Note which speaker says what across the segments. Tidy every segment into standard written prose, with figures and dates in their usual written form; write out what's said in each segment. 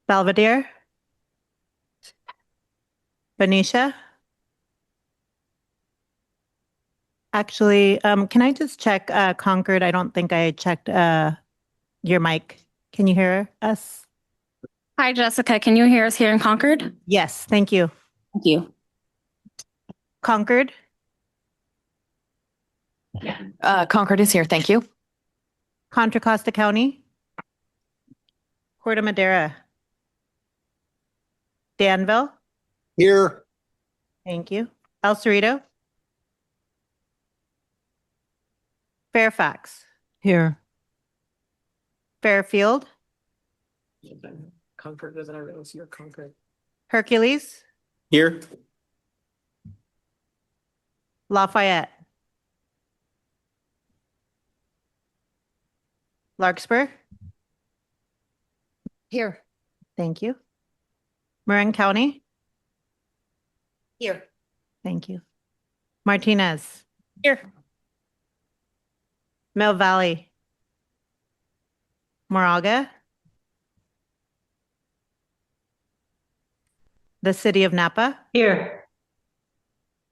Speaker 1: Belvedere, Benicia. Actually, can I just check Concord? I don't think I checked your mic. Can you hear us?
Speaker 2: Hi, Jessica. Can you hear us here in Concord?
Speaker 1: Yes, thank you.
Speaker 2: Thank you.
Speaker 1: Concord,
Speaker 3: Concord is here. Thank you.
Speaker 1: Contra Costa County, Corte Madera, Danville.
Speaker 4: Here.
Speaker 1: Thank you. El Cerrito, Fairfax,
Speaker 3: Here.
Speaker 1: Fairfield,
Speaker 4: Concord doesn't have it. Your Concord.
Speaker 1: Hercules,
Speaker 4: Here.
Speaker 1: Lafayette, Larkspur.
Speaker 3: Here.
Speaker 1: Thank you. Marin County.
Speaker 3: Here.
Speaker 1: Thank you. Martinez. Here. Mill Valley. Moraga. The City of Napa.
Speaker 3: Here.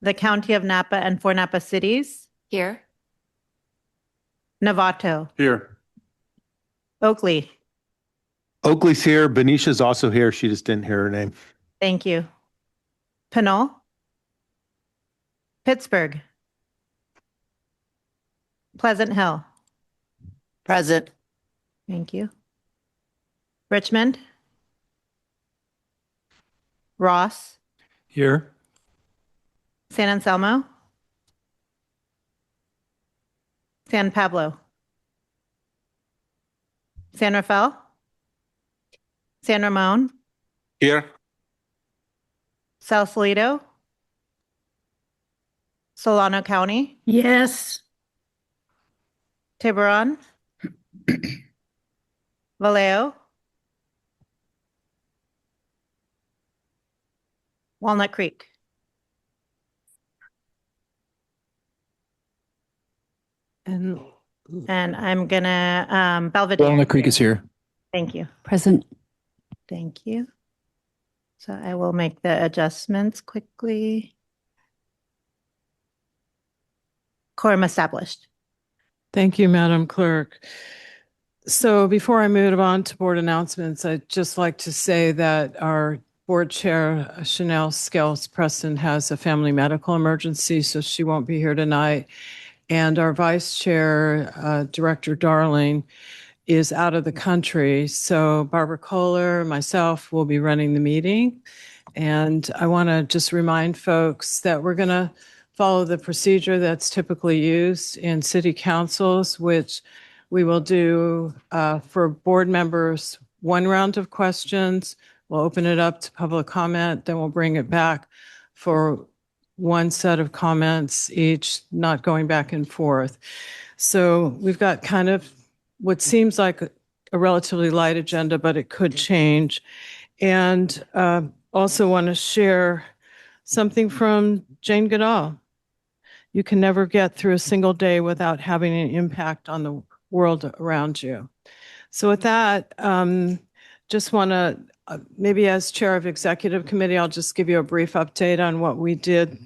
Speaker 1: The County of Napa and 4 Napa cities.
Speaker 3: Here.
Speaker 1: Novato.
Speaker 4: Here.
Speaker 1: Oakley.
Speaker 5: Oakley's here. Benicia's also here. She just didn't hear her name.
Speaker 1: Thank you. Pinole. Pittsburgh. Pleasant Hill.
Speaker 3: Present.
Speaker 1: Thank you. Richmond. Ross.
Speaker 5: Here.
Speaker 1: San Anselmo. San Pablo. San Rafael. San Ramon.
Speaker 4: Here.
Speaker 1: Sausalito. Solano County.
Speaker 2: Yes.
Speaker 1: Tiburon. Vallejo. Walnut Creek.
Speaker 3: And
Speaker 1: I'm gonna Belvedere.
Speaker 6: Walnut Creek is here.
Speaker 1: Thank you.
Speaker 2: Present.
Speaker 1: Thank you. So I will make the adjustments quickly. Quorum established.
Speaker 7: Thank you, Madam Clerk. So before I move on to board announcements, I'd just like to say that our board chair, Chanel Scales Preston, has a family medical emergency, so she won't be here tonight. And our vice chair, Director Darling, is out of the country. So Barbara Kohler, myself, will be running the meeting. And I want to just remind folks that we're going to follow the procedure that's typically used in city councils, which we will do for board members, 1 round of questions. We'll open it up to public comment, then we'll bring it back for 1 set of comments each, not going back and forth. So we've got kind of what seems like a relatively light agenda, but it could change. And also want to share something from Jane Goodall. You can never get through a single day without having an impact on the world around you. So with that, just want to, maybe as chair of executive committee, I'll just give you a brief update on what we did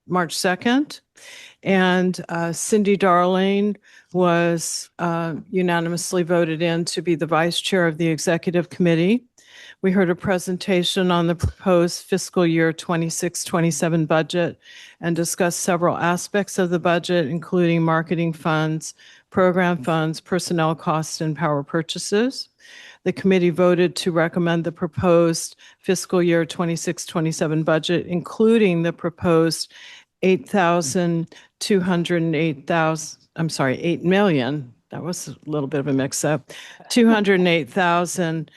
Speaker 7: March 2nd. And Cindy Darling was unanimously voted in to be the vice chair of the executive committee. We heard a presentation on the proposed fiscal year 26-27 budget and discussed several aspects of the budget, including marketing funds, program funds, personnel costs, and power purchases. The committee voted to recommend the proposed fiscal year 26-27 budget, including the proposed $8 million, that was a little bit of a mix-up, 208,000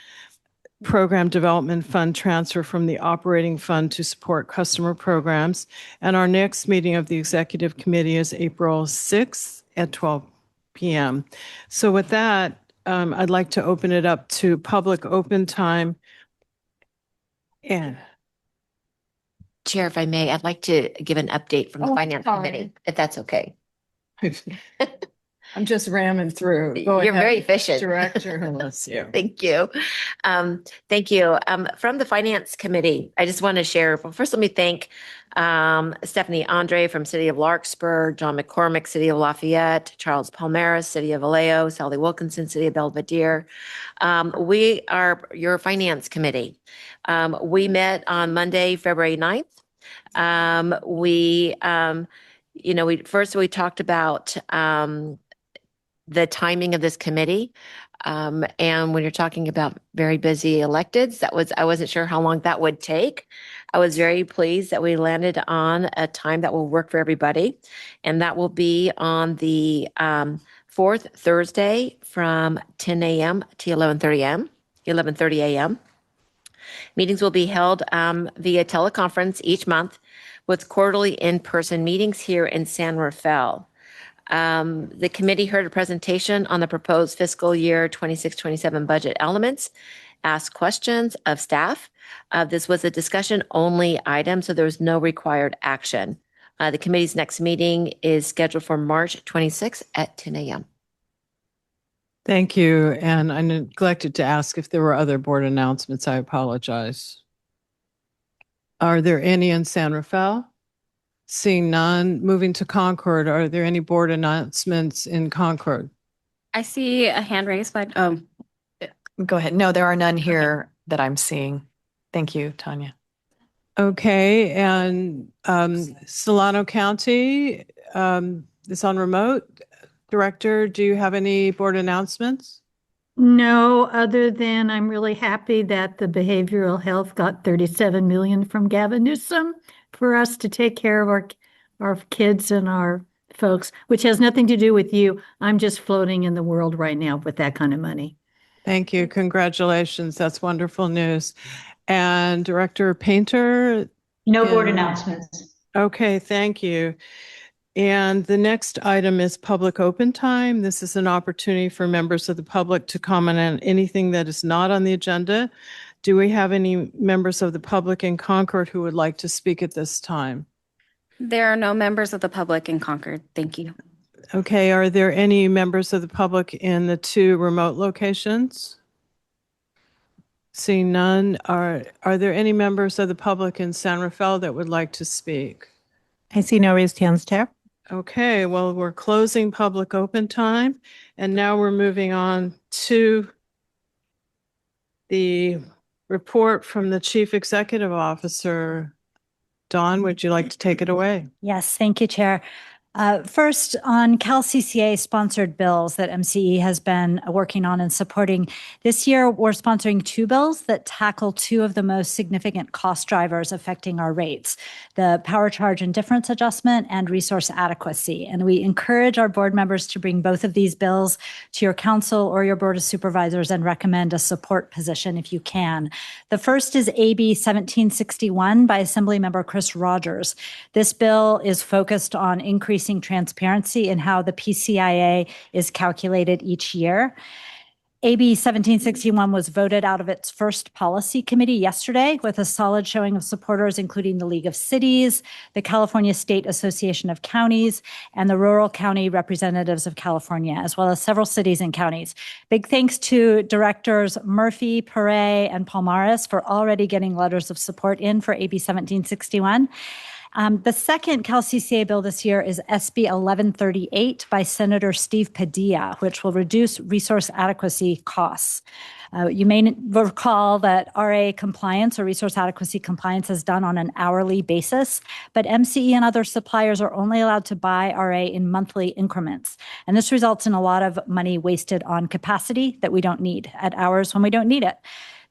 Speaker 7: program development fund transfer from the operating fund to support customer programs. And our next meeting of the executive committee is April 6th at 12 p.m. So with that, I'd like to open it up to public open time. And
Speaker 3: Chair, if I may, I'd like to give an update from the Finance Committee, if that's okay.
Speaker 7: I'm just ramming through. Go
Speaker 3: You're very
Speaker 7: ahead,
Speaker 3: efficient.
Speaker 7: Director Horacio.
Speaker 3: Thank you. Thank you. From the Finance Committee, I just want to share, well, first let me thank Stephanie Andre from City of Larkspur, John McCormick, City of Lafayette, Charles Palmeras, City of Vallejo, Sally Wilkinson, City of Belvedere. We are your Finance Committee. We met on Monday, February 9th. We talked about the timing of this committee. And when you're talking about very busy electeds, I wasn't sure how long that would take. I was very pleased that we landed on a time that will work for everybody. And that will be on the fourth Thursday from 10 a.m. to 11:30 a.m. Meetings will be held via teleconference each month with quarterly in-person meetings here in San Rafael. The committee heard a presentation on the proposed fiscal year 26-27 budget elements, asked questions of staff. This was a discussion-only item, so there was no required action. The committee's next meeting is scheduled for March 26th at 10 a.m.
Speaker 7: Thank you. And I neglected to ask if there were other board announcements. I apologize. Are there any in San Rafael? Seeing none, moving to Concord, are there any board announcements in Concord?
Speaker 2: I see a hand raised by,
Speaker 6: Go ahead. No, there are none here that I'm seeing. Thank you, Tanya.
Speaker 7: Okay, and Solano County is on remote. Director, do you have any board announcements?
Speaker 1: No, other than I'm really happy that the behavioral health got 37 million from Gavin Newsom for us to take care of our kids and our folks, which has nothing to do with you. I'm just floating in the world right now with that kind of money.
Speaker 7: Thank you. Congratulations. That's wonderful news. And Director Painter?
Speaker 8: No board
Speaker 7: in-
Speaker 8: announcements.
Speaker 7: Okay, thank you. And the next item is public open time. This is an opportunity for members of the public to comment on anything that is not on the agenda. Do we have any members of the public in Concord who would like to speak at this time?
Speaker 2: there are no members of the public in Concord. Thank you.
Speaker 7: Okay, are there any members of the public in the two remote locations? Seeing none, are there any members of the public in San Rafael that would like to speak?
Speaker 1: I see no raised hands, Chair.
Speaker 7: Okay, well, we're closing public open time, and now we're moving on to the report from the Chief Executive Officer. Dawn, would you like to take it away?
Speaker 8: Yes, thank you, Chair. First, on CalCCA sponsored bills that MCE has been working on and supporting. This year, we're sponsoring two bills that tackle two of the most significant cost drivers affecting our rates, the power charge indifference adjustment and resource adequacy. And we encourage our board members to bring both of these bills to your council or your board of supervisors and recommend a support position if you can. The first is AB 1761 by Assemblymember Chris Rogers. This bill is focused on increasing transparency in how the PCIA is calculated each year. AB 1761 was voted out of its first policy committee yesterday with a solid showing of supporters, including the League of Cities, the California State Association of Counties, and the Rural County Representatives of California, as well as several cities and counties. Big thanks to Directors Murphy, Perret, and Palmares for already getting letters of support in for AB 1761. The second CalCCA bill this year is SB 1138 by Senator Steve Padilla, which will reduce resource adequacy costs. You may recall that RA compliance or resource adequacy compliance is done on an hourly basis, but MCE and other suppliers are only allowed to buy RA in monthly increments. And this results in a lot of money wasted on capacity that we don't need at hours when we don't need it.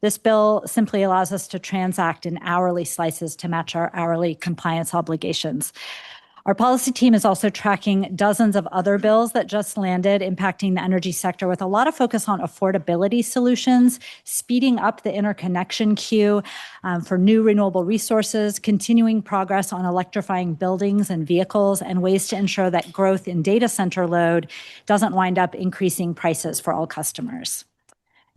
Speaker 8: This bill simply allows us to transact in hourly slices to match our hourly compliance obligations. Our policy team is also tracking dozens of other bills that just landed impacting the energy sector with a lot of focus on affordability solutions, speeding up the interconnection queue for new renewable resources, continuing progress on electrifying buildings and vehicles, and ways to ensure that growth in data center load doesn't wind up increasing prices for all customers.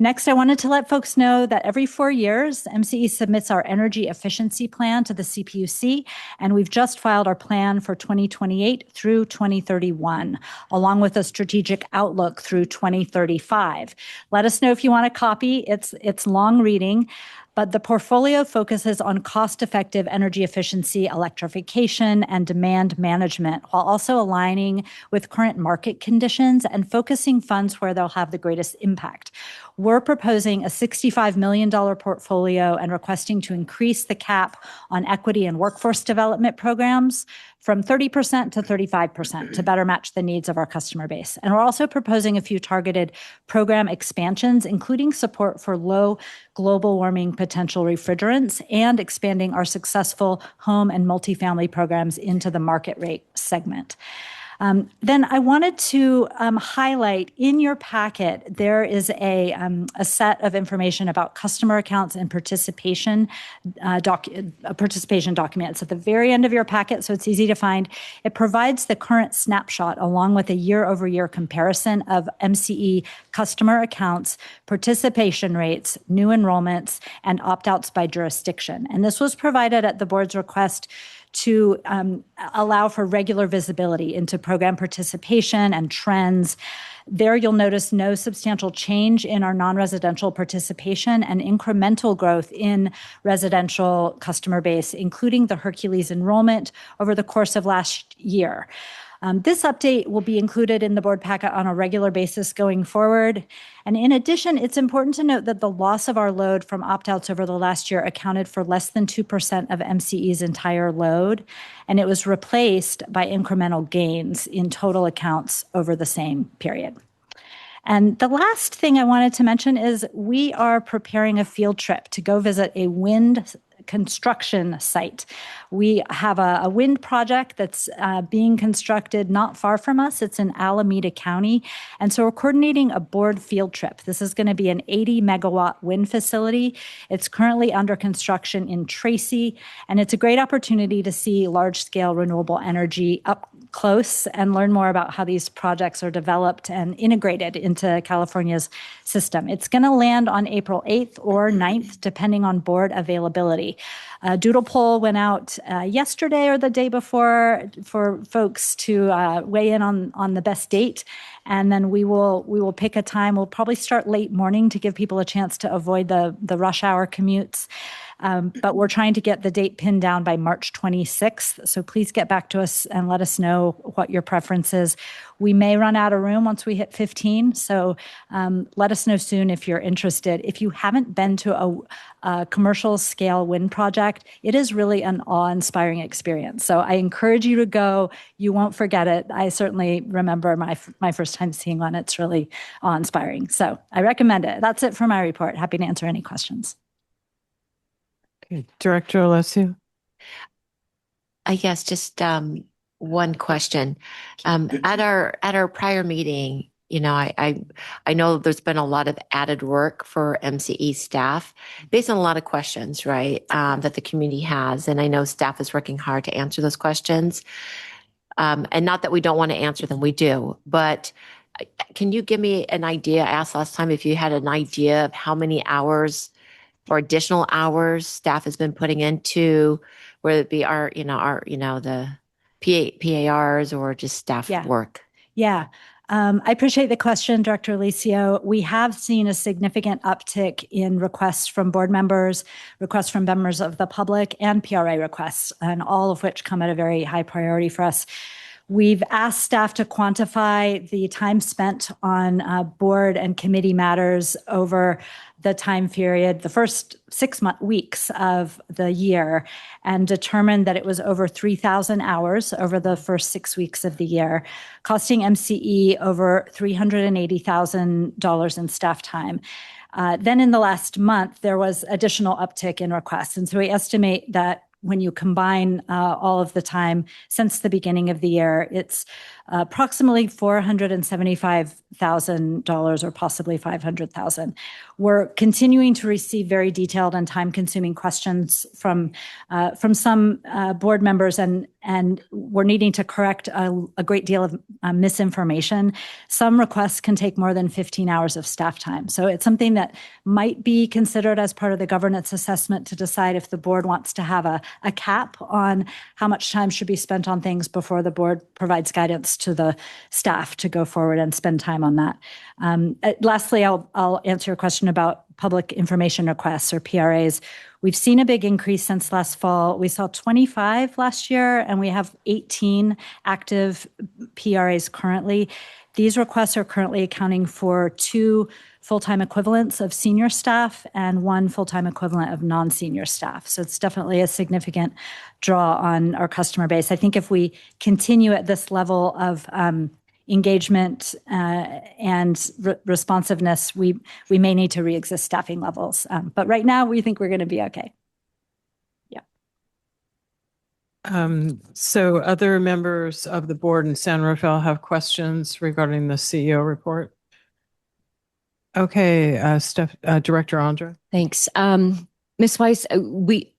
Speaker 8: Next, I wanted to let folks know that every 4 years, MCE submits our energy efficiency plan to the CPUC, and we've just filed our plan for 2028 through 2031, along with a strategic outlook through 2035. Let us know if you want a copy. It's long reading, but the portfolio focuses on cost-effective energy efficiency, electrification, and demand management, while also aligning with current market conditions and focusing funds where they'll have the greatest impact. We're proposing a $65 million portfolio and requesting to increase the cap on equity and workforce development programs from 30% to 35% to better match the needs of our customer base. And we're also proposing a few targeted program expansions, including support for low global warming potential refrigerants and expanding our successful home and multifamily programs into the market rate segment. Then I wanted to highlight in your packet, there is a set of information about customer accounts and participation documents at the very end of your packet, so it's easy to find. It provides the current snapshot along with a year-over-year comparison of MCE customer accounts, participation rates, new enrollments, and opt-outs by jurisdiction. And this was provided at the board's request to allow for regular visibility into program participation and trends. There, you'll notice no substantial change in our non-residential participation and incremental growth in residential customer base, including the Hercules enrollment over the course of last year. This update will be included in the board packet on a regular basis going forward. And in addition, it's important to note that the loss of our load from opt-outs over the last year accounted for less than 2% of MCE's entire load, and it was replaced by incremental gains in total accounts over the same period. And the last thing I wanted to mention is we are preparing a field trip to go visit a wind construction site. We have a wind project that's being constructed not far from us. It's in Alameda County. And so we're coordinating a board field trip. This is going to be an 80 megawatt wind facility. It's currently under construction in Tracy, and it's a great opportunity to see large scale renewable energy up close and learn more about how these projects are developed and integrated into California's system. It's going to land on April 8th or 9th, depending on board availability. Doodle poll went out yesterday or the day before for folks to weigh in on the best date. And then we will pick a time. We'll probably start late morning to give people a chance to avoid the rush hour commutes. But we're trying to get the date pinned down by March 26th. So please get back to us and let us know what your preference is. We may run out of room once we hit 15. So let us know soon if you're interested. If you haven't been to a commercial scale wind project, it is really an awe-inspiring experience. So I encourage you to go. You won't forget it. I certainly remember my first time seeing one. It's really awe-inspiring. So I recommend it. That's it for my report. Happy to answer any questions.
Speaker 7: Okay, Director Alessio.
Speaker 3: Yes, just one question. At our prior meeting, I know there's been a lot of added work for MCE staff based on a lot of questions, right, that the community has. And I know staff is working hard to answer those questions. And not that we don't want to answer them, we do. But can you give me an idea? I asked last time if you had an idea of how many hours or additional hours staff has been putting into, whether it be the PARs or just staff work.
Speaker 8: Yeah. I appreciate the question, Director Alicio. We have seen a significant uptick in requests from board members, requests from members of the public, and PRA requests, and all of which come at a very high priority for us. We've asked staff to quantify the time spent on board and committee matters over the time period, the first 6 weeks of the year, and determined that it was over 3,000 hours over the first 6 weeks of the year, costing MCE over $380,000 in staff time. Then in the last month, there was additional uptick in requests. And so we estimate that when you combine all of the time since the beginning of the year, it's approximately $475,000 or possibly $500,000. We're continuing to receive very detailed and time-consuming questions from some board members, and and we're needing to correct a great deal of misinformation. Some requests can take more than 15 hours of staff time. So it's something that might be considered as part of the governance assessment to decide if the board wants to have a cap on how much time should be spent on things before the board provides guidance to the staff to go forward and spend time on that. Lastly, I'll answer your question about public information requests or PRAs. We've seen a big increase since last fall. We saw 25 last year, and we have 18 active PRAs currently. These requests are currently accounting for 2 full-time equivalents of senior staff and 1 full-time equivalent of non-senior staff. So it's definitely a significant draw on our customer base. I think if we continue at this level of engagement and responsiveness, we may need to re-exist staffing levels. But right now, we think we're going to be okay.
Speaker 7: So other members of the board in San Rafael have questions regarding the CEO report? Okay, Director Andra.
Speaker 9: Thanks. Ms. Weiss,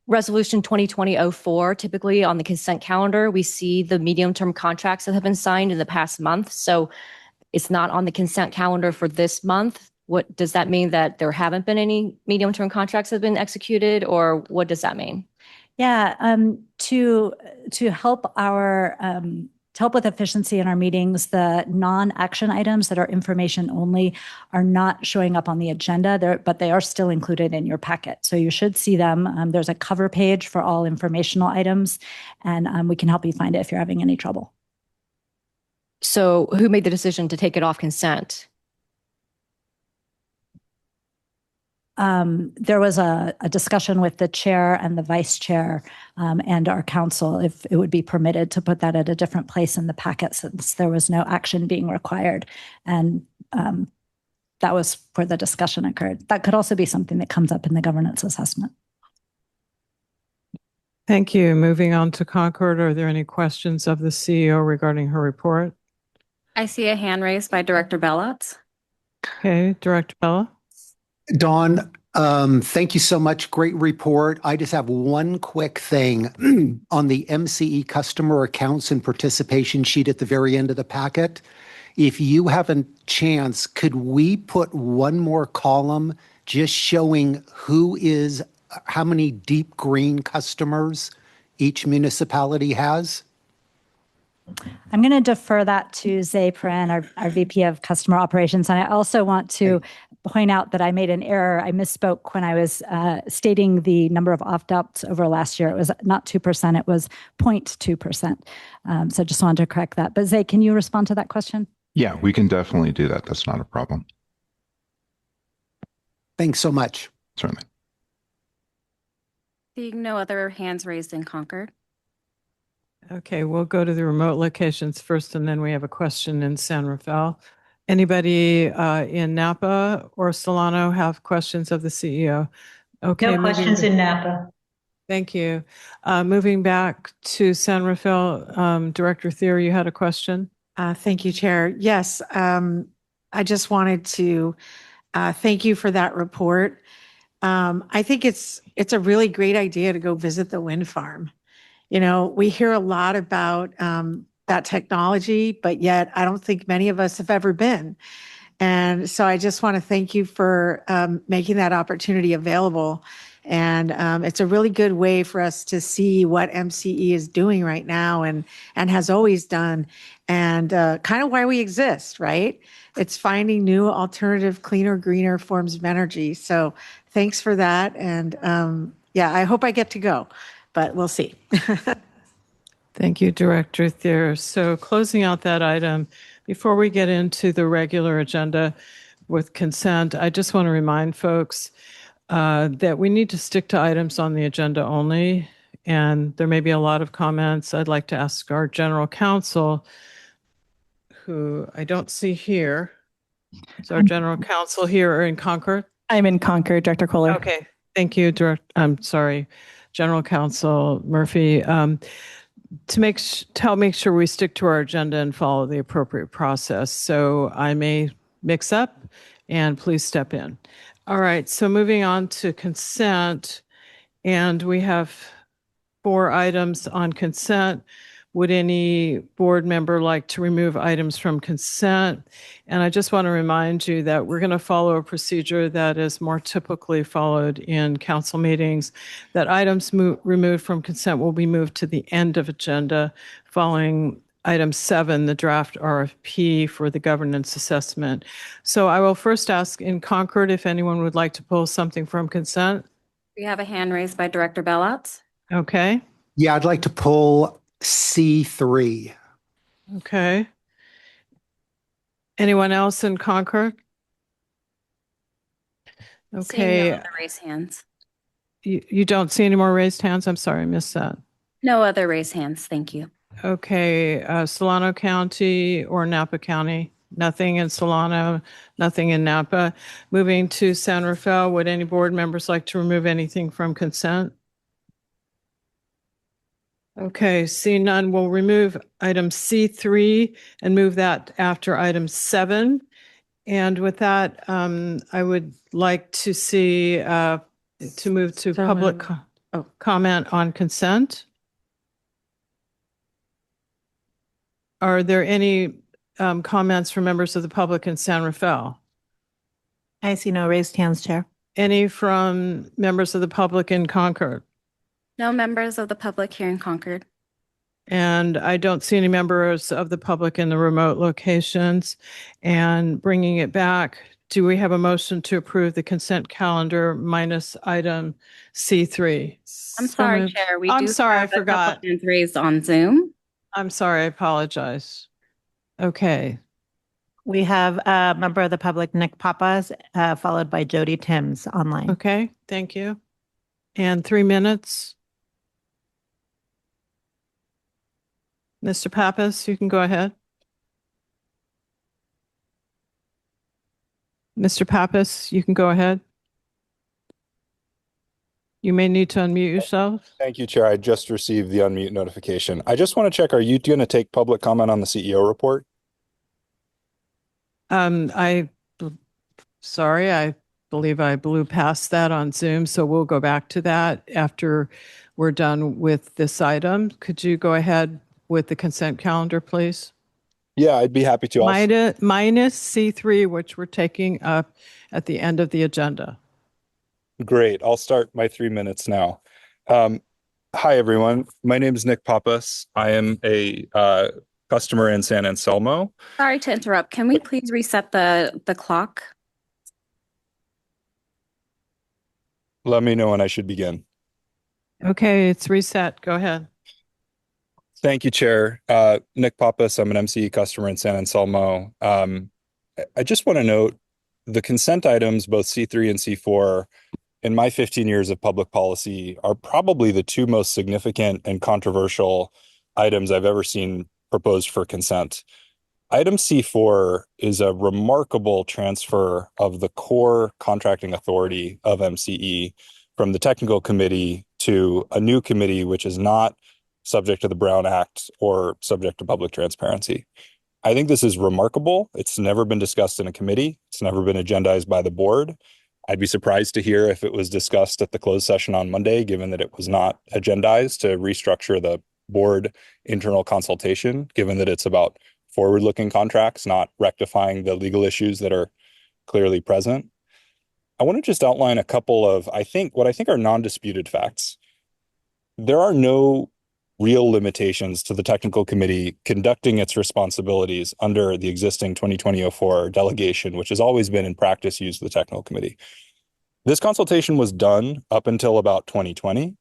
Speaker 9: Resolution 2020-04, typically on the consent calendar, we see the medium-term contracts that have been signed in the past month. So it's not on the consent calendar for this month. What does that mean, that there haven't been any medium-term contracts that have been executed, or what does that mean?
Speaker 8: Yeah, to help to help with efficiency in our meetings, the non-action items that are information only are not showing up on the agenda, but they are still included in your packet. So you should see them. There's a cover page for all informational items, and we can help you find it if you're having any trouble.
Speaker 9: So who made the decision to take it off consent?
Speaker 8: There was a discussion with the chair and the vice chair and our council if it would be permitted to put that at a different place in the packet, since there was no action being required. And that was where the discussion occurred. That could also be something that comes up in the governance assessment.
Speaker 7: Thank you. Moving on to Concord, are there any questions of the CEO regarding her report?
Speaker 2: I see a hand raised by Director Bellots.
Speaker 7: Okay, Director Bella.
Speaker 10: Dawn, thank you so much. Great report. I just have one quick thing on the MCE customer accounts and participation sheet at the very end of the packet. If you have a chance, could we put one more column just showing how many deep green customers each municipality has?
Speaker 8: I'm going to defer that to Zay Perrin, our VP of Customer Operations. And I also want to point out that I made an error. I misspoke when I was stating the number of opt-outs over last year. It was not 2%, it was 0.2%. So just wanted to correct that. But Zay, can you respond to that question?
Speaker 11: Yeah, we can definitely do that. That's not a problem.
Speaker 10: Thanks so much.
Speaker 11: Certainly.
Speaker 2: Seeing no other hands raised in Concord.
Speaker 7: Okay, we'll go to the remote locations first, and then we have a question in San Rafael. Anybody in Napa or Solano have questions of the CEO? Okay.
Speaker 1: No questions in Napa.
Speaker 7: Thank you. Moving back to San Rafael, Director Thier, you had a question?
Speaker 12: Thank you, Chair. Yes, I just wanted to thank you for that report. I think it's a really great idea to go visit the wind farm. You know, we hear a lot about that technology, but yet I don't think many of us have ever been. And so I just want to thank you for making that opportunity available. And it's a really good way for us to see what MCE is doing right now and has always done, and kind of why we exist, right? It's finding new alternative, cleaner, greener forms of energy. So thanks for that. And yeah, I hope I get to go, but we'll see.
Speaker 7: Thank you, Director Thier. So closing out that item, before we get into the regular agenda with consent, I just want to remind folks that we need to stick to items on the agenda only, and there may be a lot of comments. I'd like to ask our general counsel, who I don't see here. Is our general counsel here or in Concord?
Speaker 6: I'm in Concord, Director Kohler.
Speaker 7: Okay, thank you, I'm sorry, General Counsel Murphy. To help make sure we stick to our agenda and follow the appropriate process. So I may mix up, and please step in. All right, so moving on to consent, and we have 4 items on consent. Would any board member like to remove items from consent? And I just want to remind you that we're going to follow a procedure that is more typically followed in council meetings, that items removed from consent will be moved to the end of agenda following item 7, the draft RFP for the governance assessment. So I will first ask in Concord if anyone would like to pull something from consent.
Speaker 2: We have a hand raised by Director Bellots.
Speaker 7: Okay,
Speaker 10: Yeah, I'd like to pull C3.
Speaker 7: okay. Anyone else in Concord?
Speaker 2: Seeing no
Speaker 7: Okay,
Speaker 2: other raised hands.
Speaker 7: you don't see any more raised hands? I'm sorry, I missed that.
Speaker 2: No other raised hands. Thank you.
Speaker 7: Okay, Solano County or Napa County? Nothing in Solano, nothing in Napa. Moving to San Rafael, would any board members like to remove anything from consent? Okay, see none, we'll remove item C3 and move that after item 7. And with that, I would like to see, to move to
Speaker 12: So
Speaker 7: public
Speaker 12: moved.
Speaker 7: comment on consent. Are there any comments from members of the public in San Rafael?
Speaker 12: I see no raised hands, Chair.
Speaker 7: Any from members of the public in Concord?
Speaker 2: No members of the public here in Concord.
Speaker 7: And I don't see any members of the public in the remote locations. And bringing it back, do we have a motion to approve the consent calendar minus item C3?
Speaker 2: I'm
Speaker 7: So
Speaker 2: sorry,
Speaker 7: moved.
Speaker 2: Chair. We
Speaker 7: I'm
Speaker 2: do
Speaker 7: sorry, I
Speaker 2: have a couple
Speaker 7: forgot.
Speaker 2: hands raised on Zoom.
Speaker 7: I'm sorry, I apologize. Okay,
Speaker 12: We have a member of the public, Nick Papas, followed by Jody Timms online.
Speaker 7: okay, thank you. And 3 minutes. Mr. Pappas, you can go ahead. Mr. Pappas, you can go ahead. You may need to unmute yourself.
Speaker 13: Thank you, Chair. I just received the unmute notification. I just want to check, are you going to take public comment on the CEO report?
Speaker 7: Sorry, I believe I blew past that on Zoom, so we'll go back to that after we're done with this item. Could you go ahead with the consent calendar, please?
Speaker 13: Yeah, I'd be happy to.
Speaker 7: Minus C3, which we're taking up at the end of the agenda.
Speaker 13: Great. I'll start my 3 minutes now. Hi, everyone. My name is Nick Papas. I am a customer in San Anselmo.
Speaker 2: Sorry to interrupt. Can we please reset the clock?
Speaker 13: Let me know when I should begin.
Speaker 7: Okay, it's reset. Go ahead.
Speaker 13: Thank you, Chair. Nick Papas, I'm an MCE customer in San Anselmo. I just want to note the consent items, both C3 and C4, in my 15 years of public policy, are probably the two most significant and controversial items I've ever seen proposed for consent. Item C4 is a remarkable transfer of the core contracting authority of MCE from the technical committee to a new committee, which is not subject to the Brown Act or subject to public transparency. I think this is remarkable. It's never been discussed in a committee. It's never been agendized by the board. I'd be surprised to hear if it was discussed at the closed session on Monday, given that it was not agendized to restructure the board internal consultation, given that it's about forward-looking contracts, not rectifying the legal issues that are clearly present. I want to just outline a couple of, what I think are non-disputed facts. There are no real limitations to the technical committee conducting its responsibilities under the existing 2020-04 delegation, which has always been in practice used the technical committee. This consultation was done up until about 2020.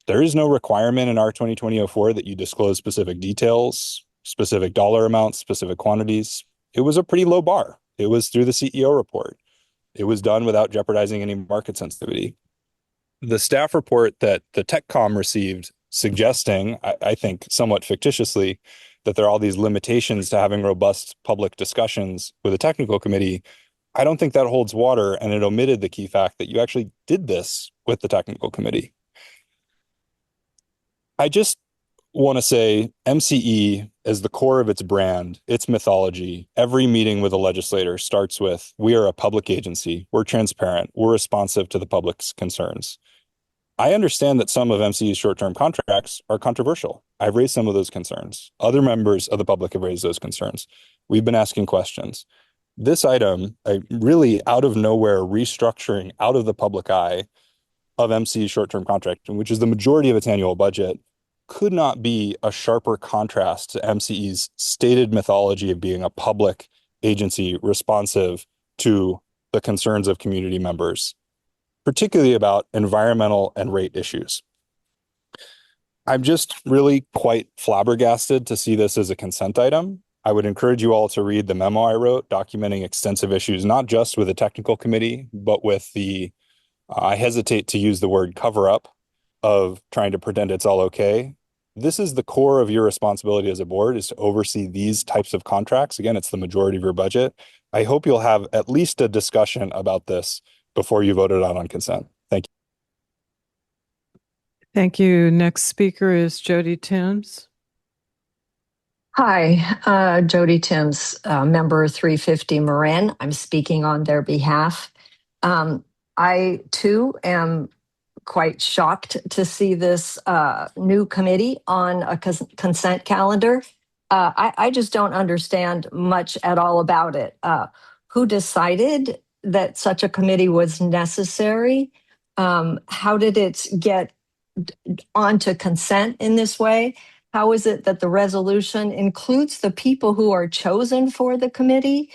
Speaker 13: There is no requirement in our 2020-04 that you disclose specific details, specific dollar amounts, specific quantities. It was a pretty low bar. It was through the CEO report. It was done without jeopardizing any market sensitivity. The staff report that the TechCom received suggesting, I think somewhat fictitiously, that there are all these limitations to having robust public discussions with a technical committee, I don't think that holds water, and it omitted the key fact that you actually did this with the technical committee. I just want to say MCE, as the core of its brand, its mythology, every meeting with a legislator starts with, we are a public agency, we're transparent, we're responsive to the public's concerns. I understand that some of MCE's short-term contracts are controversial. I've raised some of those concerns. Other members of the public have raised those concerns. We've been asking questions. This item, a really out of nowhere restructuring out of the public eye of MCE short-term contracting, which is the majority of its annual budget, could not be a sharper contrast to MCE's stated mythology of being a public agency responsive to the concerns of community members, particularly about environmental and rate issues. I'm just really quite flabbergasted to see this as a consent item. I would encourage you all to read the memo I wrote documenting extensive issues, not just with the technical committee, but with the, I hesitate to use the word cover up of trying to pretend it's all okay. This is the core of your responsibility as a board, is to oversee these types of contracts. Again, it's the majority of your budget. I hope you'll have at least a discussion about this before you vote it out on consent. Thank you.
Speaker 7: Thank you. Next speaker is Jody Timms.
Speaker 14: Hi, Jody Timms, member 350 Marin. I'm speaking on their behalf. I too am quite shocked to see this new committee on a consent calendar. I just don't understand much at all about it. Who decided that such a committee was necessary? How did it get onto consent in this way? How is it that the resolution includes the people who are chosen for the committee?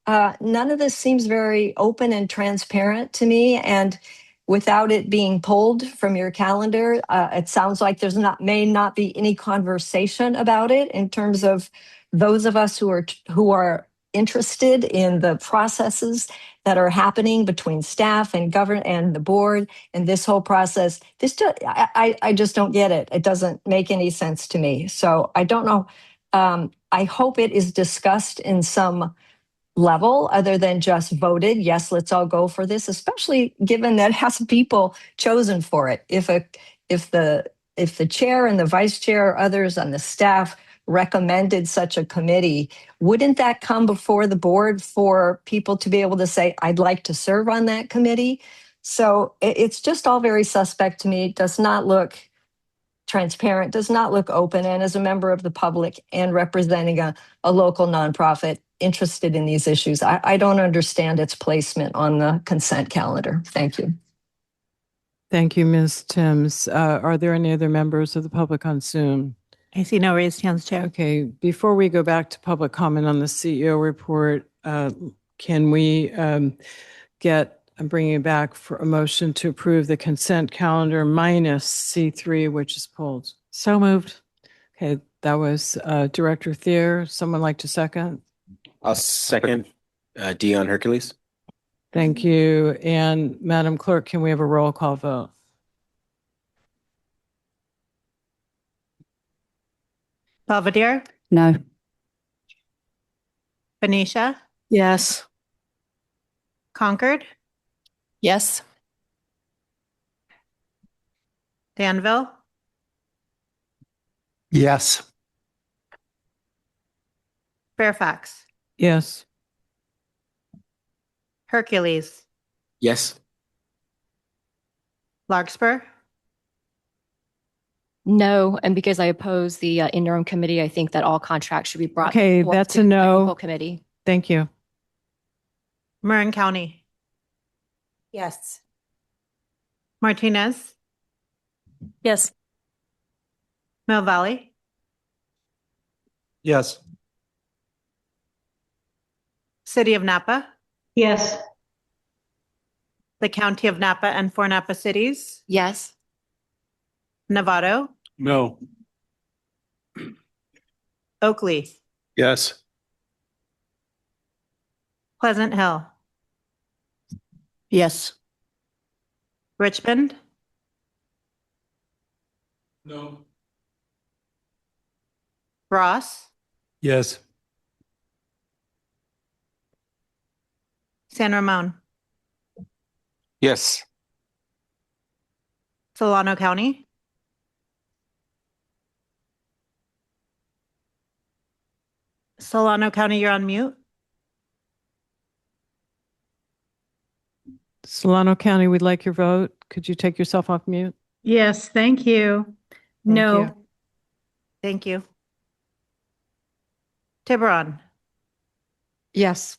Speaker 14: None of this seems very open and transparent to me. And without it being pulled from your calendar, it sounds like may not be any conversation about it in terms of those of us who are interested in the processes that are happening between staff and government and the board and this whole process. I just don't get it. It doesn't make any sense to me. So I don't know. I hope it is discussed in some level other than just voted, yes, let's all go for this, especially given that it has people chosen for it. If the chair and the vice chair or others on the staff recommended such a committee, wouldn't that come before the board for people to be able to say, I'd like to serve on that committee? So it's just all very suspect to me. It does not look transparent, does not look open. And as a member of the public and representing a local nonprofit interested in these issues, I don't understand its placement on the consent calendar. Thank you.
Speaker 7: Thank you, Ms. Timms. Are there any other members of the public on Zoom?
Speaker 12: I see no raised hands, Chair.
Speaker 7: Okay, before we go back to public comment on the CEO report, can we I'm bringing it back for a motion to approve the consent calendar minus C3, which is pulled.
Speaker 12: So moved.
Speaker 7: Okay, that was Director Thier. Someone like to second?
Speaker 4: I'll second Dion Hercules.
Speaker 7: Thank you. And Madam Clerk, can we have a roll call vote?
Speaker 12: Belvedere,
Speaker 8: No.
Speaker 12: Benicia,
Speaker 6: Yes.
Speaker 12: Concord,
Speaker 6: Yes.
Speaker 12: Danville,
Speaker 10: Yes.
Speaker 12: Fairfax,
Speaker 7: Yes.
Speaker 12: Hercules,
Speaker 4: Yes.
Speaker 12: Larkspur,
Speaker 9: No, and because I oppose the interim committee, I think that all contracts should be brought.
Speaker 7: Okay,
Speaker 9: forth
Speaker 7: that's
Speaker 9: to
Speaker 7: a
Speaker 9: the
Speaker 7: no.
Speaker 9: technical committee.
Speaker 7: Thank you.
Speaker 12: Marin County,
Speaker 6: Yes.
Speaker 12: Martinez,
Speaker 6: Yes.
Speaker 12: Mill Valley,
Speaker 4: Yes.
Speaker 12: City of Napa,
Speaker 1: Yes.
Speaker 12: the County of Napa and four Napa cities,
Speaker 3: Yes.
Speaker 12: Novato,
Speaker 4: No.
Speaker 12: Oakley,
Speaker 4: Yes.
Speaker 12: Pleasant Hill,
Speaker 6: Yes.
Speaker 12: Richmond,
Speaker 4: No.
Speaker 12: Ross,
Speaker 4: Yes.
Speaker 12: San Ramon,
Speaker 4: Yes.
Speaker 12: Solano County, Solano County, you're on mute.
Speaker 7: Solano County, we'd like your vote. Could you take yourself off mute?
Speaker 1: Yes, thank you.
Speaker 7: Thank
Speaker 1: No.
Speaker 7: you.
Speaker 15: Thank you. Tiburon,
Speaker 12: Yes.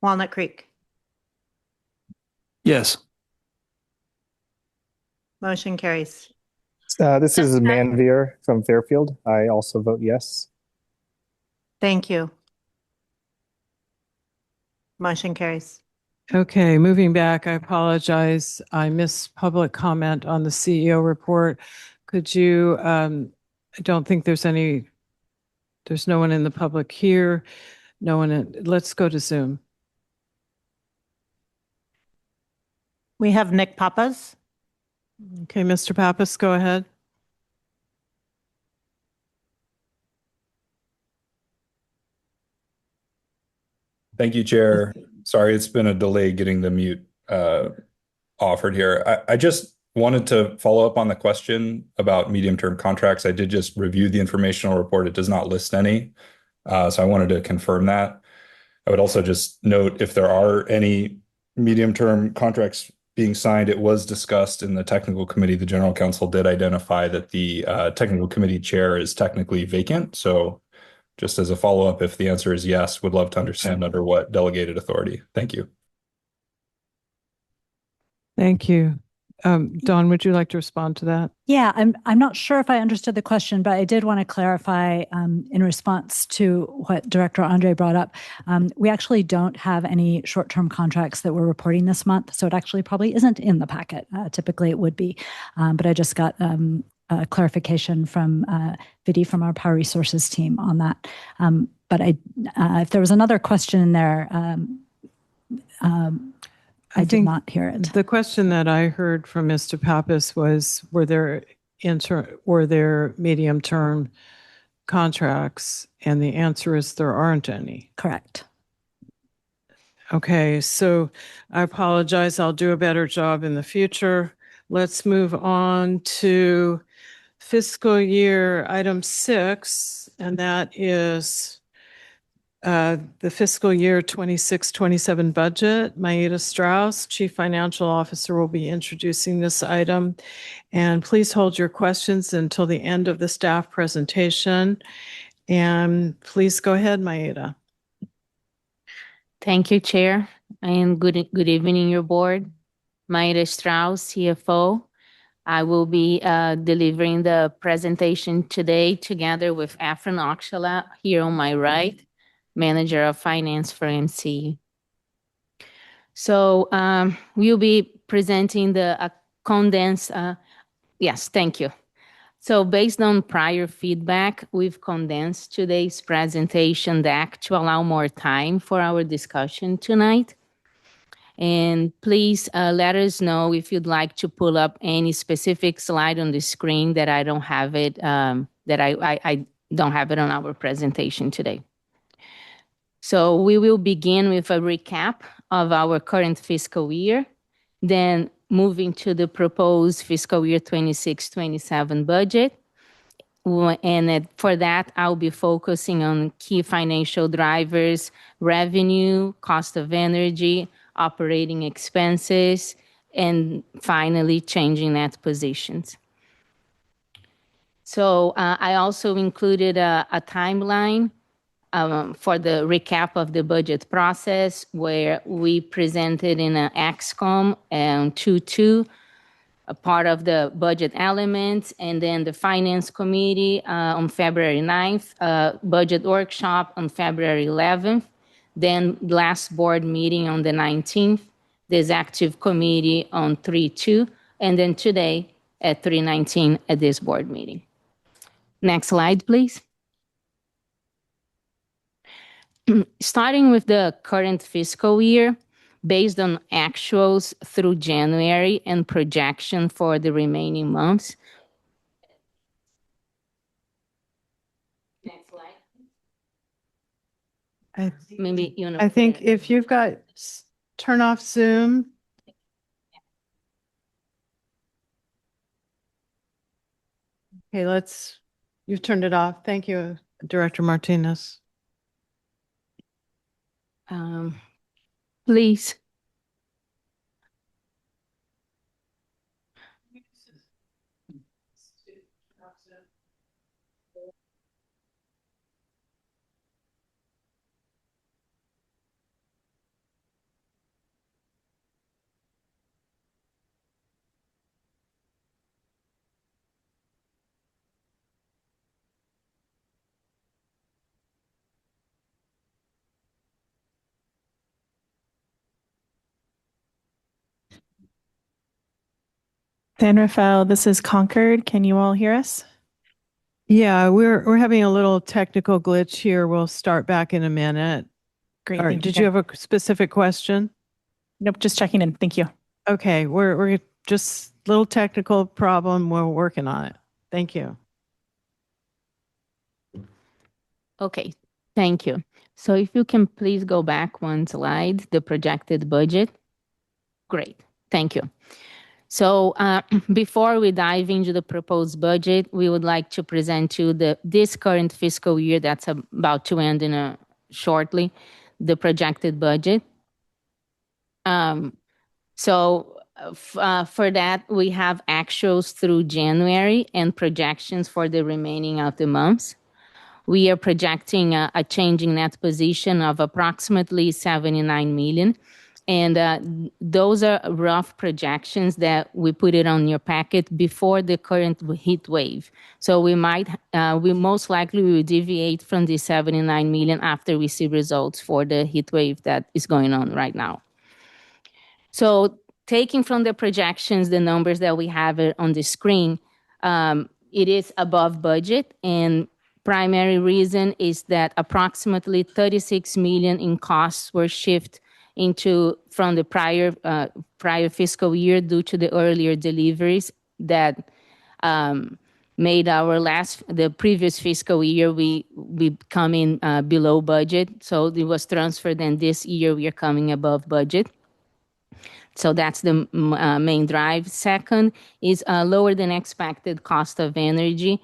Speaker 15: Walnut Creek,
Speaker 4: Yes.
Speaker 15: motion carries.
Speaker 16: This is Manveer from Fairfield. I also vote yes.
Speaker 15: Thank you. Motion carries.
Speaker 7: Okay, moving back, I apologize. I missed public comment on the CEO report. Could you, I don't think there's no one in the public here. No one, let's go to Zoom.
Speaker 15: We have Nick Papas.
Speaker 7: Okay, Mr. Pappas, go ahead.
Speaker 13: Thank you, Chair. Sorry, it's been a delay getting the mute offered here. I just wanted to follow up on the question about medium-term contracts. I did just review the informational report. It does not list any. So I wanted to confirm that. I would also just note if there are any medium-term contracts being signed, it was discussed in the technical committee. The general counsel did identify that the technical committee chair is technically vacant. So just as a follow-up, if the answer is yes, would love to understand under what delegated authority. Thank you.
Speaker 7: Thank you. Dawn, would you like to respond to that?
Speaker 8: Yeah, I'm not sure if I understood the question, but I did want to clarify in response to what Director Andre brought up. We actually don't have any short-term contracts that we're reporting this month, so it actually probably isn't in the packet. Typically, it would be, but I just got a clarification from Vidi from our Power Resources team on that. But if there was another question in there, I did not hear it.
Speaker 7: The question that I heard from Mr. Pappas was, were there medium-term contracts? And the answer is there aren't any.
Speaker 8: Correct.
Speaker 7: Okay, so I apologize. I'll do a better job in the future. Let's move on to fiscal year item 6, and that is the fiscal year 26-27 budget. Maida Strauss, Chief Financial Officer, will be introducing this item. And please hold your questions until the end of the staff presentation. And please go ahead, Maida.
Speaker 17: Thank you, Chair, and good evening, your board. Maida Strauss, CFO. I will be delivering the presentation today together with Afrin Akshala here on my right, Manager of Finance for MCE. So we'll be presenting the condensed, yes, thank you. So based on prior feedback, we've condensed today's presentation deck to allow more time for our discussion tonight. And please let us know if you'd like to pull up any specific slide on the screen that I don't have it, that I don't have it on our presentation today. So we will begin with a recap of our current fiscal year, then moving to the proposed fiscal year 26-27 budget. And for that, I'll be focusing on key financial drivers, revenue, cost of energy, operating expenses, and finally, changing net positions. So I also included a timeline for the recap of the budget process, where we presented in an XCOM and 2-2, a part of the budget elements, and then the Finance Committee on February 9th, budget workshop on February 11th, then last board meeting on the 19th, the Executive Committee on 3-2, and then today at 3:19 at this board meeting. Next slide, please. Starting with the current fiscal year, based on actuals through January and projection for the remaining months. Next slide. Maybe you know.
Speaker 7: I think if you've got, turn off Zoom. Okay, you've turned it off. Thank you, Director Martinez.
Speaker 17: Please.
Speaker 18: San Rafael, this is Concord. Can you all hear us?
Speaker 7: Yeah, we're having a little technical glitch here. We'll start back in a minute.
Speaker 18: Great.
Speaker 7: All right,
Speaker 18: Thank
Speaker 7: did you have a specific question?
Speaker 18: Nope, just checking in. Thank you.
Speaker 7: Okay, we're just little technical problem. We're working on it. Thank you.
Speaker 17: Okay, thank you. So if you can please go back one slide, the projected budget. Great, thank you. So before we dive into the proposed budget, we would like to present you this current fiscal year that's about to end shortly, the projected budget. For that, we have actuals through January and projections for the remaining of the months. We are projecting a change in net position of approximately 79 million. And those are rough projections that we put it on your packet before the current heat wave. So we most likely will deviate from the 79 million after we see results for the heat wave that is going on right now. So taking from the projections, the numbers that we have on the screen, it is above budget, and primary reason is that approximately 36 million in costs were shifted from the prior fiscal year due to the earlier deliveries that made the previous fiscal year we come in below budget. So it was transferred, and this year we are coming above budget. So that's the main drive. Second is lower than expected cost of energy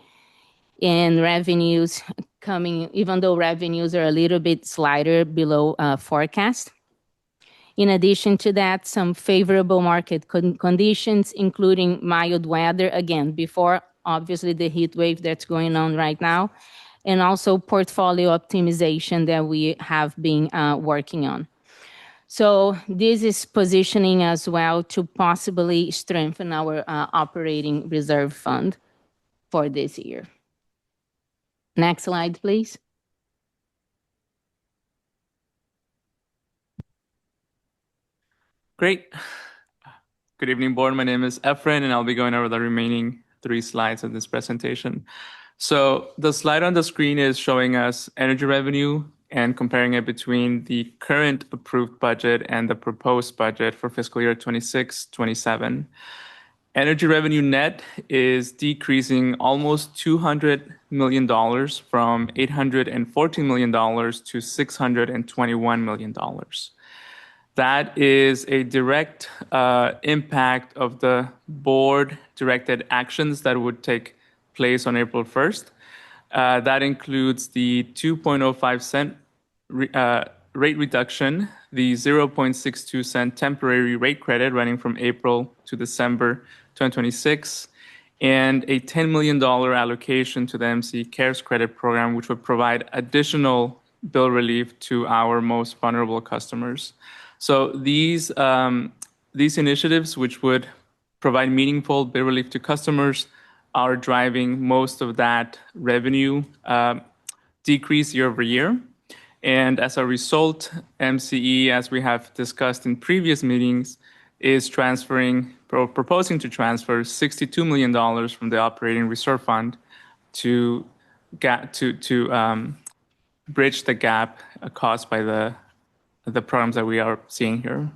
Speaker 17: and revenues coming, even though revenues are a little bit slighter below forecast. In addition to that, some favorable market conditions, including mild weather, again, before obviously the heat wave that's going on right now, and also portfolio optimization that we have been working on. So this is positioning as well to possibly strengthen our operating reserve fund for this year. Next slide, please.
Speaker 19: Great. Good evening, board. My name is Efren, and I'll be going over the remaining 3 slides of this presentation. So the slide on the screen is showing us energy revenue and comparing it between the current approved budget and the proposed budget for fiscal year 26-27. Energy revenue net is decreasing almost $200 million from $814 million to $621 million. That is a direct impact of the board-directed actions that would take place on April 1st. That includes the 2.05 cent rate reduction, the 0.62 cent temporary rate credit running from April to December 2026, and a $10 million allocation to the MCE CARES credit program, which would provide additional bill relief to our most vulnerable customers. So these initiatives, which would provide meaningful bill relief to customers, are driving most of that revenue decrease year over year. And as a result, MCE, as we have discussed in previous meetings, is proposing to transfer $62 million from the operating reserve fund to bridge the gap caused by the programs that we are seeing here.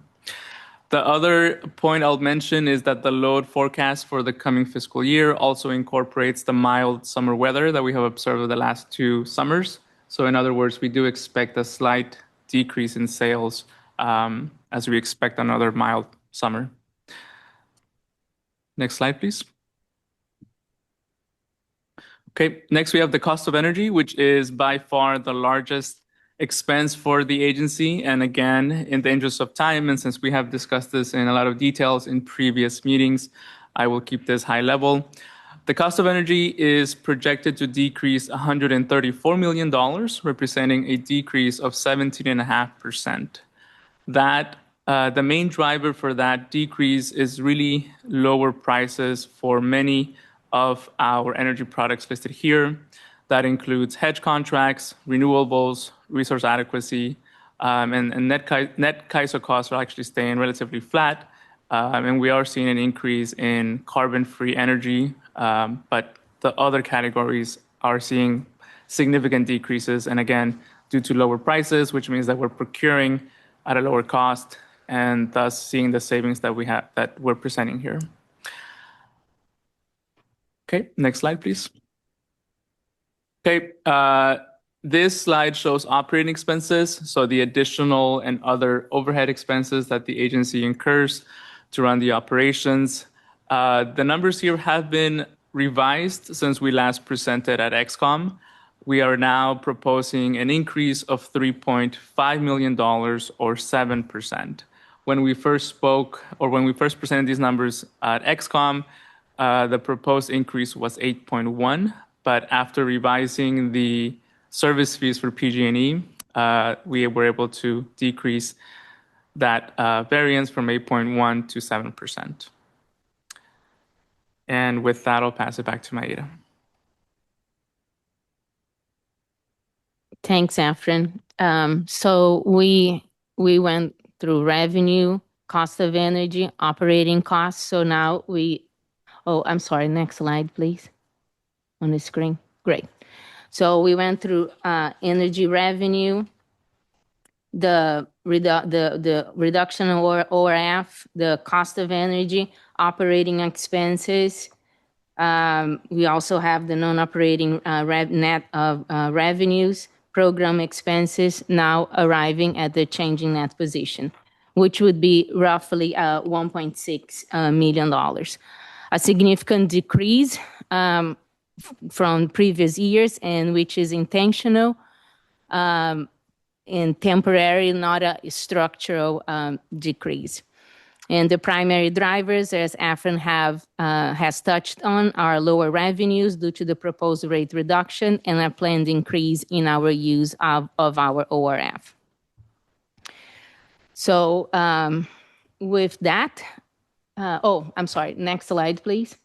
Speaker 19: The other point I'll mention is that the load forecast for the coming fiscal year also incorporates the mild summer weather that we have observed over the last 2 summers. So in other words, we do expect a slight decrease in sales as we expect another mild summer. Next slide, please. Okay, next we have the cost of energy, which is by far the largest expense for the agency. And again, in the interest of time, and since we have discussed this in a lot of details in previous meetings, I will keep this high level. The cost of energy is projected to decrease $134 million, representing a decrease of 17.5%. The main driver for that decrease is really lower prices for many of our energy products listed here. That includes hedge contracts, renewables, resource adequacy, and net CAISO costs are actually staying relatively flat And we are seeing an increase in carbon-free energy, but the other categories are seeing significant decreases. And again, due to lower prices, which means that we're procuring at a lower cost and thus seeing the savings that we're presenting here. Okay, next slide, please. Okay, this slide shows operating expenses, so the additional and other overhead expenses that the agency incurs to run the operations. The numbers here have been revised since we last presented at XCOM. We are now proposing an increase of $3.5 million or 7%. When we first presented these numbers at XCOM, the proposed increase was 8.1, but after revising the service fees for PG&E, we were able to decrease that variance from 8.1 to 7%. And with that, I'll pass it back to Maida.
Speaker 17: Thanks, Efren. So we went through revenue, cost of energy, operating costs. So now I'm sorry, next slide, please, on the screen. Great. So we went through energy revenue, the reduction in ORF, the cost of energy, operating expenses. We also have the non-operating net of revenues, program expenses now arriving at the changing net position, which would be roughly $1.6 million. A significant decrease from previous years, and which is intentional and temporary, not a structural decrease. And the primary drivers, as Efren has touched on, are lower revenues due to the proposed rate reduction and a planned increase in our use of our ORF. So with that, I'm sorry, next slide, please.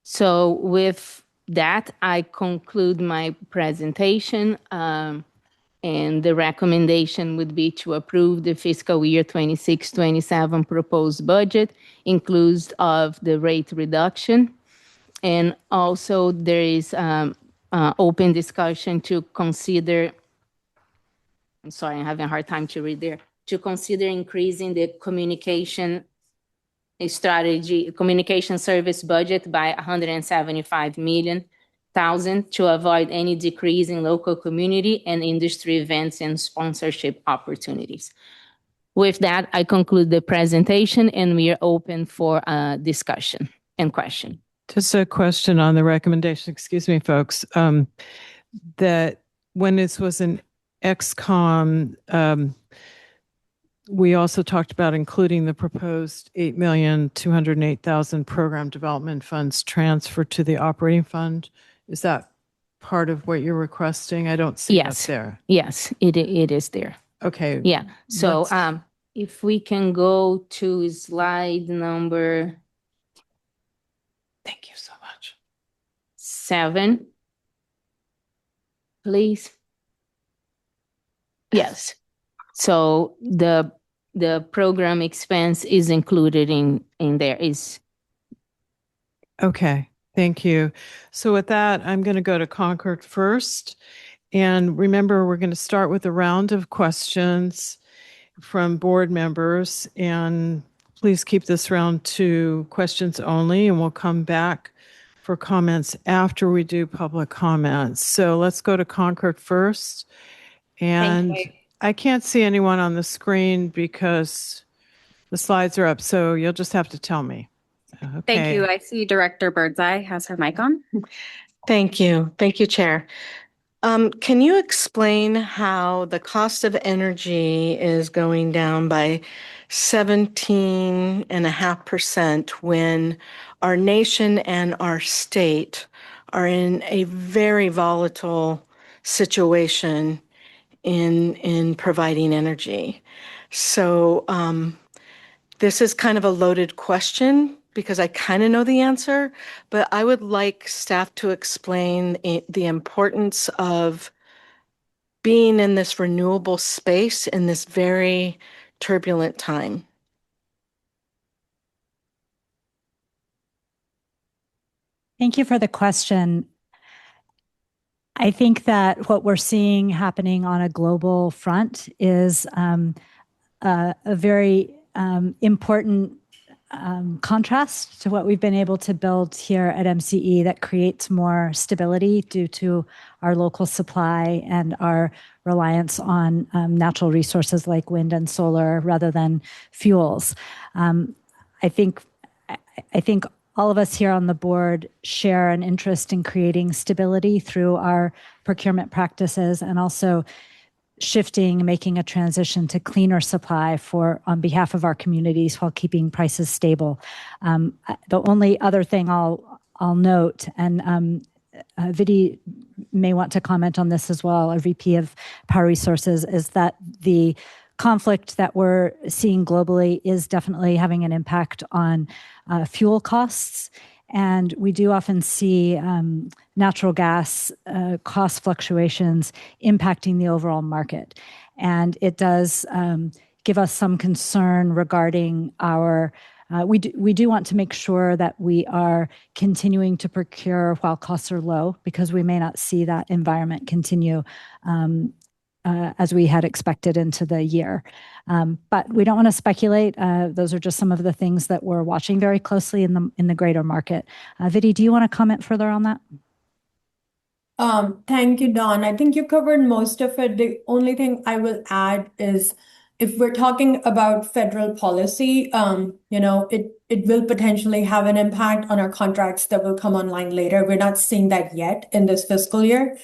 Speaker 17: So with that, I conclude my presentation. And the recommendation would be to approve the fiscal year 26-27 proposed budget, inclusive of the rate reduction. And also there is open discussion to consider, I'm sorry, I'm having a hard time to read there, to consider increasing the communication service budget by $175 million to avoid any decrease in local community and industry events and sponsorship opportunities. With that, I conclude the presentation and we are open for discussion and question.
Speaker 7: Just a question on the recommendation, excuse me, folks, that when this was an XCOM, we also talked about including the proposed $8,208,000 program development funds transferred to the operating fund. Is that part of what you're requesting? I don't see that there.
Speaker 17: Yes, it is there.
Speaker 7: Okay.
Speaker 17: Yeah. So if we can go to slide number.
Speaker 7: Thank you so much.
Speaker 17: 7, please. Yes. So the program expense is included in there.
Speaker 7: Okay. Thank you. So with that, I'm going to go to Concord first. And remember, we're going to start with a round of questions from board members. And please keep this round to questions only, and we'll come back for comments after we do public comments. So let's go to Concord first. And I can't see anyone on the screen because the slides are up. So you'll just have to tell me. Okay.
Speaker 2: Thank you. I see Director Birdseye has her mic on.
Speaker 12: Thank you. Thank you, Chair. Can you explain how the cost of energy is going down by 17.5% when our nation and our state are in a very volatile situation in providing energy? So this is kind of a loaded question because I kind of know the answer, but I would like staff to explain the importance of being in this renewable space in this very
Speaker 20: turbulent time?
Speaker 8: Thank you for the question. I think that what we're seeing happening on a global front is a very important contrast to what we've been able to build here at MCE that creates more stability due to our local supply and our reliance on natural resources like wind and solar rather than fuels. I think all of us here on the board share an interest in creating stability through our procurement practices and also shifting, making a transition to cleaner supply on behalf of our communities while keeping prices stable. The only other thing I'll note, and Vidi may want to comment on this as well, our VP of Power Resources, is that the conflict that we're seeing globally is definitely having an impact on fuel costs. And we do often see natural gas cost fluctuations impacting the overall market. And it does give us some concern regarding we do want to make sure that we are continuing to procure while costs are low, because we may not see that environment continue as we had expected into the year. But we don't want to speculate. Those are just some of the things that we're watching very closely in the greater market. Vidi, do you want to comment further on that?
Speaker 21: Thank you, Dawn. I think you covered most of it. The only thing I will add is if we're talking about federal policy, it will potentially have an impact on our contracts that will come online later. We're not seeing that yet in this fiscal year.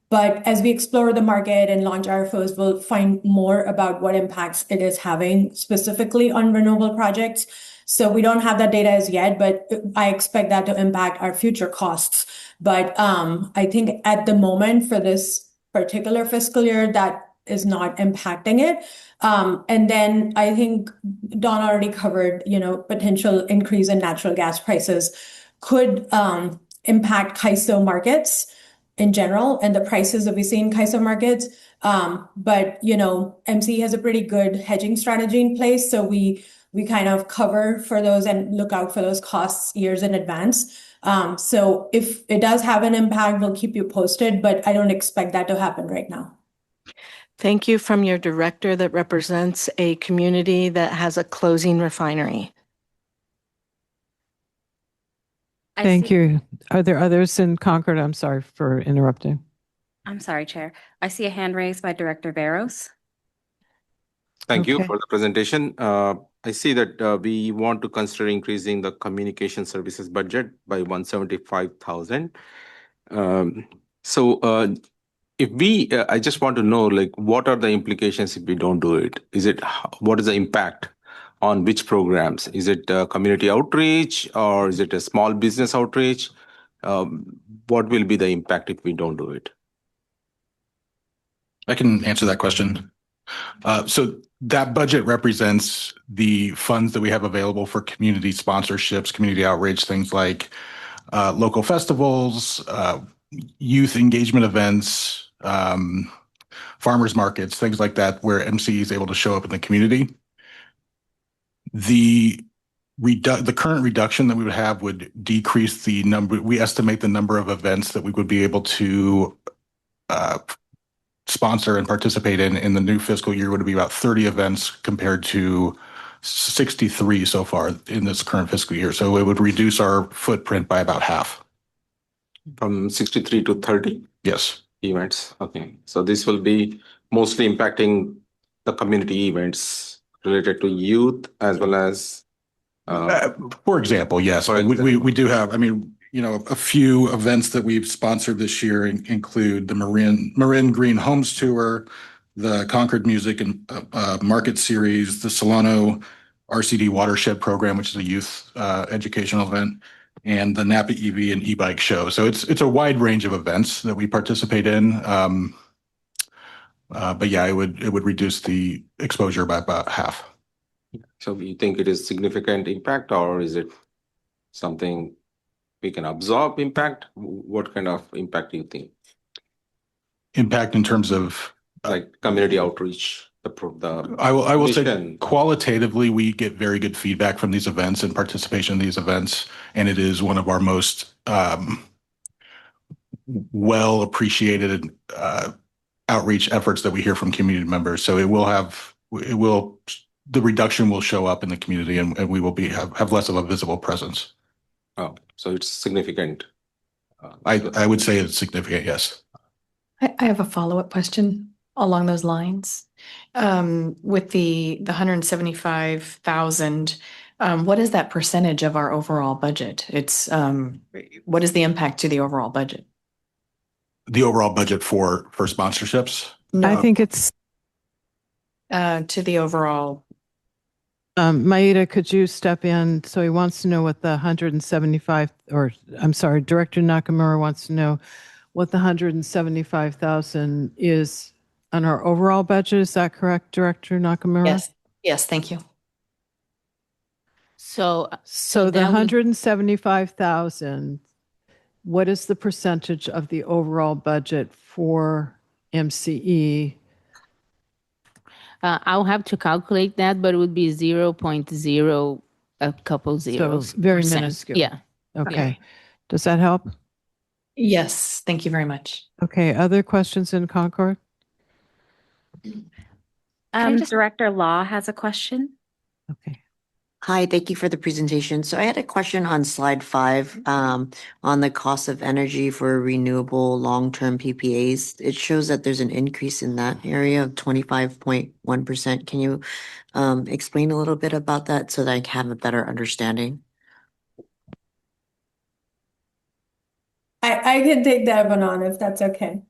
Speaker 21: But as we explore the market and launch RFOs, we'll find more about what impacts it is having specifically on renewable projects. So we don't have that data as yet, but I expect that to impact our future costs. But I think at the moment for this particular fiscal year, that is not impacting it. And then I think Dawn already covered, potential increase in natural gas prices could impact CAISO markets in general and the prices that we see in CAISO markets. But, MCE has a pretty good hedging strategy in place. So we kind of cover for those and look out for those costs years in advance. So if it does have an impact, we'll keep you posted, but I don't expect that to happen right now.
Speaker 20: Thank you from your director that represents a community that has a closing refinery.
Speaker 7: Thank you. Are there others in Concord? I'm sorry for interrupting.
Speaker 2: I'm sorry, Chair. I see a hand raised by Director Barros.
Speaker 22: Thank you for the presentation. I see that we want to consider increasing the communication services budget by 175,000. I just want to know, what are the implications if we don't do it? What is the impact on which programs? Is it community outreach or is it a small business outreach? What will be the impact if we don't do it?
Speaker 23: I can answer that question. So that budget represents the funds that we have available for community sponsorships, community outreach, things like local festivals, youth engagement events, farmers markets, things like that, where MCE is able to show up in the community. The current reduction that we would have would decrease the number. We estimate the number of events that we would be able to sponsor and participate in the new fiscal year would be about 30 events compared to 63 so far in this current fiscal year. So it would reduce our footprint by about half.
Speaker 22: From 63 to 30?
Speaker 23: Yes.
Speaker 22: Events. Okay. So this will be mostly impacting the community events related to youth as well as...
Speaker 23: for example, yes. We do have, a few events that we've sponsored this year include the Marin Green Homes Tour, the Concord Music and Market Series, the Solano RCD Watershed Program, which is a youth educational event, and the Napa EV and e-bike show. So it's a wide range of events that we participate in. But yeah, it would reduce the exposure by about half.
Speaker 22: So you think it is significant impact, or is it something we can absorb impact? What kind of impact do you think?
Speaker 23: Impact in terms of?
Speaker 22: Like community outreach. the
Speaker 23: I will say
Speaker 22: mission?
Speaker 23: qualitatively, we get very good feedback from these events and participation in these events, and it is one of our most well appreciated outreach efforts that we hear from community members. So the reduction will show up in the community, and we will have less of a visible presence.
Speaker 22: Oh, so it's significant.
Speaker 23: I would say it's significant, yes.
Speaker 6: I have a follow-up question along those lines. With the 175,000, what is that percentage of our overall budget? It's what is the impact to the overall budget?
Speaker 23: The overall budget for sponsorships?
Speaker 7: I think it's
Speaker 6: To the overall.
Speaker 7: Maida, could you step in? So he wants to know what the 175, or I'm sorry, Director Nakamura wants to know what the 175,000 is on our overall budget. Is that correct, Director Nakamura?
Speaker 6: Yes. Yes, thank you.
Speaker 17: So
Speaker 7: So the
Speaker 17: that would-
Speaker 7: 175,000, what is the percentage of the overall budget for MCE?
Speaker 17: I'll have to calculate that, but it would be 0.0, a couple
Speaker 7: So
Speaker 17: zeros.
Speaker 7: very
Speaker 17: percent.
Speaker 7: minuscule.
Speaker 17: Yeah.
Speaker 7: Okay. Does that help?
Speaker 6: Yes, thank you very much.
Speaker 7: Okay. Other questions in Concord?
Speaker 2: Director Law has a question.
Speaker 7: Okay.
Speaker 5: Hi, thank you for the presentation. So I had a question on slide 5, on the cost of energy for renewable long-term PPAs. It shows that there's an increase in that area of 25.1%. Can you explain a little bit about that so that I can have a better understanding?
Speaker 21: I can take that one on if that's okay.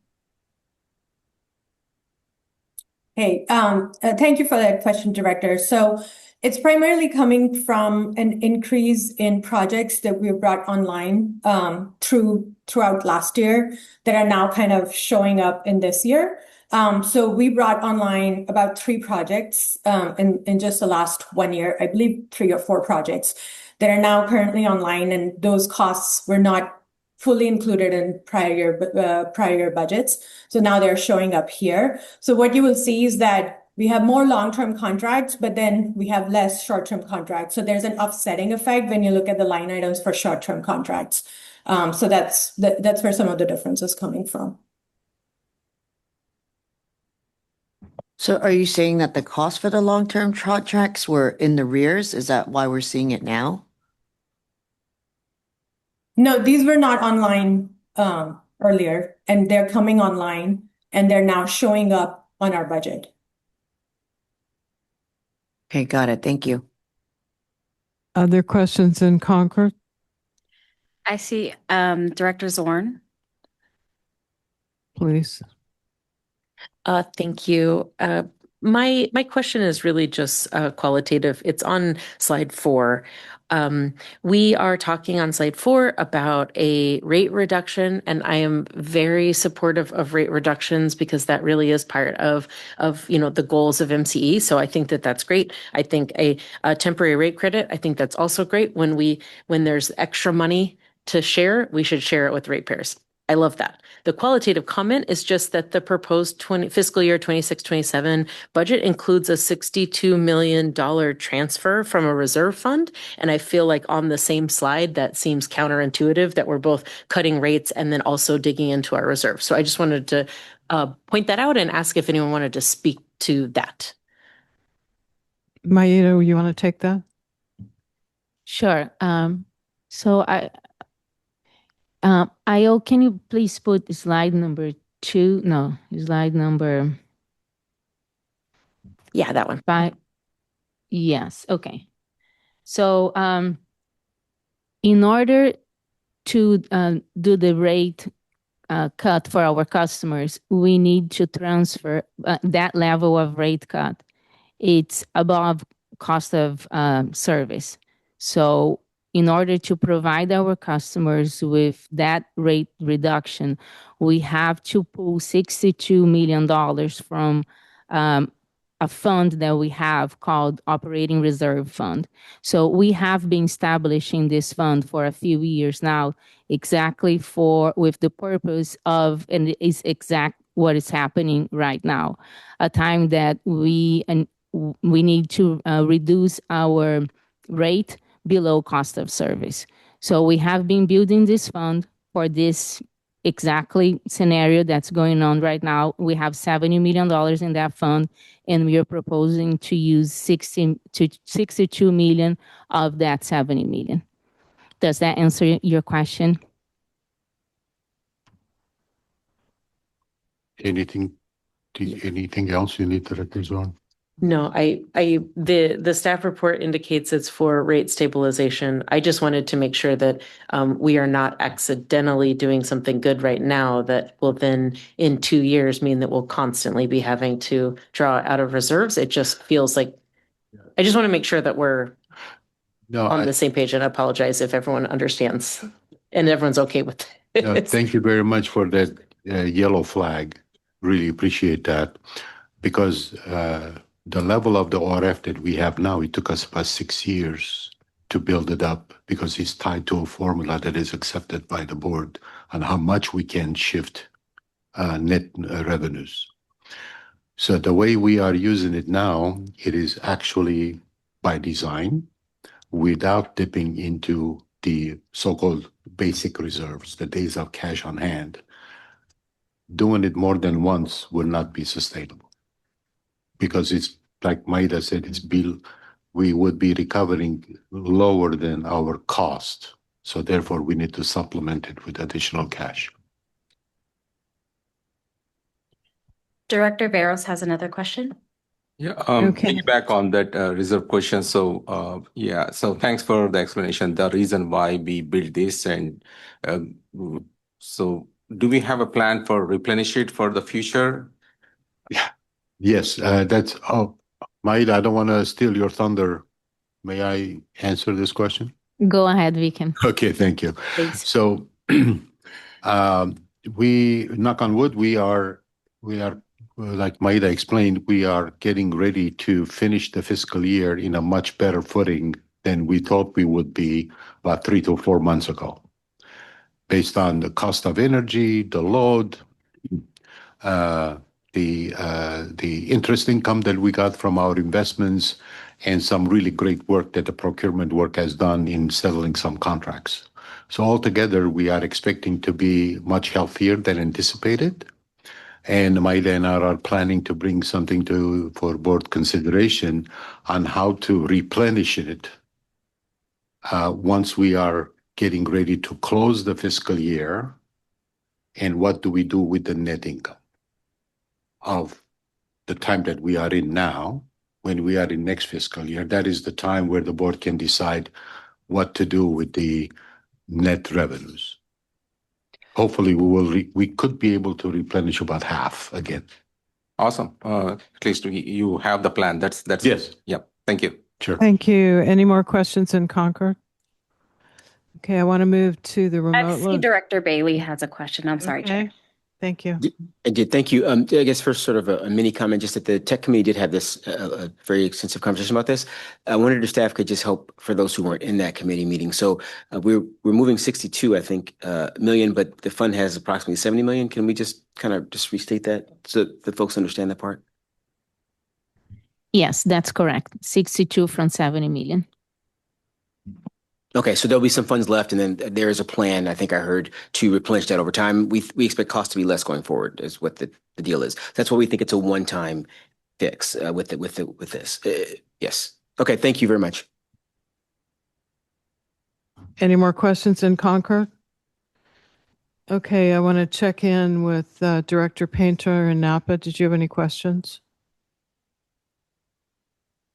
Speaker 21: Hey, thank you for that question, Director. So it's primarily coming from an increase in projects that we brought online throughout last year that are now kind of showing up in this year. So we brought online about 3 projects in just the last 1 year, I believe 3 or 4 projects that are now currently online, and those costs were not fully included in prior budgets. So now they're showing up here. So what you will see is that we have more long-term contracts, but then we have less short-term contracts. So there's an offsetting effect when you look at the line items for short-term contracts. So that's where some of the difference is coming from.
Speaker 5: So are you saying that the cost for the long-term contracts were in the rears? Is that why we're seeing it now?
Speaker 21: No, these were not online earlier, and they're coming online, and they're now showing up on our budget.
Speaker 5: Okay, got it. Thank you.
Speaker 7: Other questions in Concord?
Speaker 2: I see Director Zorn.
Speaker 7: Please.
Speaker 11: Thank you. My question is really just qualitative. It's on slide 4. We are talking on slide 4 about a rate reduction, and I am very supportive of rate reductions because that really is part of the goals of MCE. So I think that that's great. I think a temporary rate credit, I think that's also great. When there's extra money to share, we should share it with ratepayers. I love that. The qualitative comment is just that the proposed fiscal year 26-27 budget includes a $62 million transfer from a reserve fund. And I feel like on the same slide, that seems counterintuitive that we're both cutting rates and then also digging into our reserve. So I just wanted to point that out and ask if anyone wanted to speak to that.
Speaker 7: Maida, you want to take that?
Speaker 17: Sure. So Io, can you please put slide number 2? No, slide number.
Speaker 11: Yeah, that one.
Speaker 17: 5. Yes. Okay. So in order to do the rate cut for our customers, we need to transfer that level of rate cut. It's above cost of service. So in order to provide our customers with that rate reduction, we have to pull $62 million from a fund that we have called Operating Reserve Fund. So we have been establishing this fund for a few years now, exactly with the purpose of, and it is what is happening right now, a time that we need to reduce our rate below cost of service. So we have been building this fund for this exactly scenario that's going on right now. We have $70 million in that fund, and we are proposing to use 60 to 62 million of that 70 million. Does that answer your question?
Speaker 9: Anything else you need, Director Zorn?
Speaker 11: No, the staff report indicates it's for rate stabilization. I just wanted to make sure that we are not accidentally doing something good right now that will then in 2 years mean that we'll constantly be having to draw out of reserves. It just feels like, I just want to make sure that we're on the same page, and I apologize if everyone understands and everyone's okay with it.
Speaker 9: No, thank you very much for that yellow flag. Really appreciate that, because the level of the ORF that we have now, it took us about 6 years to build it up, because it's tied to a formula that is accepted by the board on how much we can shift net revenues. So the way we are using it now, it is actually by design, without dipping into the so-called basic reserves, the days of cash on hand. Doing it more than once will not be sustainable, because it's like Maida said, we would be recovering lower than our cost. So therefore, we need to supplement it with additional cash.
Speaker 2: Director Barros has another question.
Speaker 22: Yeah,
Speaker 7: Okay.
Speaker 22: piggyback on that reserve question. So, so thanks for the explanation, the reason why we built this. And so do we have a plan for replenish it for the future?
Speaker 9: Yes, that's, Maida, I don't want to steal your thunder. May I answer this question?
Speaker 17: Go ahead, Viken.
Speaker 9: Okay, thank you.
Speaker 17: Please.
Speaker 9: So, we, knock on wood, we are, like Maida explained, we are getting ready to finish the fiscal year in a much better footing than we thought we would be about 3 to 4 months ago, based on the cost of energy, the load, the interest income that we got from our investments, and some really great work that the procurement work has done in settling some contracts. So altogether, we are expecting to be much healthier than anticipated. And Maida and I are planning to bring something for board consideration on how to replenish it once we are getting ready to close the fiscal year. And what do we do with the net income of the time that we are in now, when we are in next fiscal year? That is the time where the board can decide what to do with the net revenues. Hopefully, we could be able to replenish about half again.
Speaker 22: Awesome. At least you have the plan. That's
Speaker 9: yes.
Speaker 22: Yep. Thank you.
Speaker 9: Sure.
Speaker 7: Thank you. Any more questions in Concord? Okay, I want to move to the
Speaker 2: I
Speaker 7: remote.
Speaker 2: see Director Bailey has a question. I'm sorry, Chair.
Speaker 7: Thank you.
Speaker 10: I did. Thank you. I guess first sort of a mini comment, just that the tech committee did have this very extensive conversation about this. I wondered if staff could just help for those who weren't in that committee meeting. So we're moving 62, I think, million, but the fund has approximately 70 million. Can we just kind of just restate that so that folks understand that part?
Speaker 17: Yes, that's correct. 62 from 70 million.
Speaker 10: Okay, so there'll be some funds left, and then there is a plan, I think I heard, to replenish that over time. We expect costs to be less going forward, is what the deal is. That's why we think it's a one-time fix with this. Yes. Okay, thank you very much.
Speaker 7: Any more questions in Concord? Okay, I want to check in with Director Painter in Napa. Did you have any questions?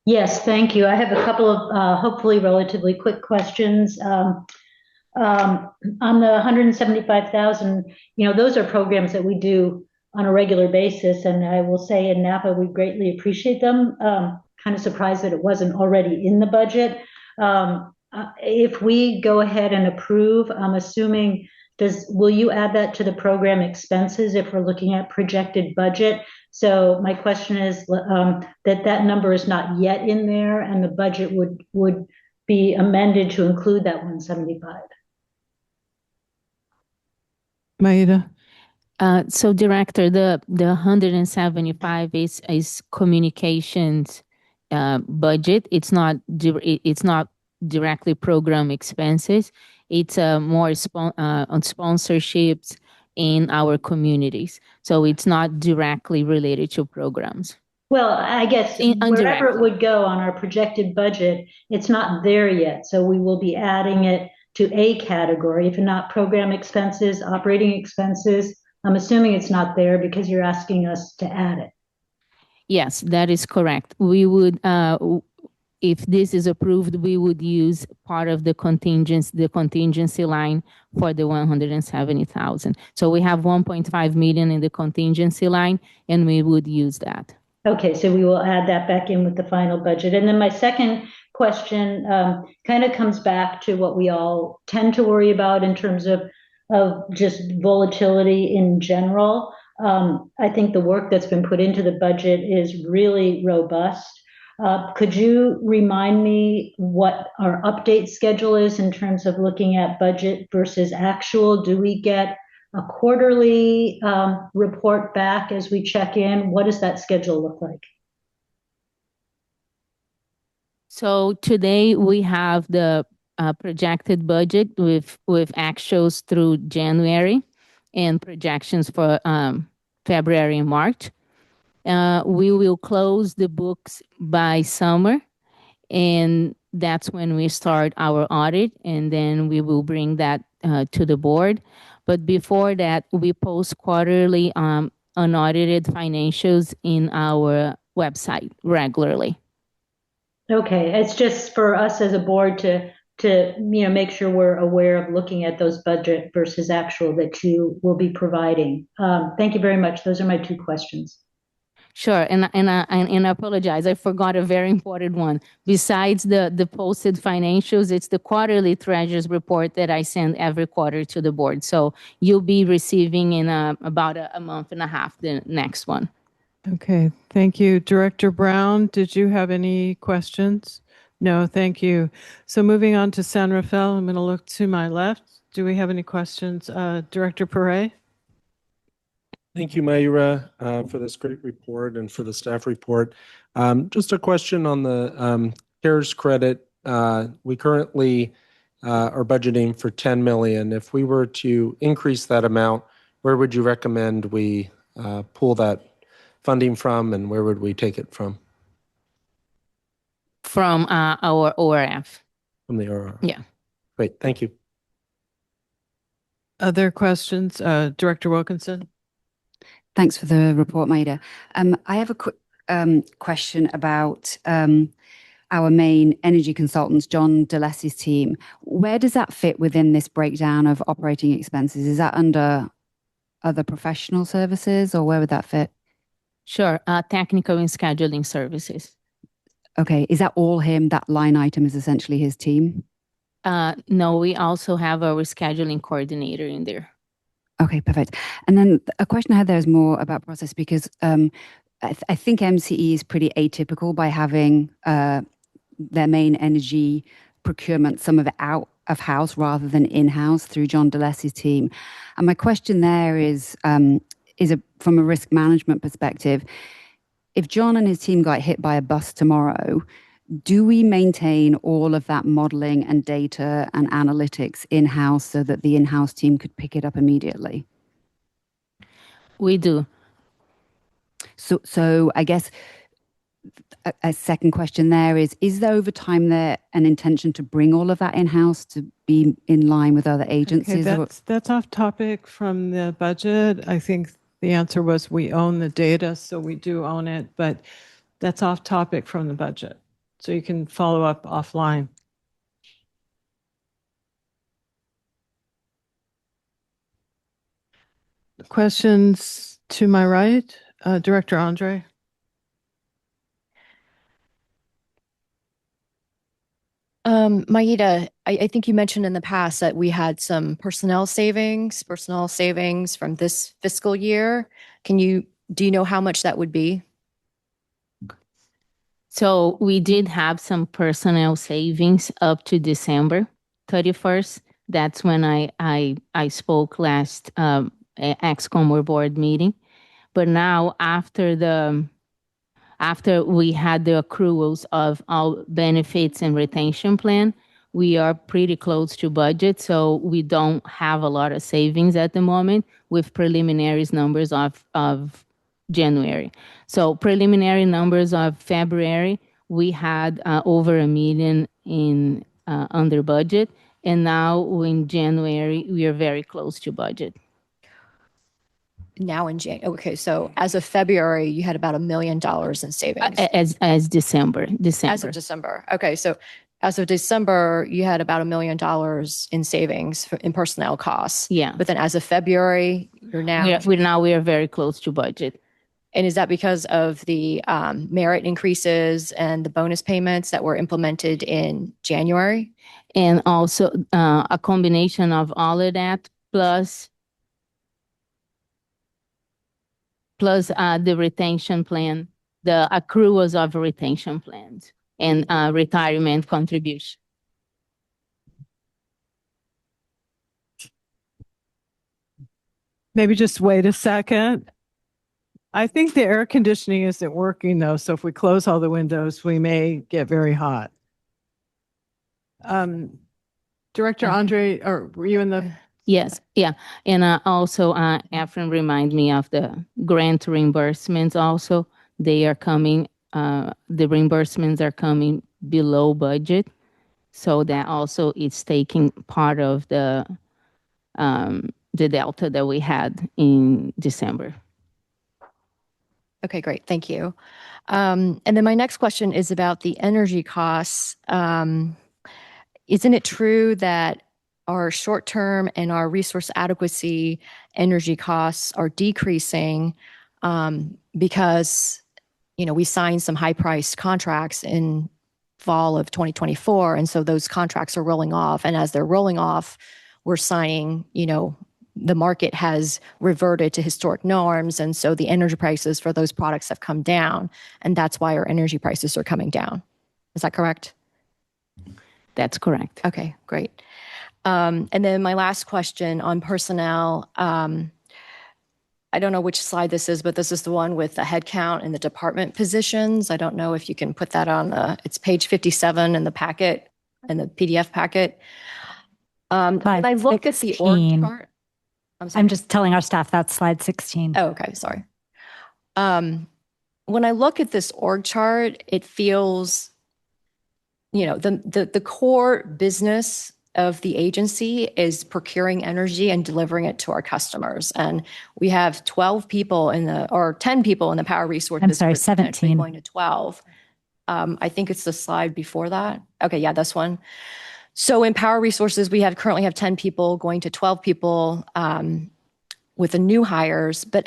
Speaker 14: Yes, thank you. I have a couple of hopefully relatively quick questions. On the 175,000, those are programs that we do on a regular basis, and I will say in Napa we greatly appreciate them. Kind of surprised that it wasn't already in the budget. If we go ahead and approve, I'm assuming, will you add that to the program expenses if we're looking at projected budget? So my question is that number is not yet in there, and the budget would be amended to include that 175.
Speaker 7: Maida?
Speaker 17: So Director, the 175 is communications budget. It's not directly program expenses. It's more on sponsorships in our communities. So it's not directly related to programs.
Speaker 14: Well, I guess wherever it would go on our projected budget, it's not there yet. So we will be adding it to a category, if not program expenses, operating expenses. I'm assuming it's not there because you're asking us to add it.
Speaker 17: Yes, that is correct. We would, if this is approved, we would use part of the contingency line for the 170,000. So we have 1.5 million in the contingency line, and we would use that.
Speaker 14: Okay, so we will add that back in with the final budget. And then my second question kind of comes back to what we all tend to worry about in terms of just volatility in general. I think the work that's been put into the budget is really robust. Could you remind me what our update schedule is in terms of looking at budget versus actual? Do we get a quarterly report back as we check in? What does that schedule look like?
Speaker 17: So today we have the projected budget with actuals through January and projections for February and March. We will close the books by summer, and that's when we start our audit, and then we will bring that to the board. But before that, we post quarterly unaudited financials in our website regularly.
Speaker 14: Okay, it's just for us as a board to make sure we're aware of looking at those budget versus actual that you will be providing. Thank you very much. Those are my two questions.
Speaker 17: Sure, and I apologize. I forgot a very important one. Besides the posted financials, it's the quarterly treasurer's report that I send every quarter to the board. So you'll be receiving in about a month and a half the next one.
Speaker 7: Okay, thank you. Director Brown, did you have any questions? No, thank you. So moving on to San Rafael, I'm going to look to my left. Do we have any questions? Director Perret?
Speaker 1: Thank you, Mayura, for this great report and for the staff report. Just a question on the CARES credit. We currently are budgeting for 10 million. If we were to increase that amount, where would you recommend we pull that funding from, and where would we take it from?
Speaker 17: From our ORF.
Speaker 1: From the ORF.
Speaker 17: Yeah.
Speaker 1: Great, thank you.
Speaker 7: Other questions? Director Wilkinson?
Speaker 3: Thanks for the report, Maida. I have a quick question about our main energy consultants, John DeLessie's team. Where does that fit within this breakdown of operating expenses? Is that under other professional services, or where would that fit?
Speaker 17: Sure, technical and scheduling services.
Speaker 3: Okay, is that all him? That line item is essentially his team?
Speaker 17: No, we also have our scheduling coordinator in there.
Speaker 3: Okay, perfect. And then a question I had there is more about process, because I think MCE is pretty atypical by having their main energy procurement, some of it out of house rather than in-house through John DeLessie's team. And my question there is from a risk management perspective, if John and his team got hit by a bus tomorrow, do we maintain all of that modeling and data and analytics in-house so that the in-house team could pick it up immediately?
Speaker 17: We do.
Speaker 3: So I guess a second question there is there over time there an intention to bring all of that in-house to be in line with other agencies?
Speaker 7: Okay, that's off topic from the budget. I think the answer was we own the data, so we do own it, but that's off topic from the budget. So you can follow up offline. Questions to my right? Director Andre?
Speaker 4: Maida, I think you mentioned in the past that we had some personnel savings from this fiscal year. Do you know how much that would be?
Speaker 17: So we did have some personnel savings up to December 31st. That's when I spoke last ExCom board meeting. But now after we had the accruals of our benefits and retention plan, we are pretty close to budget. So we don't have a lot of savings at the moment with preliminary numbers of January. So preliminary numbers of February, we had over $1 million in under budget. And now in January, we are very close to budget.
Speaker 4: Now in January. Okay, so as of February, you had about $1 million in savings.
Speaker 17: As December.
Speaker 4: As of December. Okay, so as of December, you had about $1 million in savings in personnel costs.
Speaker 17: Yeah.
Speaker 4: But then as of February, you're now.
Speaker 17: We are very close to budget.
Speaker 4: And is that because of the merit increases and the bonus payments that were implemented in January?
Speaker 17: And also a combination of all of that plus the retention plan, the accruals of retention plans and retirement contribution.
Speaker 7: Maybe just wait a second. I think the air conditioning isn't working though, so if we close all the windows, we may get very hot. Director Andre, or were you in the?
Speaker 17: Yes, yeah. And also, Efren remind me of the grant reimbursements also. They are coming, the reimbursements are coming below budget. So that also is taking part of the delta that we had in December.
Speaker 4: Okay, great. Thank you. And then my next question is about the energy costs. Isn't it true that our short-term and our resource adequacy energy costs are decreasing because, we signed some high-priced contracts in fall of 2024, and so those contracts are rolling off. And as they're rolling off, we're signing, the market has reverted to historic norms, and so the energy prices for those products have come down, and that's why our energy prices are coming down. Is that correct?
Speaker 17: That's correct.
Speaker 4: Okay, great. And then my last question on personnel. I don't know which slide this is, but this is the one with the headcount and the department positions. I don't know if you can put that on it's page 57 in the packet, in the PDF packet. When I look at the org chart.
Speaker 8: I'm just telling our staff that's slide 16.
Speaker 4: Oh, okay, sorry. When I look at this org chart, it feels, the core business of the agency is procuring energy and delivering it to our customers. And we have 12 people 10 people in the power resources.
Speaker 8: I'm sorry, 17.
Speaker 4: Going to 12. I think it's the slide before that. Okay, yeah, this one. So in power resources, we currently have 10 people going to 12 people with the new hires, but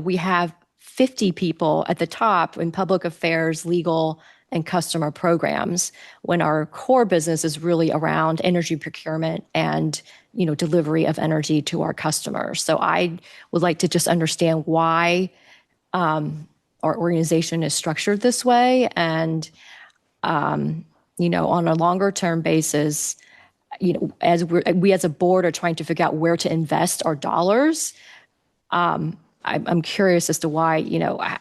Speaker 4: we have 50 people at the top in public affairs, legal, and customer programs, when our core business is really around energy procurement and delivery of energy to our customers. So I would like to just understand why our organization is structured this way, and on a longer term basis, as we as a board are trying to figure out where to invest our dollars. I'm curious as to why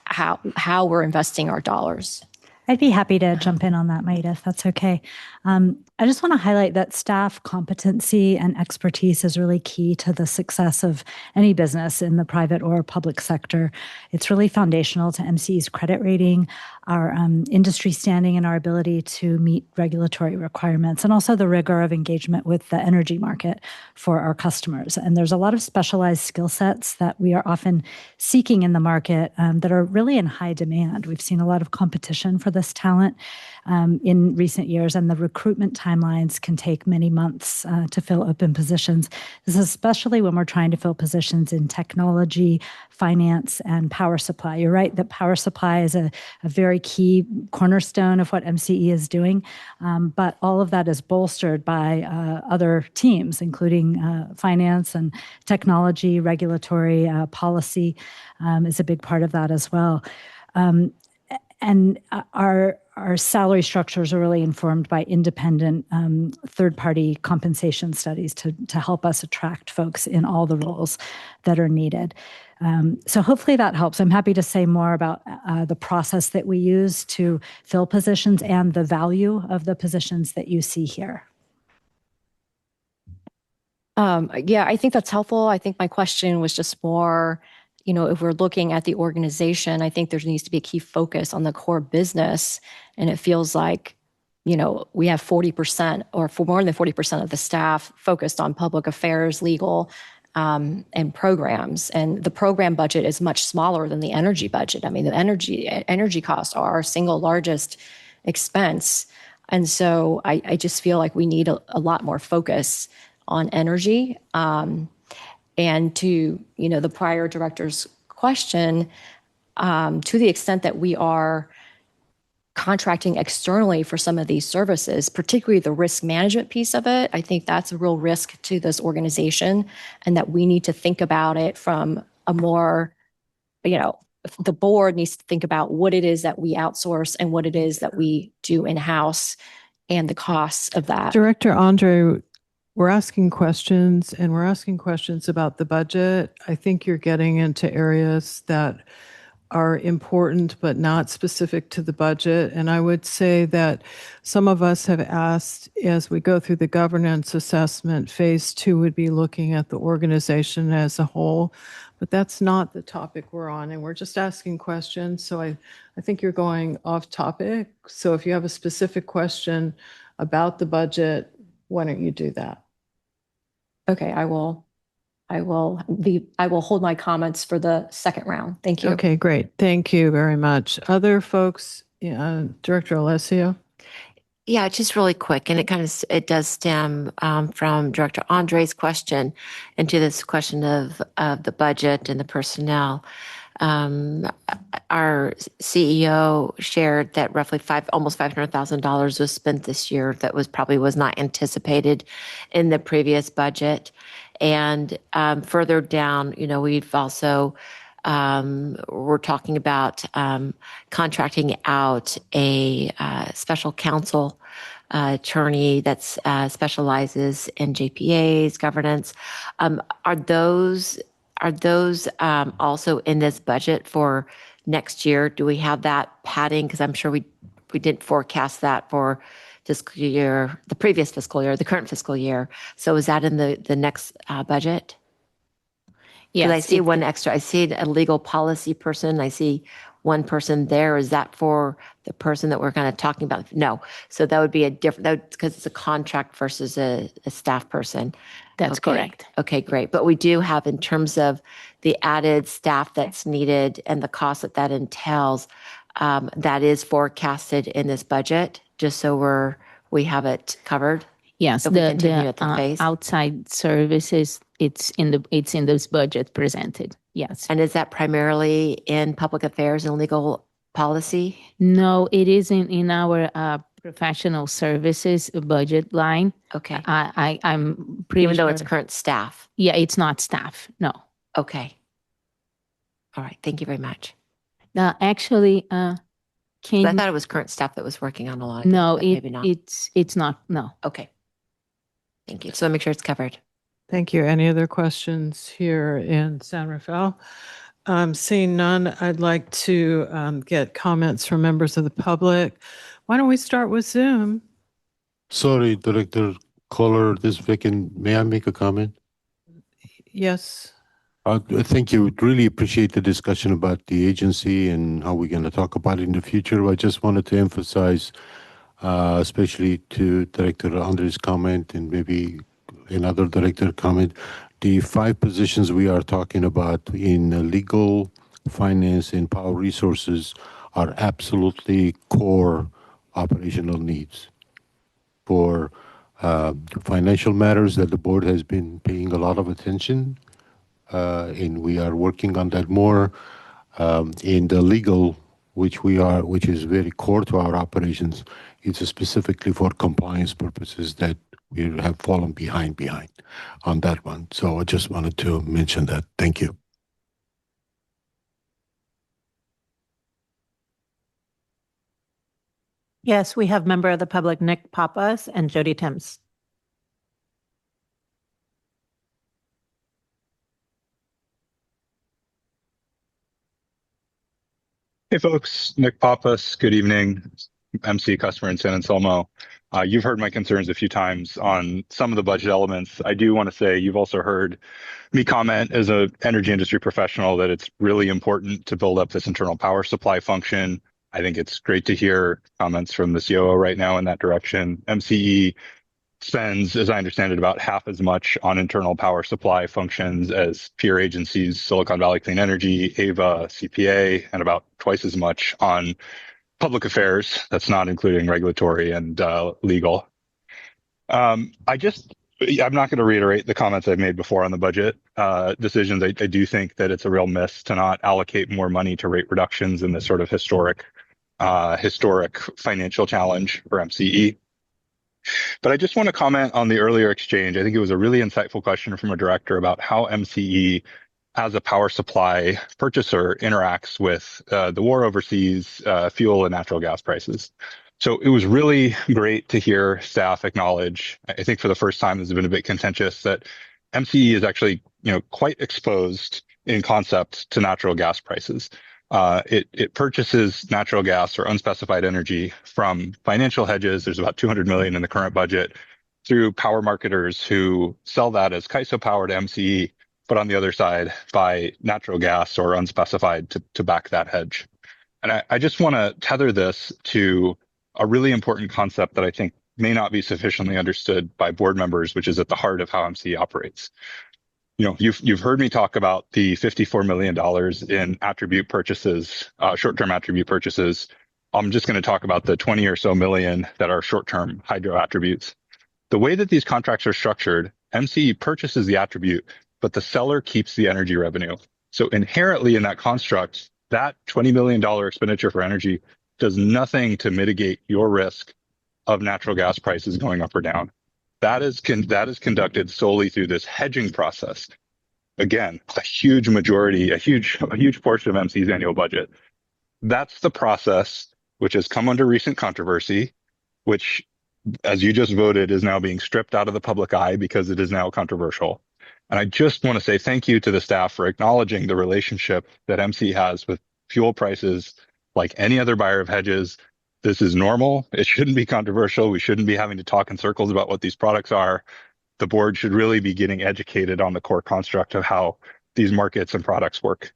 Speaker 4: how we're investing our dollars.
Speaker 8: I'd be happy to jump in on that, Maida, if that's okay. I just want to highlight that staff competency and expertise is really key to the success of any business in the private or public sector. It's really foundational to MCE's credit rating, our industry standing, and our ability to meet regulatory requirements, and also the rigor of engagement with the energy market for our customers. And there's a lot of specialized skill sets that we are often seeking in the market that are really in high demand. We've seen a lot of competition for this talent in recent years, and the recruitment timelines can take many months to fill open positions. This is especially when we're trying to fill positions in technology, finance, and power supply. You're right that power supply is a very key cornerstone of what MCE is doing, but all of that is bolstered by other teams, including finance and technology, regulatory policy is a big part of that as well. our salary structures are really informed by independent third-party compensation studies to help us attract folks in all the roles that are needed. So hopefully that helps. I'm happy to say more about the process that we use to fill positions and the value of the positions that you see here.
Speaker 4: Yeah, I think that's helpful. I think my question was just more, if we're looking at the organization, I think there needs to be a key focus on the core business. And it feels like, we have 40% or for more than 40% of the staff focused on public affairs, legal, and programs. And the program budget is much smaller than the energy budget. I mean, the energy costs are our single largest expense. And so I just feel like we need a lot more focus on energy. And to, the prior director's question, to the extent that we are contracting externally for some of these services, particularly the risk management piece of it, I think that's a real risk to this organization, and that we need to think about it from a more, the board needs to think about what it is that we outsource and what it is that we do in-house and the costs of that.
Speaker 7: Director Andre, we're asking questions, and we're asking questions about the budget. I think you're getting into areas that are important but not specific to the budget. And I would say that some of us have asked, as we go through the governance assessment, phase 2 would be looking at the organization as a whole. But that's not the topic we're on, and we're just asking questions. So I think you're going off topic. So if you have a specific question about the budget, why don't you do that?
Speaker 4: Okay, I will hold my comments for the second round. Thank you.
Speaker 7: Okay, great. Thank you very much. Other folks, Director Alessio?
Speaker 13: Yeah, just really quick, and it does stem from Director Andre's question into this question of the budget and the personnel. Our CEO shared that roughly almost $500,000 was spent this year that was not anticipated in the previous budget. And further down, we've also we're talking about contracting out a special counsel attorney that specializes in JPAs, governance. Are those also in this budget for next year? Do we have that padding? Because I'm sure we didn't forecast that for fiscal year, the previous fiscal year, the current fiscal year. So is that in the next budget?
Speaker 17: Yes.
Speaker 13: I see one extra. I see a legal policy person. I see one person there. Is that for the person that we're kind of talking about? No. So that would be a different, because it's a contract versus a staff person.
Speaker 17: That's correct.
Speaker 13: Okay, great. But we do have, in terms of the added staff that's needed and the cost that entails, that is forecasted in this budget, just so we have it covered.
Speaker 17: Yes, the outside services, it's in this budget presented. Yes.
Speaker 13: And is that primarily in public affairs and legal policy?
Speaker 17: No, it is in our professional services budget line.
Speaker 13: Okay.
Speaker 17: I'm pretty
Speaker 13: Even though
Speaker 17: sure.
Speaker 13: it's current staff?
Speaker 17: Yeah, it's not staff. No.
Speaker 13: Okay. All right. Thank you very much.
Speaker 17: Actually,
Speaker 13: I thought it was current staff that was working on a lot of
Speaker 17: no,
Speaker 13: it, maybe not.
Speaker 17: It's not. No.
Speaker 13: Okay. Thank you. So make sure it's covered.
Speaker 7: Thank you. Any other questions here in San Rafael? Seeing none, I'd like to get comments from members of the public. Why don't we start with Zoom?
Speaker 9: Sorry, Director Kohler, this is Vic, and may I make a comment?
Speaker 7: Yes.
Speaker 9: Thank you. Really appreciate the discussion about the agency and how we're going to talk about it in the future. I just wanted to emphasize, especially to Director Andre's comment and maybe another director comment, the 5 positions we are talking about in legal, finance, and power resources are absolutely core operational needs for financial matters that the board has been paying a lot of attention, and we are working on that more. In the legal, which is very core to our operations, it's specifically for compliance purposes that we have fallen behind on that one. So I just wanted to mention that. Thank you.
Speaker 15: Yes, we have member of the public Nick Papas and Jody Timms.
Speaker 16: Hey folks, Nick Papas, good evening. MCE customer in San Anselmo. You've heard my concerns a few times on some of the budget elements. I do want to say you've also heard me comment as an energy industry professional that it's really important to build up this internal power supply function. I think it's great to hear comments from the COO right now in that direction. MCE spends, as I understand it, about half as much on internal power supply functions as peer agencies, Silicon Valley Clean Energy, AVA, CPA, and about twice as much on public affairs. That's not including regulatory and legal. I'm not going to reiterate the comments I've made before on the budget decisions. I do think that it's a real miss to not allocate more money to rate reductions in this sort of historic financial challenge for MCE. But I just want to comment on the earlier exchange. I think it was a really insightful question from a director about how MCE, as a power supply purchaser, interacts with the war overseas, fuel and natural gas prices. So it was really great to hear staff acknowledge, I think for the first time, this has been a bit contentious, that MCE is actually, quite exposed in concept to natural gas prices. It purchases natural gas or unspecified energy from financial hedges. There's about 200 million in the current budget through power marketers who sell that as CAISO power to MCE, but on the other side, buy natural gas or unspecified to back that hedge. And I just want to tether this to a really important concept that I think may not be sufficiently understood by board members, which is at the heart of how MCE operates. You've heard me talk about the $54 million in attribute purchases, short-term attribute purchases. I'm just going to talk about the 20 or so million that are short-term hydro attributes. The way that these contracts are structured, MCE purchases the attribute, but the seller keeps the energy revenue. So inherently in that construct, that $20 million expenditure for energy does nothing to mitigate your risk of natural gas prices going up or down. That is conducted solely through this hedging process. Again, a huge majority, a huge portion of MCE's annual budget. That's the process which has come under recent controversy, which, as you just voted, is now being stripped out of the public eye because it is now controversial. And I just want to say thank you to the staff for acknowledging the relationship that MCE has with fuel prices like any other buyer of hedges. This is normal. It shouldn't be controversial. We shouldn't be having to talk in circles about what these products are. The board should really be getting educated on the core construct of how these markets and products work.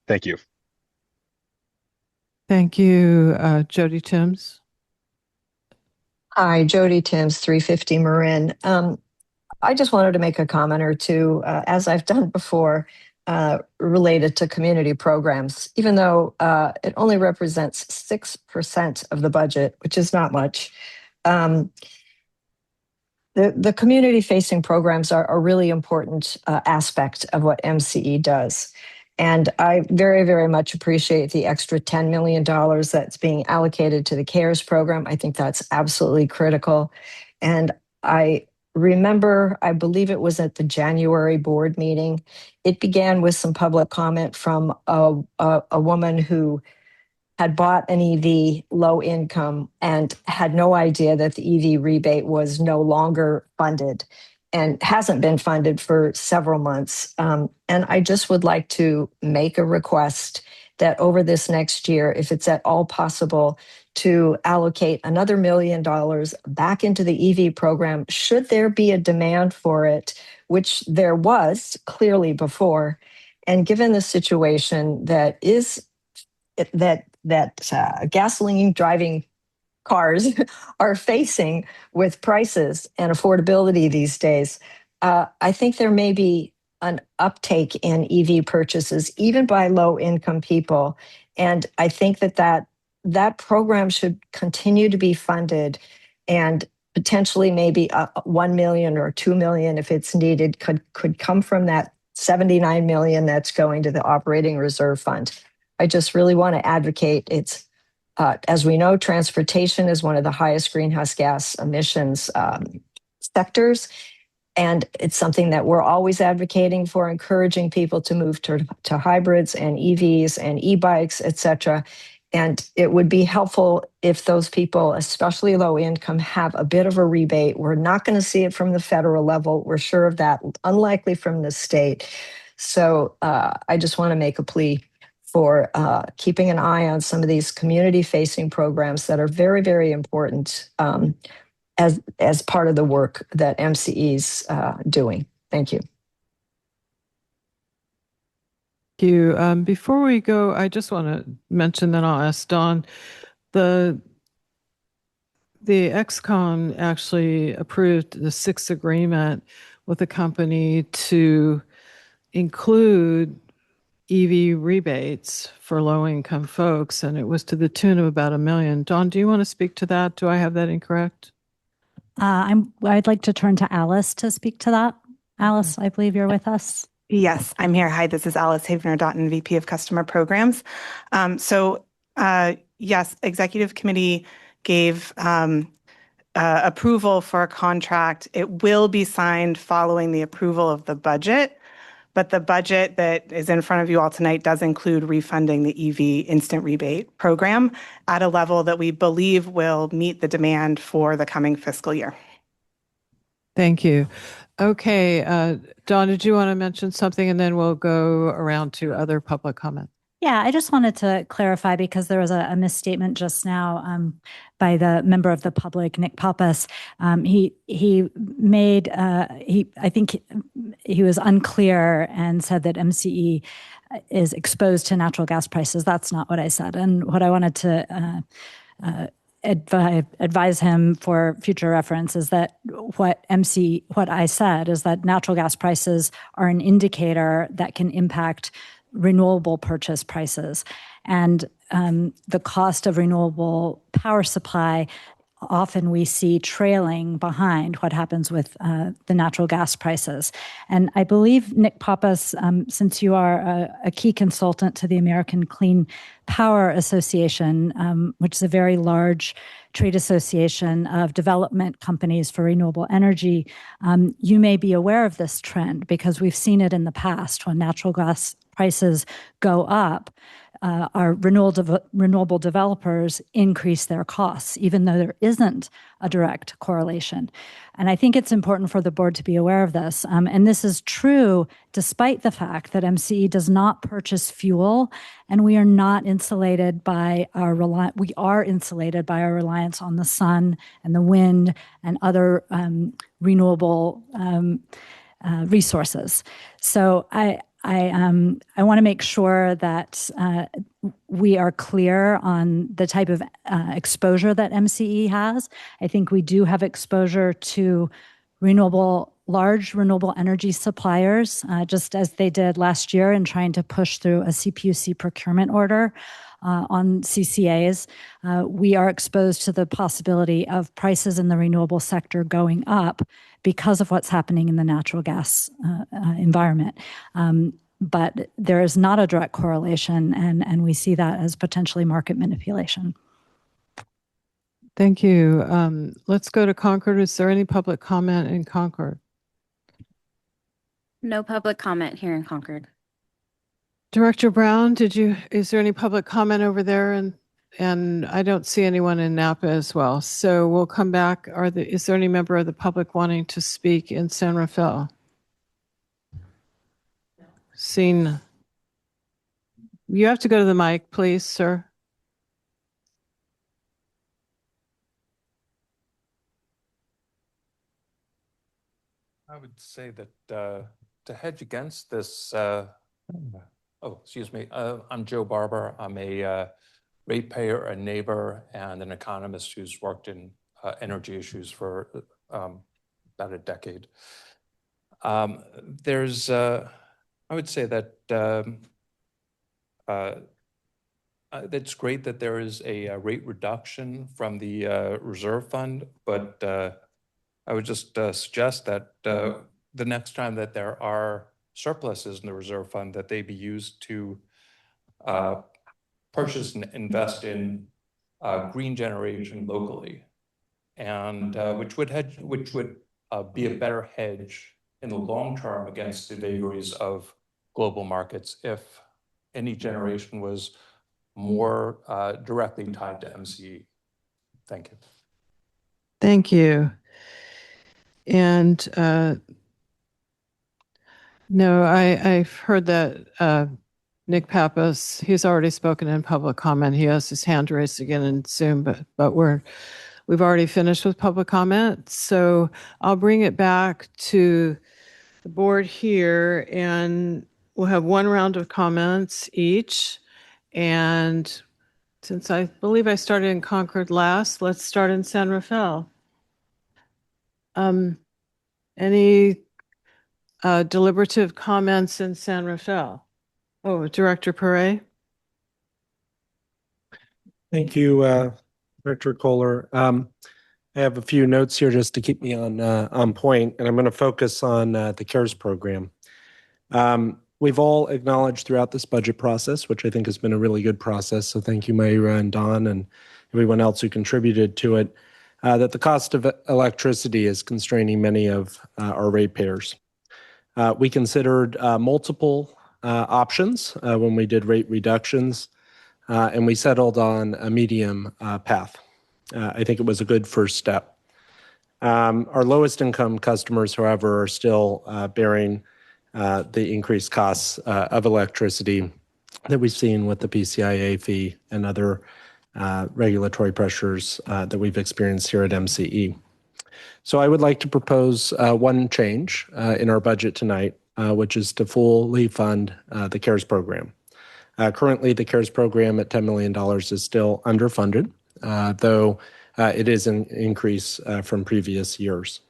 Speaker 16: Thank you.
Speaker 7: Thank you, Jody Timms.
Speaker 18: Hi, Jody Timms, 350 Marin. I just wanted to make a comment or two, as I've done before, related to community programs, even though it only represents 6% of the budget, which is not much. The community-facing programs are a really important aspect of what MCE does. And I very, very much appreciate the extra $10 million that's being allocated to the CARES program. I think that's absolutely critical. And I remember, I believe it was at the January board meeting, it began with some public comment from a woman who had bought an EV low income and had no idea that the EV rebate was no longer funded and hasn't been funded for several months. And I just would like to make a request that over this next year, if it's at all possible, to allocate another $1 million back into the EV program, should there be a demand for it, which there was clearly before. And given the situation that is that gasoline driving cars are facing with prices and affordability these days, I think there may be an uptake in EV purchases, even by low income people. And I think that program should continue to be funded, and potentially maybe 1 million or 2 million, if it's needed, could come from that 79 million that's going to the operating reserve fund. I just really want to advocate. It's, as we know, transportation is one of the highest greenhouse gas emissions sectors. And it's something that we're always advocating for, encouraging people to move to hybrids and EVs and e-bikes, et cetera. And it would be helpful if those people, especially low income, have a bit of a rebate. We're not going to see it from the federal level. We're sure of that. Unlikely from the state. So I just want to make a plea for keeping an eye on some of these community-facing programs that are very, very important as part of the work that MCE's doing. Thank you.
Speaker 7: Thank you. Before we go, I just want to mention, then I'll ask Dawn, the XCOM actually approved the sixth agreement with the company to include EV rebates for low-income folks, and it was to the tune of about $1 million. Dawn, do you want to speak to that? Do I have that incorrect?
Speaker 8: I'd like to turn to Alice to speak to that. Alice, I believe you're with us.
Speaker 12: Yes, I'm here. Hi, this is Alice Havener-Dotton, VP of Customer Programs. Yes, Executive Committee gave approval for a contract. It will be signed following the approval of the budget, but the budget that is in front of you all tonight does include refunding the EV instant rebate program at a level that we believe will meet the demand for the coming fiscal year.
Speaker 7: Thank you. Okay, Dawn, did you want to mention something, and then we'll go around to other public comment?
Speaker 8: Yeah, I just wanted to clarify because there was a misstatement just now by the member of the public, Nick Pappas. He made I think he was unclear and said that MCE is exposed to natural gas prices. That's not what I said. And what I wanted to advise him for future reference is that what I said is that natural gas prices are an indicator that can impact renewable purchase prices. And the cost of renewable power supply, often we see trailing behind what happens with the natural gas prices. And I believe, Nick Pappas, since you are a key consultant to the American Clean Power Association, which is a very large trade association of development companies for renewable energy, you may be aware of this trend because we've seen it in the past when natural gas prices go up. Our renewable developers increase their costs, even though there isn't a direct correlation. And I think it's important for the board to be aware of this. And this is true despite the fact that MCE does not purchase fuel, and we are not insulated by our insulated by our reliance on the sun and the wind and other renewable resources. So I want to make sure that we are clear on the type of exposure that MCE has. I think we do have exposure to large renewable energy suppliers, just as they did last year in trying to push through a CPUC procurement order on CCAs. We are exposed to the possibility of prices in the renewable sector going up because of what's happening in the natural gas environment. But there is not a direct correlation, and we see that as potentially market manipulation.
Speaker 7: Thank you. Let's go to Concord. Is there any public comment in Concord?
Speaker 2: No public comment here in Concord.
Speaker 7: Director Brown, is there any public comment over there? And I don't see anyone in Napa as well. So we'll come back. Is there any member of the public wanting to speak in San Rafael? Seen. You have to go to the mic, please, sir.
Speaker 19: I would say that to hedge against this, excuse me, I'm Joe Barber. I'm a ratepayer, a neighbor, and an economist who's worked in energy issues for about a decade. I would say that it's great that there is a rate reduction from the reserve fund, but I would just suggest that the next time that there are surpluses in the reserve fund, that they be used to purchase and invest in green generation locally, and which would be a better hedge in the long term against the vagaries of global markets if any generation was more directly tied to MCE. Thank you.
Speaker 7: Thank you. And no, I've heard that Nick Pappas, he's already spoken in public comment. He has his hand raised again in Zoom, but we've already finished with public comment. So I'll bring it back to the board here, and we'll have one round of comments each. And since I believe I started in Concord last, let's start in San Rafael. Any deliberative comments in San Rafael? Oh, Director Perret.
Speaker 1: Thank you, Director Kohler. I have a few notes here just to keep me on point, and I'm going to focus on the CARES program. We've all acknowledged throughout this budget process, which I think has been a really good process, so thank you, Mayra and Don and everyone else who contributed to it, that the cost of electricity is constraining many of our ratepayers. We considered multiple options when we did rate reductions, and we settled on a medium path. I think it was a good first step. Our lowest income customers, however, are still bearing the increased costs of electricity that we've seen with the PCIA fee and other regulatory pressures that we've experienced here at MCE. So I would like to propose one change in our budget tonight, which is to fully fund the CARES program. Currently, the CARES program at $10 million is still underfunded, though it is an increase from previous years.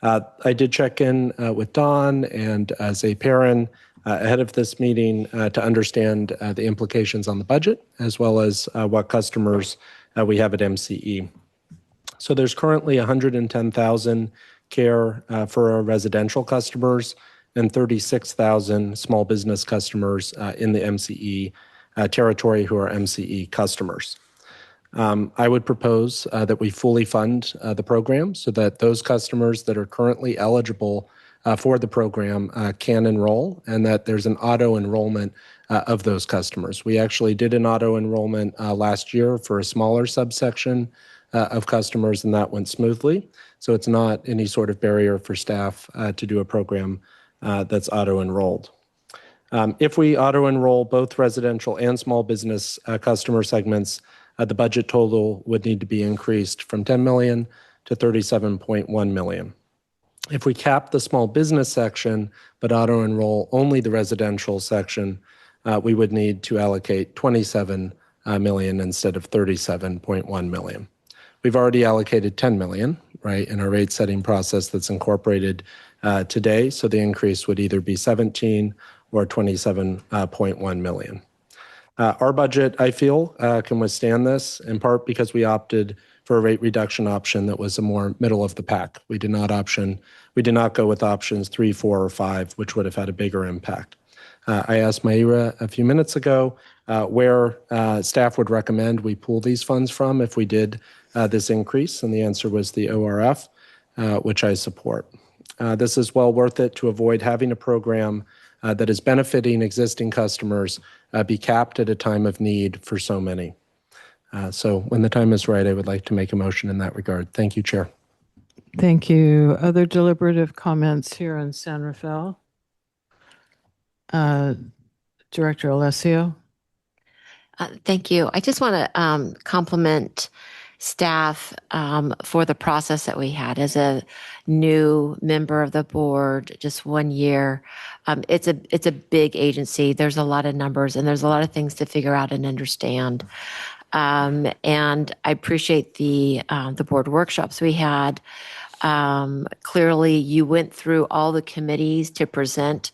Speaker 1: I did check in with Don and Zay Perrin ahead of this meeting to understand the implications on the budget, as well as what customers we have at MCE. So there's currently 110,000 care for our residential customers and 36,000 small business customers in the MCE territory who are MCE customers. I would propose that we fully fund the program so that those customers that are currently eligible for the program can enroll, and that there's an auto enrollment of those customers. We actually did an auto enrollment last year for a smaller subsection of customers, and that went smoothly. So it's not any sort of barrier for staff to do a program that's auto enrolled. If we auto enroll both residential and small business customer segments, the budget total would need to be increased from 10 million to 37.1 million. If we cap the small business section but auto enroll only the residential section, we would need to allocate 27 million instead of 37.1 million. We've already allocated 10 million, right, in our rate setting process that's incorporated today, so the increase would either be 17 or 27.1 million. Our budget, I feel, can withstand this, in part because we opted for a rate reduction option that was a more middle of the pack. We did not go with options 3, 4, or 5, which would have had a bigger impact. I asked Mayra a few minutes ago where staff would recommend we pull these funds from if we did this increase, and the answer was the ORF, which I support. This is well worth it to avoid having a program that is benefiting existing customers be capped at a time of need for so many. So when the time is right, I would like to make a motion in that regard. Thank you, Chair.
Speaker 7: Thank you. Other deliberative comments here in San Rafael? Director Alessio?
Speaker 13: Thank you. I just want to compliment staff for the process that we had as a new member of the board, just 1 year. It's a big agency. There's a lot of numbers and there's a lot of things to figure out and understand. And I appreciate the board workshops we had. Clearly, you went through all the committees to present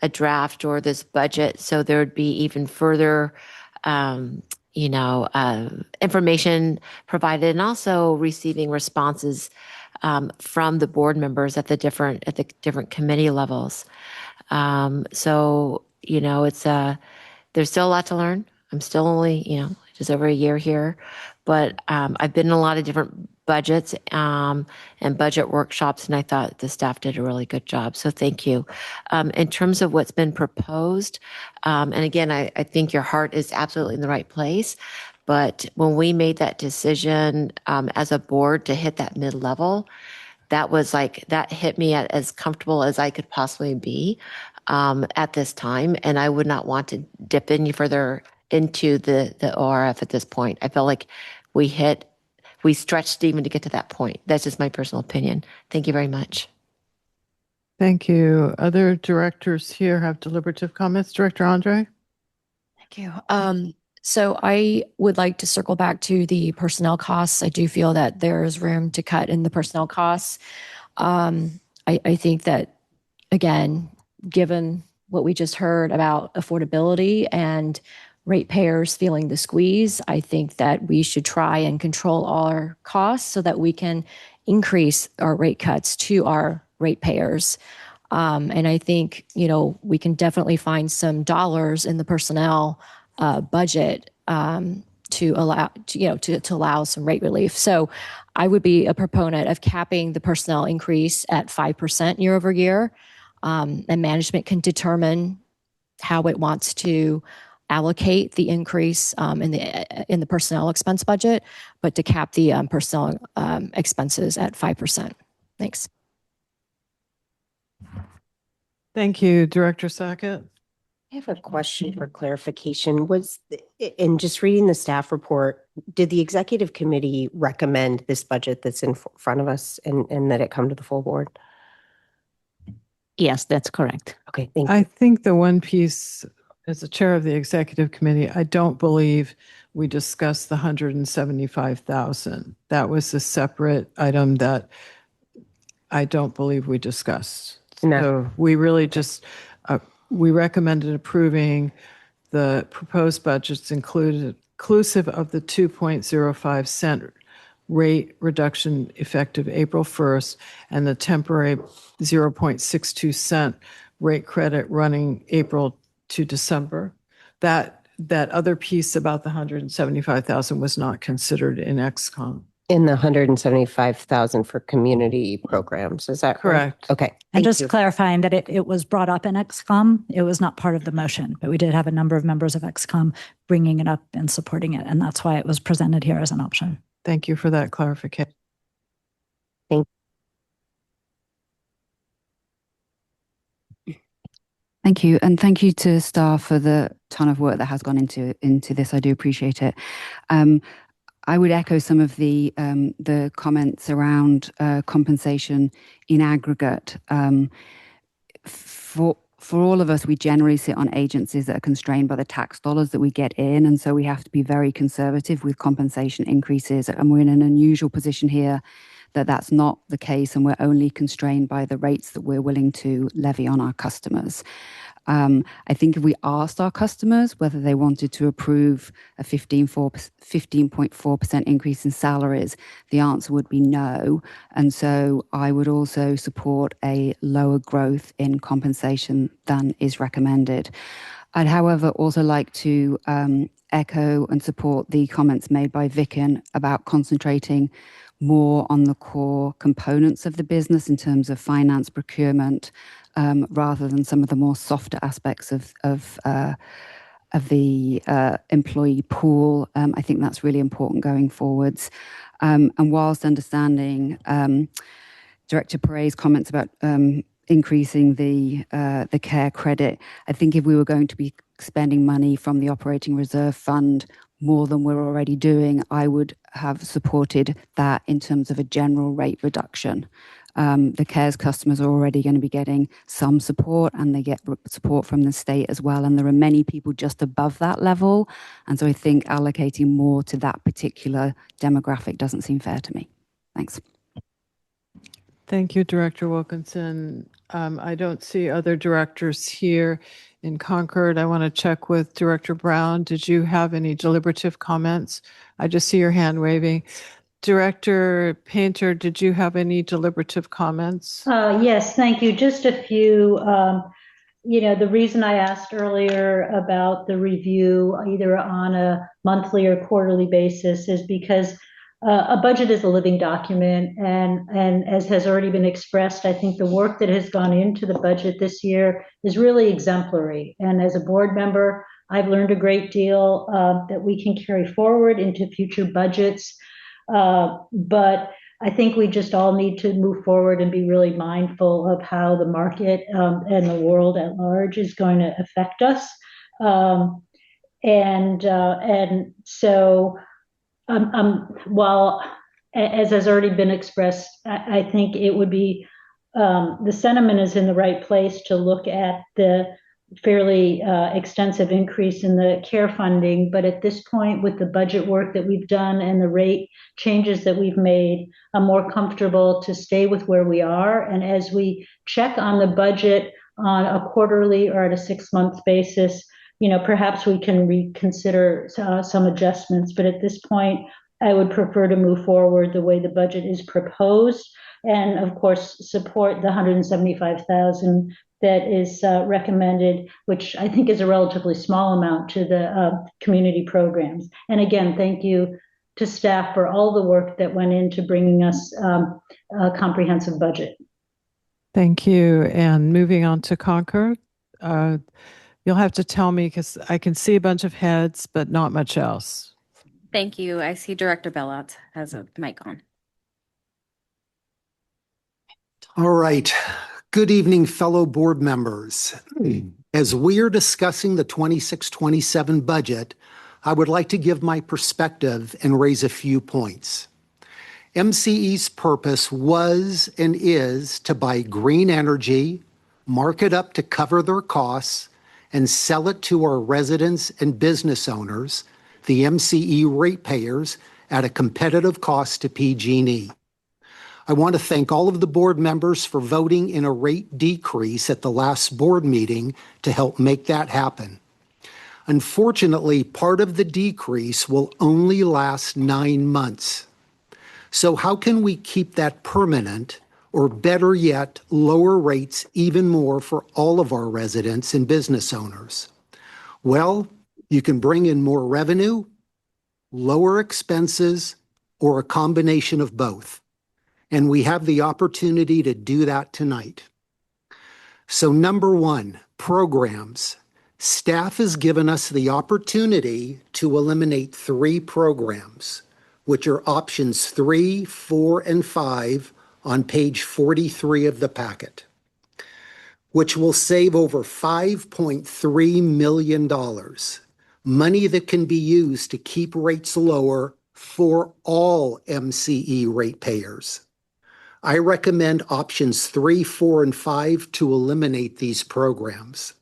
Speaker 13: a draft or this budget, so there would be even further information provided, and also receiving responses from the board members at the different committee levels. So it's there's still a lot to learn. I'm still only just over a year here, but I've been in a lot of different budgets and budget workshops, and I thought the staff did a really good job. So thank you. In terms of what's been proposed, and again, I think your heart is absolutely in the right place. But when we made that decision as a board to hit that mid-level, that hit me at as comfortable as I could possibly be at this time. And I would not want to dip any further into the ORF at this point. I felt like we stretched even to get to that point. That's just my personal opinion. Thank you very much.
Speaker 7: Thank you. Other directors here have deliberative comments. Director Andre?
Speaker 4: Thank you. So I would like to circle back to the personnel costs. I do feel that there's room to cut in the personnel costs. I think that, again, given what we just heard about affordability and ratepayers feeling the squeeze, I think that we should try and control all our costs so that we can increase our rate cuts to our ratepayers. And I think, we can definitely find some dollars in the personnel budget to allow some rate relief. So I would be a proponent of capping the personnel increase at 5% year over year. And management can determine how it wants to allocate the increase in the personnel expense budget, but to cap the personnel expenses at 5%. Thanks.
Speaker 7: Thank you. Director Sackett?
Speaker 6: I have a question for clarification. In just reading the staff report, did the executive committee recommend this budget that's in front of us and that it come to the full board?
Speaker 17: Yes, that's correct.
Speaker 6: Okay, thank you.
Speaker 7: I think the one piece, as the chair of the executive committee, I don't believe we discussed the 175,000. That was a separate item that I don't believe we discussed.
Speaker 6: No.
Speaker 7: So we really just, we recommended approving the proposed budgets inclusive of the 2.05 cent rate reduction effective April 1st and the temporary 0.62 cent rate credit running April to December. That other piece about the 175,000 was not considered in XCOM.
Speaker 6: In the 175,000 for community programs, is that
Speaker 7: correct?
Speaker 6: Right? Okay.
Speaker 8: And just clarifying that it was brought up in XCOM. It was not part of the motion, but we did have a number of members of XCOM bringing it up and supporting it. And that's why it was presented here as an option.
Speaker 7: Thank you for that clarification.
Speaker 3: Thank you. And thank you to staff for the ton of work that has gone into this. I do appreciate it. I would echo some of the comments around compensation in aggregate. For all of us, we generally sit on agencies that are constrained by the tax dollars that we get in. And so we have to be very conservative with compensation increases. And we're in an unusual position here that that's not the case. And we're only constrained by the rates that we're willing to levy on our customers. I think if we asked our customers whether they wanted to approve a 15.4% increase in salaries, the answer would be no. And so I would also support a lower growth in compensation than is recommended. I'd, however, also like to echo and support the comments made by Vicken about concentrating more on the core components of the business in terms of finance, procurement, rather than some of the more softer aspects of the employee pool. I think that's really important going forwards. And whilst understanding Director Perez's comments about increasing the care credit, I think if we were going to be spending money from the operating reserve fund more than we're already doing, I would have supported that in terms of a general rate reduction. The CARES customers are already going to be getting some support, and they get support from the state as well. And there are many people just above that level. And so I think allocating more to that particular demographic doesn't seem fair to me. Thanks.
Speaker 7: Thank you, Director Wilkinson. I don't see other directors here in Concord. I want to check with Director Brown. Did you have any deliberative comments? I just see your hand waving. Director Painter, did you have any deliberative comments?
Speaker 14: Yes, thank you. Just a few. The reason I asked earlier about the review, either on a monthly or quarterly basis, is because a budget is a living document, and as has already been expressed, I think the work that has gone into the budget this year is really exemplary. And as a board member, I've learned a great deal that we can carry forward into future budgets. But I think we just all need to move forward and be really mindful of how the market and the world at large is going to affect us. And so, while, as has already been expressed, I think it would be, the sentiment is in the right place to look at the fairly extensive increase in the care funding. But at this point, with the budget work that we've done and the rate changes that we've made, I'm more comfortable to stay with where we are. And as we check on the budget on a quarterly or at a 6-month basis, perhaps we can reconsider some adjustments. But at this point, I would prefer to move forward the way the budget is proposed, and of course support the 175,000 that is recommended, which I think is a relatively small amount, to the community programs. And again, thank you to staff for all the work that went into bringing us a comprehensive budget.
Speaker 7: Thank you. And moving on to Concord, you'll have to tell me because I can see a bunch of heads, but not much else.
Speaker 2: Thank you. I see Director Bellot has a mic on.
Speaker 20: All right. Good evening, fellow board members. As we are discussing the 26-27 budget, I would like to give my perspective and raise a few points. MCE's purpose was and is to buy green energy, mark it up to cover their costs, and sell it to our residents and business owners, the MCE ratepayers, at a competitive cost to PG&E. I want to thank all of the board members for voting in a rate decrease at the last board meeting to help make that happen. Unfortunately, part of the decrease will only last 9 months. So how can we keep that permanent, or better yet, lower rates even more for all of our residents and business owners? Well, you can bring in more revenue, lower expenses, or a combination of both. And we have the opportunity to do that tonight. So number one, programs. Staff has given us the opportunity to eliminate 3 programs, which are options 3, 4, and 5 on page 43 of the packet, which will save over $5.3 million, money that can be used to keep rates lower for all MCE ratepayers. I recommend options 3, 4, and 5 to eliminate these programs.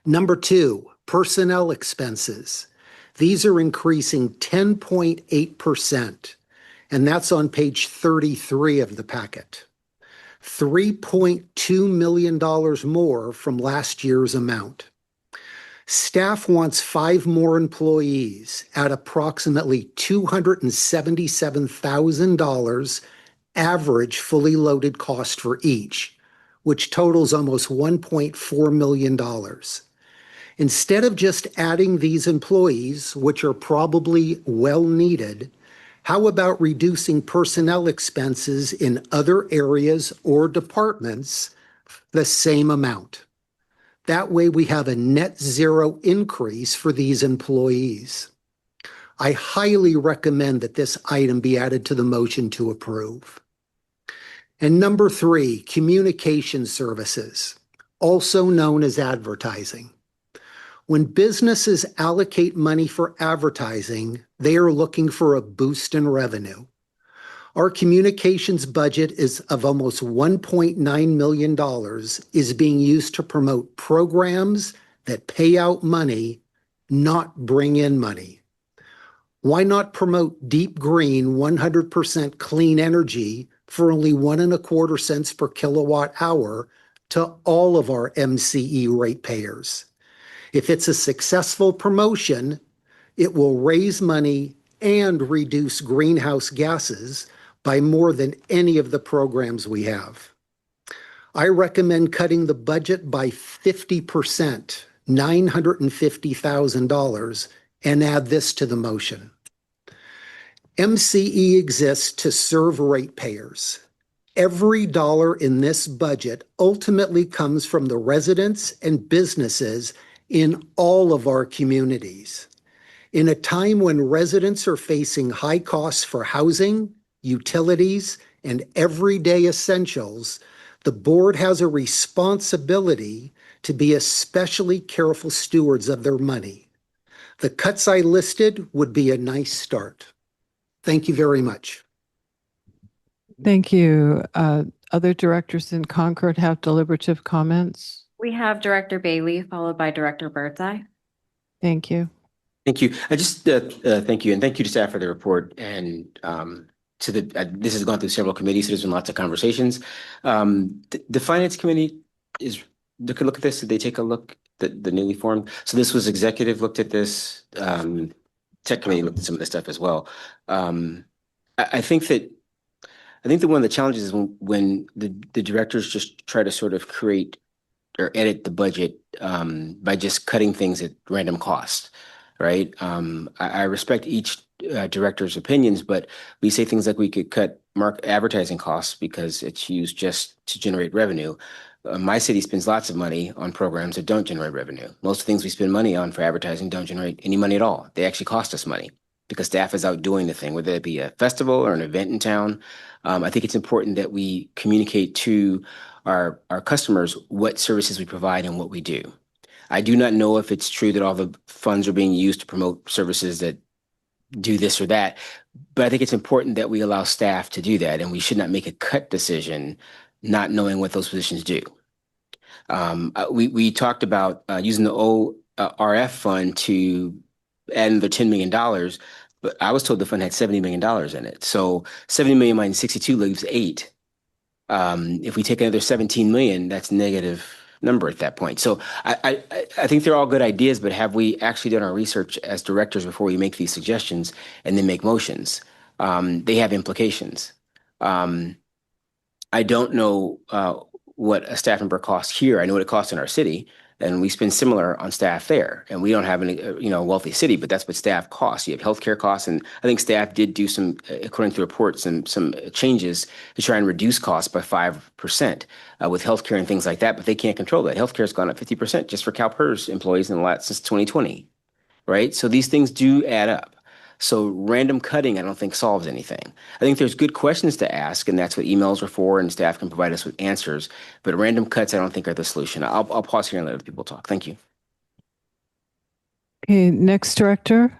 Speaker 20: Number 2, personnel expenses. These are increasing 10.8%, and that's on page 33 of the packet. $3.2 million more from last year's amount. Staff wants 5 more employees at approximately $277,000 average fully loaded cost for each, which totals almost $1.4 million. Instead of just adding these employees, which are probably well needed, how about reducing personnel expenses in other areas or departments the same amount? That way we have a net zero increase for these employees. I highly recommend that this item be added to the motion to approve. And number 3, communication services, also known as advertising. When businesses allocate money for advertising, they are looking for a boost in revenue. Our communications budget is of almost $1.9 million is being used to promote programs that pay out money, not bring in money. Why not promote deep green 100% clean energy for only 1.25 cents per kilowatt hour to all of our MCE ratepayers? If it's a successful promotion, it will raise money and reduce greenhouse gases by more than any of the programs we have. I recommend cutting the budget by 50%, $950,000, and add this to the motion. MCE exists to serve ratepayers. Every dollar in this budget ultimately comes from the residents and businesses in all of our communities. In a time when residents are facing high costs for housing, utilities, and everyday essentials, the board has a responsibility to be especially careful stewards of their money. The cuts I listed would be a nice start. Thank you very much.
Speaker 7: Thank you. Other directors in Concord have deliberative comments?
Speaker 2: We have Director Bailey, followed by Director Birdseye.
Speaker 7: Thank you.
Speaker 10: Thank you. I just thank you, and thank you to staff for the report. And to the this has gone through several committees, so there's been lots of conversations. The finance committee is look at this. Did they take a look at the newly formed? So this was executive looked at this. Tech committee looked at some of this stuff as well. I think that one of the challenges is when the directors just try to sort of create or edit the budget by just cutting things at random cost. Right. I respect each director's opinions, but we say things like we could cut advertising costs because it's used just to generate revenue. My city spends lots of money on programs that don't generate revenue. Most things we spend money on for advertising don't generate any money at all. They actually cost us money because staff is out doing the thing, whether it be a festival or an event in town. I think it's important that we communicate to our customers what services we provide and what we do. I do not know if it's true that all the funds are being used to promote services that do this or that, but I think it's important that we allow staff to do that, and we should not make a cut decision not knowing what those positions do. We talked about using the ORF fund to add another $10 million, but I was told the fund had $70 million in it. So 70 million minus 62 leaves 8. If we take another 17 million, that's negative number at that point. So I think they're all good ideas, but have we actually done our research as directors before we make these suggestions and then make motions? They have implications. I don't know what a staff member costs here. I know what it costs in our city, and we spend similar on staff there. And we don't have any, wealthy city, but that's what staff costs. You have healthcare costs, and I think staff did do some, according to reports, and some changes to try and reduce costs by 5% with healthcare and things like that. But they can't control that. Healthcare has gone up 50% just for CalPERS employees in the last since 2020, right? So these things do add up. So random cutting, I don't think solves anything. I think there's good questions to ask, and that's what emails are for, and staff can provide us with answers. But random cuts, I don't think are the solution. I'll pause here and let other people talk. Thank you.
Speaker 7: Okay, next director.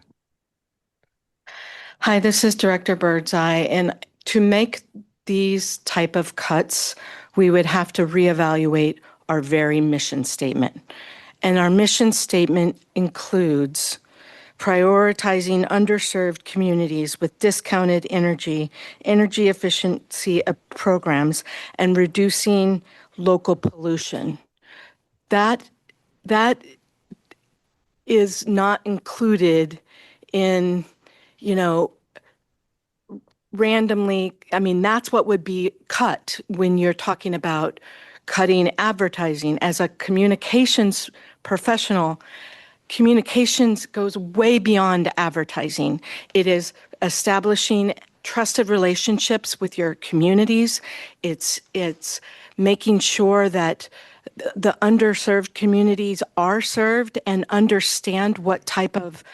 Speaker 12: Hi, this is Director Birdseye, and to make these type of cuts, we would have to reevaluate our very mission statement. And our mission statement includes prioritizing underserved communities with discounted energy efficiency programs, and reducing local pollution. That is not included in, randomly. I mean, that's what would be cut when you're talking about cutting advertising. As a communications professional, communications goes way beyond advertising. It is establishing trusted relationships with your communities. It's making sure that the underserved communities are served and understand what type of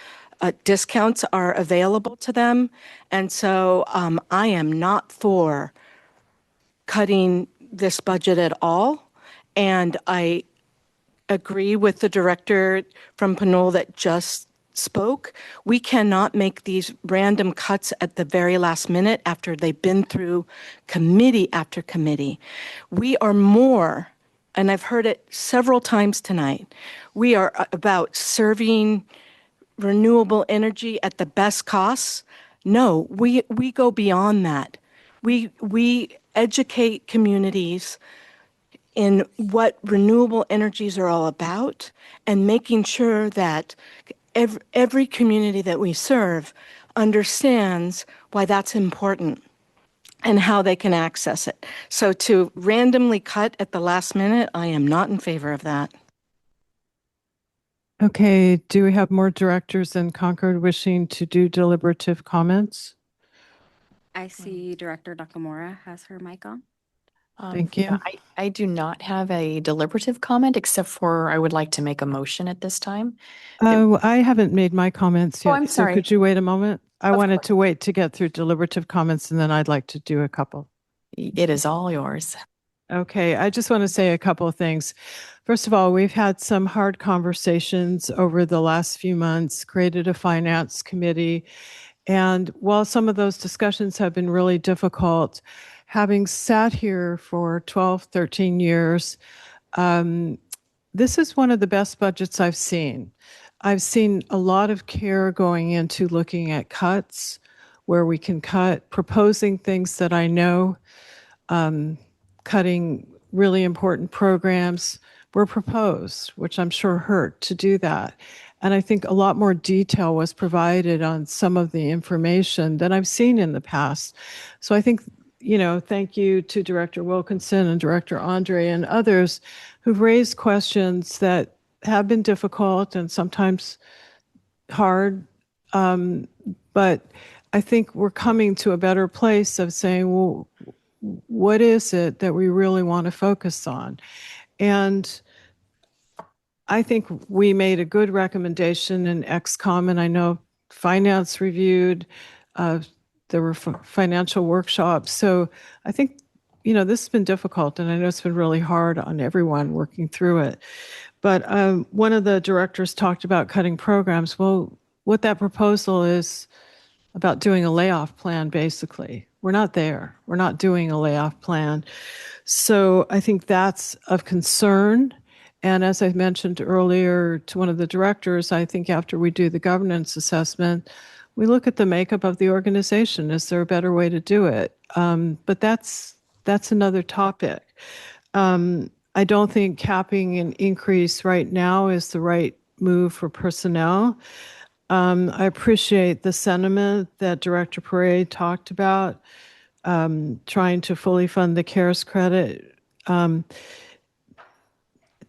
Speaker 12: discounts are available to them. And so I am not for cutting this budget at all. And I agree with the director from Pinole that just spoke. We cannot make these random cuts at the very last minute after they've been through committee after committee. We are more, and I've heard it several times tonight, we are about serving renewable energy at the best costs. No, we go beyond that. We educate communities in what renewable energies are all about, and making sure that every community that we serve understands why that's important and how they can access it. So to randomly cut at the last minute, I am not in favor of that.
Speaker 7: Okay, do we have more directors in Concord wishing to do deliberative comments?
Speaker 2: I see Director Nakamura has her mic on.
Speaker 7: Thank you.
Speaker 5: I do not have a deliberative comment, except for I would like to make a motion at this time.
Speaker 7: I haven't made my comments yet.
Speaker 5: I'm
Speaker 7: so
Speaker 5: sorry.
Speaker 7: could you wait a moment? I
Speaker 5: Of
Speaker 7: wanted
Speaker 5: course.
Speaker 7: to wait to get through deliberative comments and then I'd like to do a couple.
Speaker 5: It is all yours.
Speaker 7: Okay, I just want to say a couple of things. First of all, we've had some hard conversations over the last few months, created a finance committee. And while some of those discussions have been really difficult, having sat here for 12, 13 years, this is one of the best budgets I've seen. I've seen a lot of care going into looking at cuts, where we can cut, proposing things that I know, cutting really important programs were proposed, which I'm sure hurt to do that. And I think a lot more detail was provided on some of the information than I've seen in the past. So I think, thank you to Director Wilkinson and Director Andre and others who've raised questions that have been difficult and sometimes hard. But I think we're coming to a better place of saying, well, what is it that we really want to focus on? And I think we made a good recommendation in XCOM, and I know finance reviewed, there were financial workshops. So I think, this has been difficult, and I know it's been really hard on everyone working through it. But one of the directors talked about cutting programs. Well, what that proposal is about doing a layoff plan, basically. We're not there. We're not doing a layoff plan. So I think that's of concern. And as I mentioned earlier to one of the directors, I think after we do the governance assessment, we look at the makeup of the organization. Is there a better way to do it? But that's another topic. I don't think capping an increase right now is the right move for personnel. I appreciate the sentiment that Director Perret talked about, trying to fully fund the CARES credit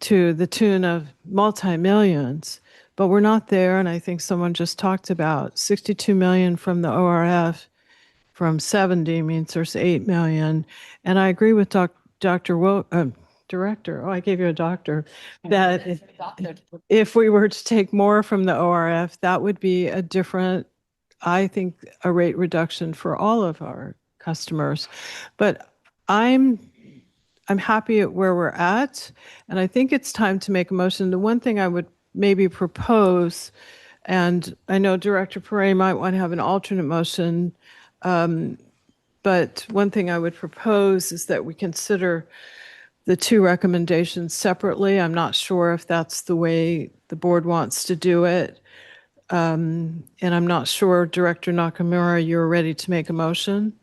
Speaker 7: to the tune of multi-millions, but we're not there. And I think someone just talked about 62 million from the ORF from 70 means there's 8 million. And I agree with Director, I gave you a doctor, that if we were to take more from the ORF, that would be a different, I think, a rate reduction for all of our customers. But I'm happy at where we're at, and I think it's time to make a motion. The one thing I would maybe propose, and I know Director Perret might want to have an alternate motion, but one thing I would propose is that we consider the two recommendations separately. I'm not sure if that's the way the board wants to do it. And I'm not sure, Director Nakamura, you're ready to make a motion?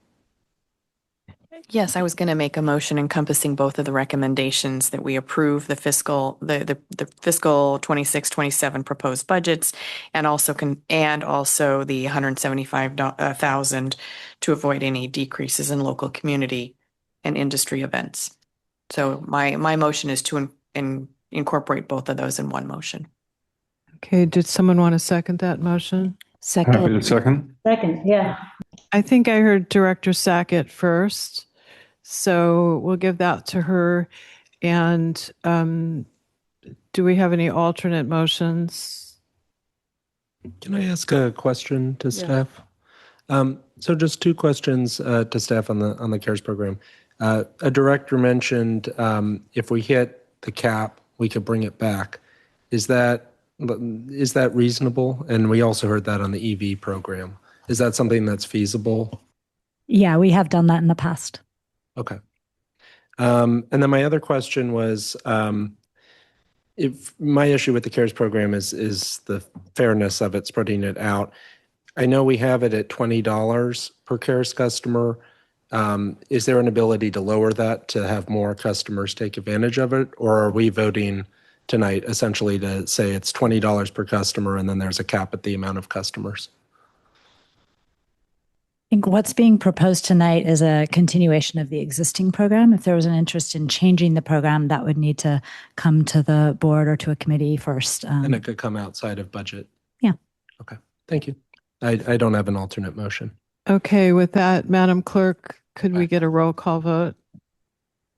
Speaker 5: Yes, I was going to make a motion encompassing both of the recommendations that we approve the fiscal 26-27 proposed budgets, and also the 175,000 to avoid any decreases in local community and industry events. So my motion is to incorporate both of those in one motion.
Speaker 7: Okay, did someone want to second that motion?
Speaker 13: Second.
Speaker 14: Happy to second. Second, yeah.
Speaker 7: I think I heard Director Sackett first, so we'll give that to her. And do we have any alternate motions?
Speaker 1: Can I ask a question to staff? So just two questions to staff on the CARES program. A director mentioned if we hit the cap, we could bring it back. Is that reasonable? And we also heard that on the EV program. Is that something that's feasible?
Speaker 8: Yeah, we have done that in the past.
Speaker 1: Okay. And then my other question was, if my issue with the CARES program is the fairness of it, spreading it out. I know we have it at $20 per CARES customer. Is there an ability to lower that to have more customers take advantage of it? Or are we voting tonight essentially to say it's $20 per customer and then there's a cap at the amount of customers?
Speaker 8: I think what's being proposed tonight is a continuation of the existing program. If there was an interest in changing the program, that would need to come to the board or to a committee first.
Speaker 1: And it could come outside of budget?
Speaker 8: Yeah.
Speaker 1: Okay, thank you. I don't have an alternate motion.
Speaker 7: Okay, with that, Madam Clerk, could we get a roll call vote?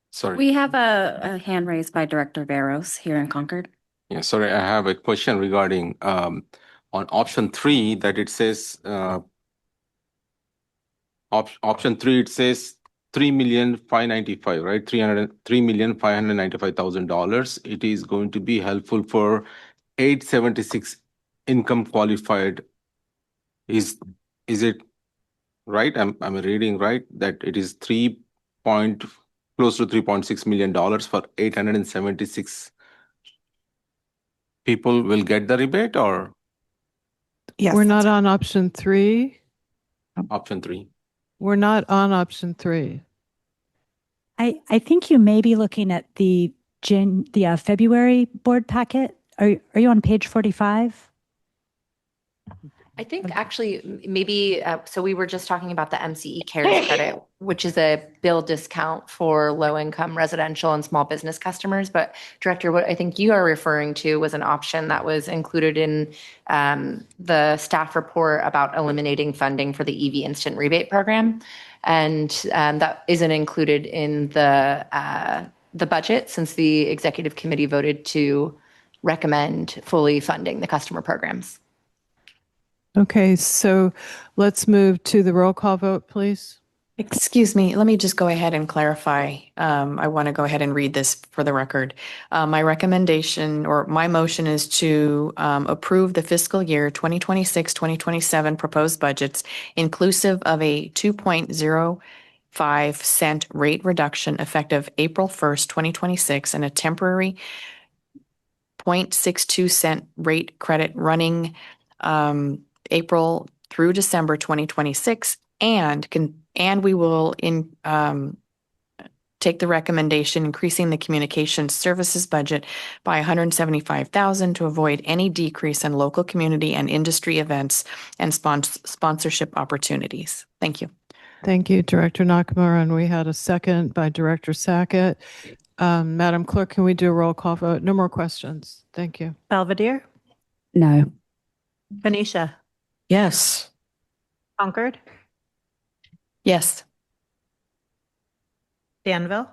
Speaker 22: Sorry.
Speaker 2: We have a hand raised by Director Barros here in Concord.
Speaker 22: Yeah, sorry, I have a question regarding on option 3 that it says option 3 it says 3,595,000, right? $3,595,000. It is going to be helpful for 876 income qualified. Is it right? I'm reading right that it is close to $3.6 million for 876 people will get the rebate, or
Speaker 12: Yes.
Speaker 7: We're not on option 3.
Speaker 22: option 3?
Speaker 7: We're not on option 3.
Speaker 8: I think you may be looking at the February board packet. Are you on page 45?
Speaker 13: I think actually maybe, so we were just talking about the MCE CARES credit, which is a bill discount for low-income residential and small business customers. But Director, what I think you are referring to was an option that was included in the staff report about eliminating funding for the EV Instant Rebate Program. And that isn't included in the budget since the executive committee voted to recommend fully funding the customer programs.
Speaker 7: Okay, so let's move to the roll call vote, please.
Speaker 5: Excuse me, let me just go ahead and clarify. I want to go ahead and read this for the record. My recommendation or my motion is to approve the fiscal year 2026-2027 proposed budgets inclusive of a 2.05 cent rate reduction effective April 1st, 2026, and a temporary 0.62 cent rate credit running April through December 2026, and we will take the recommendation increasing the communication services budget by $175,000 to avoid any decrease in local community and industry events and sponsorship opportunities. Thank you.
Speaker 7: Thank you, Director Nakamura. And we had a second by Director Sackett. Madam Clerk, can we do a roll call vote? No more questions. Thank you.
Speaker 15: Belvedere,
Speaker 3: No.
Speaker 15: Venetia,
Speaker 6: Yes.
Speaker 15: Concord,
Speaker 5: Yes.
Speaker 15: Danville,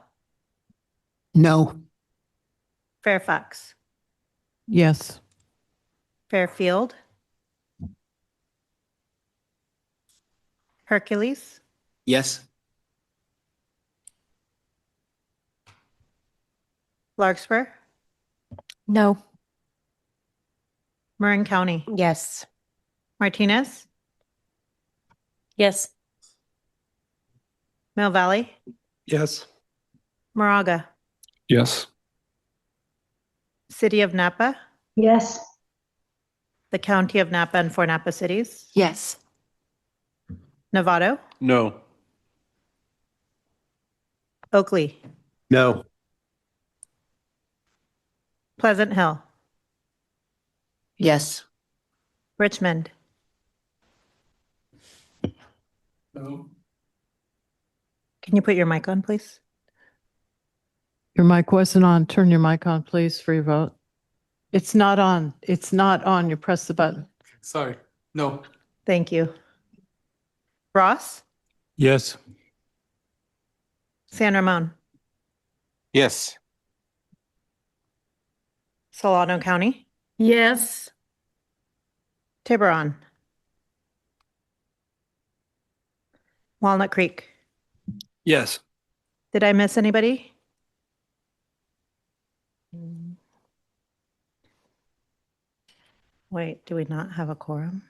Speaker 20: No.
Speaker 15: Fairfax,
Speaker 7: Yes.
Speaker 15: Fairfield, Hercules,
Speaker 10: Yes.
Speaker 15: Larkspur,
Speaker 4: No.
Speaker 15: Marin County,
Speaker 6: Yes.
Speaker 15: Martinez,
Speaker 14: Yes.
Speaker 15: Mill Valley,
Speaker 1: Yes.
Speaker 15: Moraga,
Speaker 1: Yes.
Speaker 15: City of Napa,
Speaker 14: Yes.
Speaker 15: the County of Napa and four Napa cities,
Speaker 13: Yes.
Speaker 15: Novato,
Speaker 1: No.
Speaker 15: Oakley,
Speaker 1: No.
Speaker 15: Pleasant Hill,
Speaker 10: Yes.
Speaker 15: Richmond,
Speaker 1: No.
Speaker 15: can you put your mic on, please?
Speaker 7: Your mic wasn't on. Turn your mic on, please, for your vote. It's not on. It's not on. You press the button.
Speaker 1: Sorry. No.
Speaker 15: Thank you. Ross,
Speaker 1: Yes.
Speaker 15: San Ramon,
Speaker 22: Yes.
Speaker 15: Solano County,
Speaker 14: Yes.
Speaker 15: Tiburon, Walnut Creek.
Speaker 1: Yes.
Speaker 15: Did I miss anybody? Wait, do we not have a quorum?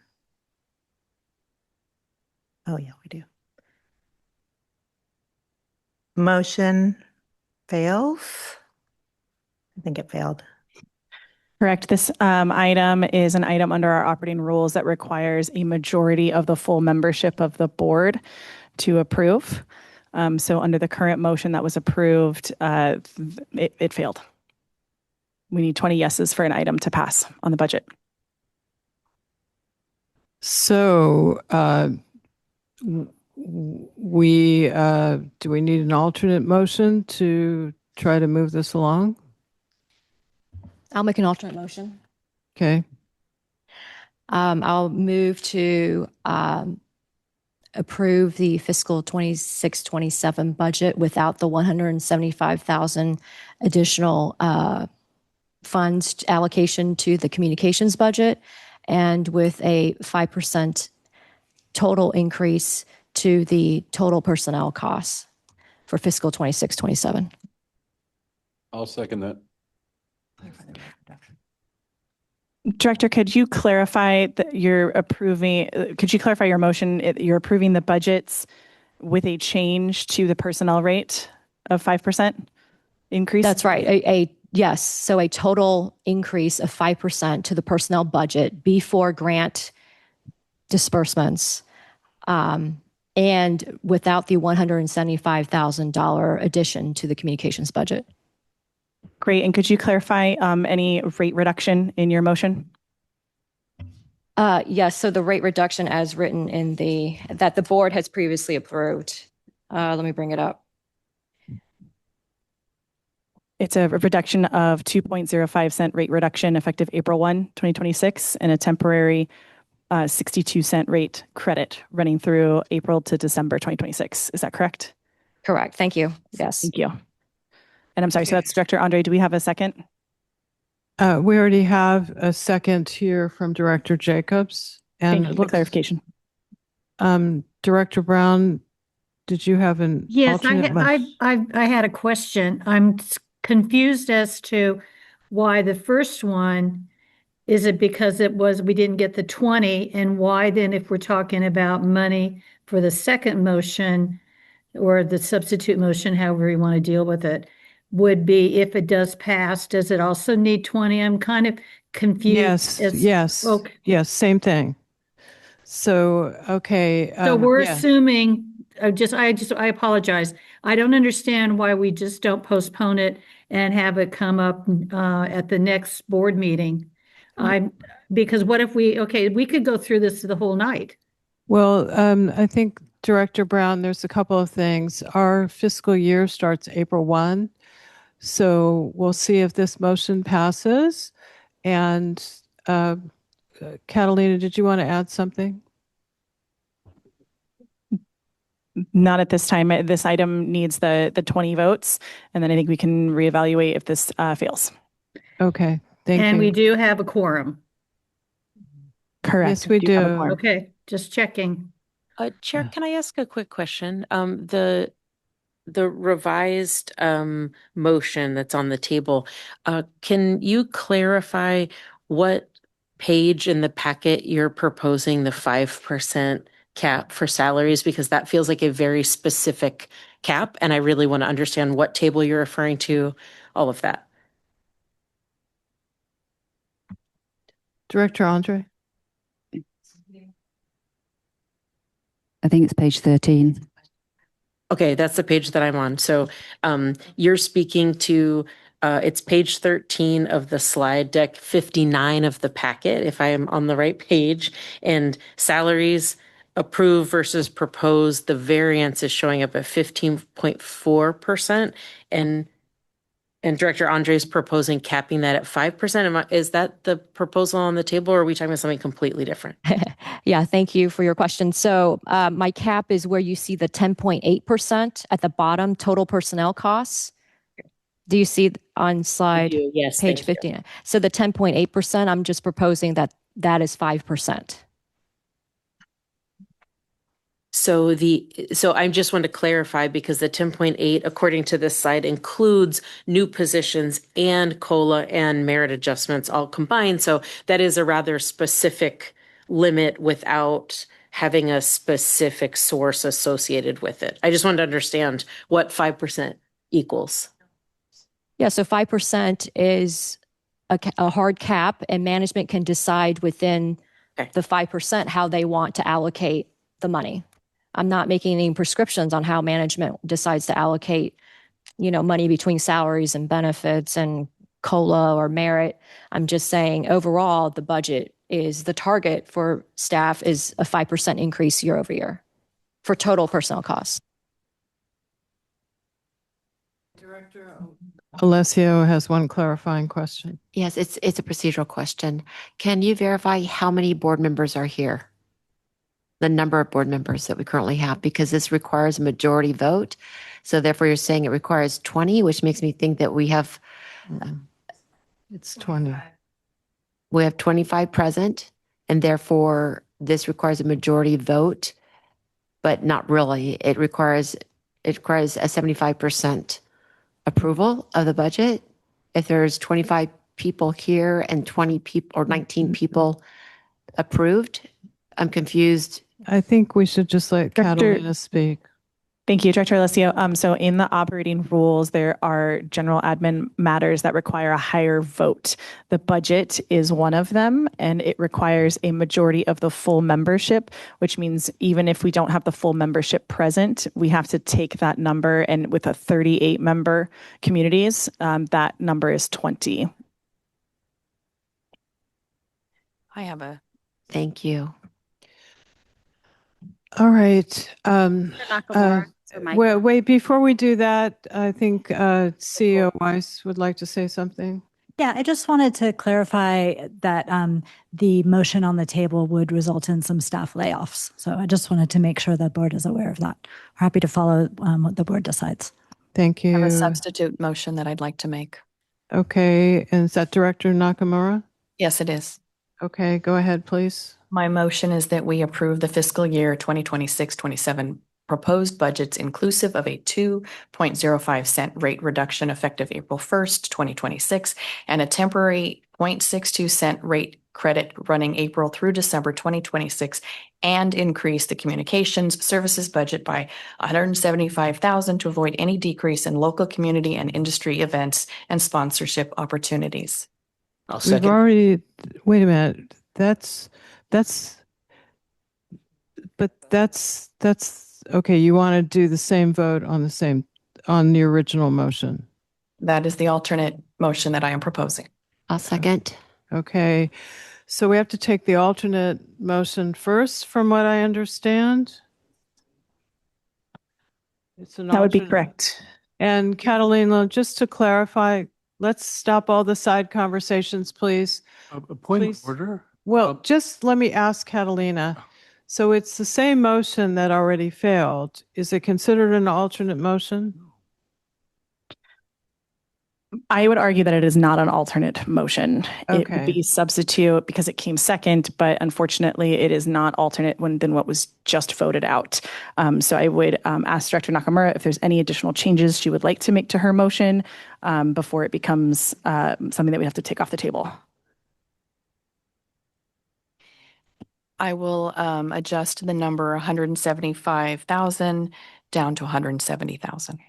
Speaker 15: Oh, yeah, we do. Motion fails. I think it failed.
Speaker 11: Correct. This item is an item under our operating rules that requires a majority of the full membership of the board to approve. So under the current motion that was approved, it failed. We need 20 yeses for an item to pass on the budget.
Speaker 7: So do we need an alternate motion to try to move this along?
Speaker 4: I'll make an alternate motion.
Speaker 7: Okay.
Speaker 4: I'll move to approve the fiscal 26-27 budget without the 175,000 additional funds allocation to the communications budget, and with a 5% total increase to the total personnel costs for fiscal 26-27.
Speaker 9: I'll second that.
Speaker 11: Director, could you clarify that you're approving, could you clarify your motion? You're approving the budgets with a change to the personnel rate of 5% increase?
Speaker 4: That's right. Yes. So a total increase of 5% to the personnel budget before grant disbursements, and without the $175,000 addition to the communications budget.
Speaker 11: Great. And could you clarify any rate reduction in your motion?
Speaker 4: Yes. So the rate reduction as written in that the board has previously approved. Let me bring it up.
Speaker 11: It's a reduction of 2.05 cent rate reduction effective April 1, 2026, and a temporary 62 cent rate credit running through April to December 2026. Is that correct?
Speaker 4: Correct. Thank you. Yes.
Speaker 11: Thank you. And I'm sorry, so that's Director Andre. Do we have a second?
Speaker 7: We already have a second here from Director Jacobs. And
Speaker 11: Thank you for clarification.
Speaker 7: Director Brown, did you have an alternate?
Speaker 14: I had a question. I'm confused as to why the first one, is it because we didn't get the 20, and why then, if we're talking about money for the second motion or the substitute motion, however you want to deal with it, would be if it does pass, does it also need 20? I'm kind of confused.
Speaker 7: Yes.
Speaker 14: Okay.
Speaker 7: Yes, same thing. So, okay.
Speaker 14: So we're assuming, I apologize. I don't understand why we just don't postpone it and have it come up at the next board meeting. Because what if we could go through this the whole night.
Speaker 7: Well, I think Director Brown, there's a couple of things. Our fiscal year starts April 1. So we'll see if this motion passes. And Catalina, did you want to add something?
Speaker 11: Not at this time. This item needs the 20 votes, and then I think we can reevaluate if this fails.
Speaker 7: Okay, thank you.
Speaker 14: And we do have a quorum.
Speaker 11: Correct.
Speaker 7: Yes, we do.
Speaker 14: Okay, just checking.
Speaker 21: Chair, can I ask a quick question? The revised motion that's on the table, can you clarify what page in the packet you're proposing the 5% cap for salaries? Because that feels like a very specific cap, and I really want to understand what table you're referring to, all of that.
Speaker 7: Director Andre?
Speaker 3: I think it's page 13.
Speaker 21: Okay, that's the page that I'm on. So you're speaking to, it's page 13 of the slide deck, 59 of the packet, if I am on the right page, and salaries approved versus proposed, the variance is showing up at 15.4%, and Director Andre is proposing capping that at 5%. Is that the proposal on the table, or are we talking about something completely different?
Speaker 4: Yeah, thank you for your question. So my cap is where you see the 10.8% at the bottom, total personnel costs. Do you see on slide
Speaker 21: Yes,
Speaker 4: page 15? So the 10.8%, I'm just proposing that is 5%.
Speaker 21: So I just want to clarify, because the 10.8, according to this slide, includes new positions and COLA and merit adjustments all combined. So that is a rather specific limit without having a specific source associated with it. I just wanted to understand what 5% equals.
Speaker 4: Yeah, so 5% is a hard cap, and management can decide within the 5% how they want to allocate the money. I'm not making any prescriptions on how management decides to allocate, money between salaries and benefits and COLA or merit. I'm just saying overall, the budget is the target for staff is a 5% increase year over year for total personnel costs.
Speaker 7: Director Alessio has one clarifying question.
Speaker 13: Yes, it's a procedural question. Can you verify how many board members are here? the number of board members that we currently have, because this requires a majority vote. So therefore, you're saying it requires 20, which makes me think that we have
Speaker 7: It's 20.
Speaker 13: 25 present, and therefore this requires a majority vote, but not really. It requires a 75% approval of the budget. If there's 25 people here and 20 people or 19 people approved, I'm confused.
Speaker 7: I think we should just let
Speaker 11: Director-
Speaker 7: Catalina speak.
Speaker 11: Thank you, Director Alessio. So in the operating rules, there are general admin matters that require a higher vote. The budget is one of them, and it requires a majority of the full membership, which means even if we don't have the full membership present, we have to take that number, and with a 38 member communities, that number is 20.
Speaker 5: I have a
Speaker 13: Thank you.
Speaker 7: All right.
Speaker 2: Nakamura or Mike?
Speaker 7: Wait, before we do that, I think CEO Weiss would like to say something.
Speaker 8: Yeah, I just wanted to clarify that the motion on the table would result in some staff layoffs. So I just wanted to make sure the board is aware of that. We're happy to follow what the board decides.
Speaker 7: Thank
Speaker 5: I have a
Speaker 7: you.
Speaker 5: substitute motion that I'd like to make.
Speaker 7: Okay, and is that Director Nakamura?
Speaker 5: Yes, it is.
Speaker 7: Okay, go ahead, please.
Speaker 5: My motion is that we approve the fiscal year 2026-27 proposed budgets inclusive of a 2.05 cent rate reduction effective April 1st, 2026, and a temporary 0.62 cent rate credit running April through December 2026, and increase the communications services budget by $175,000 to avoid any decrease in local community and industry events and sponsorship opportunities.
Speaker 10: I'll
Speaker 7: We've
Speaker 10: second.
Speaker 7: already, wait a minute, that's, okay, you want to do the same vote on the original motion.
Speaker 5: That is the alternate motion that I am proposing.
Speaker 13: I'll second.
Speaker 7: Okay, so we have to take the alternate motion first, from what I understand. It's an
Speaker 11: That would be
Speaker 7: alternate.
Speaker 11: correct.
Speaker 7: And Catalina, just to clarify, let's stop all the side conversations, please.
Speaker 9: A point
Speaker 7: Please.
Speaker 9: of order?
Speaker 7: Well, just let me ask Catalina. So it's the same motion that already failed. Is it considered an alternate motion?
Speaker 11: I would argue that it is not an alternate motion. It
Speaker 7: Okay.
Speaker 11: would be substitute because it came second, but unfortunately it is not alternate than what was just voted out. So I would ask Director Nakamura if there's any additional changes she would like to make to her motion before it becomes something that we have to take off the table.
Speaker 5: I will adjust the number 175,000 down to 170,000.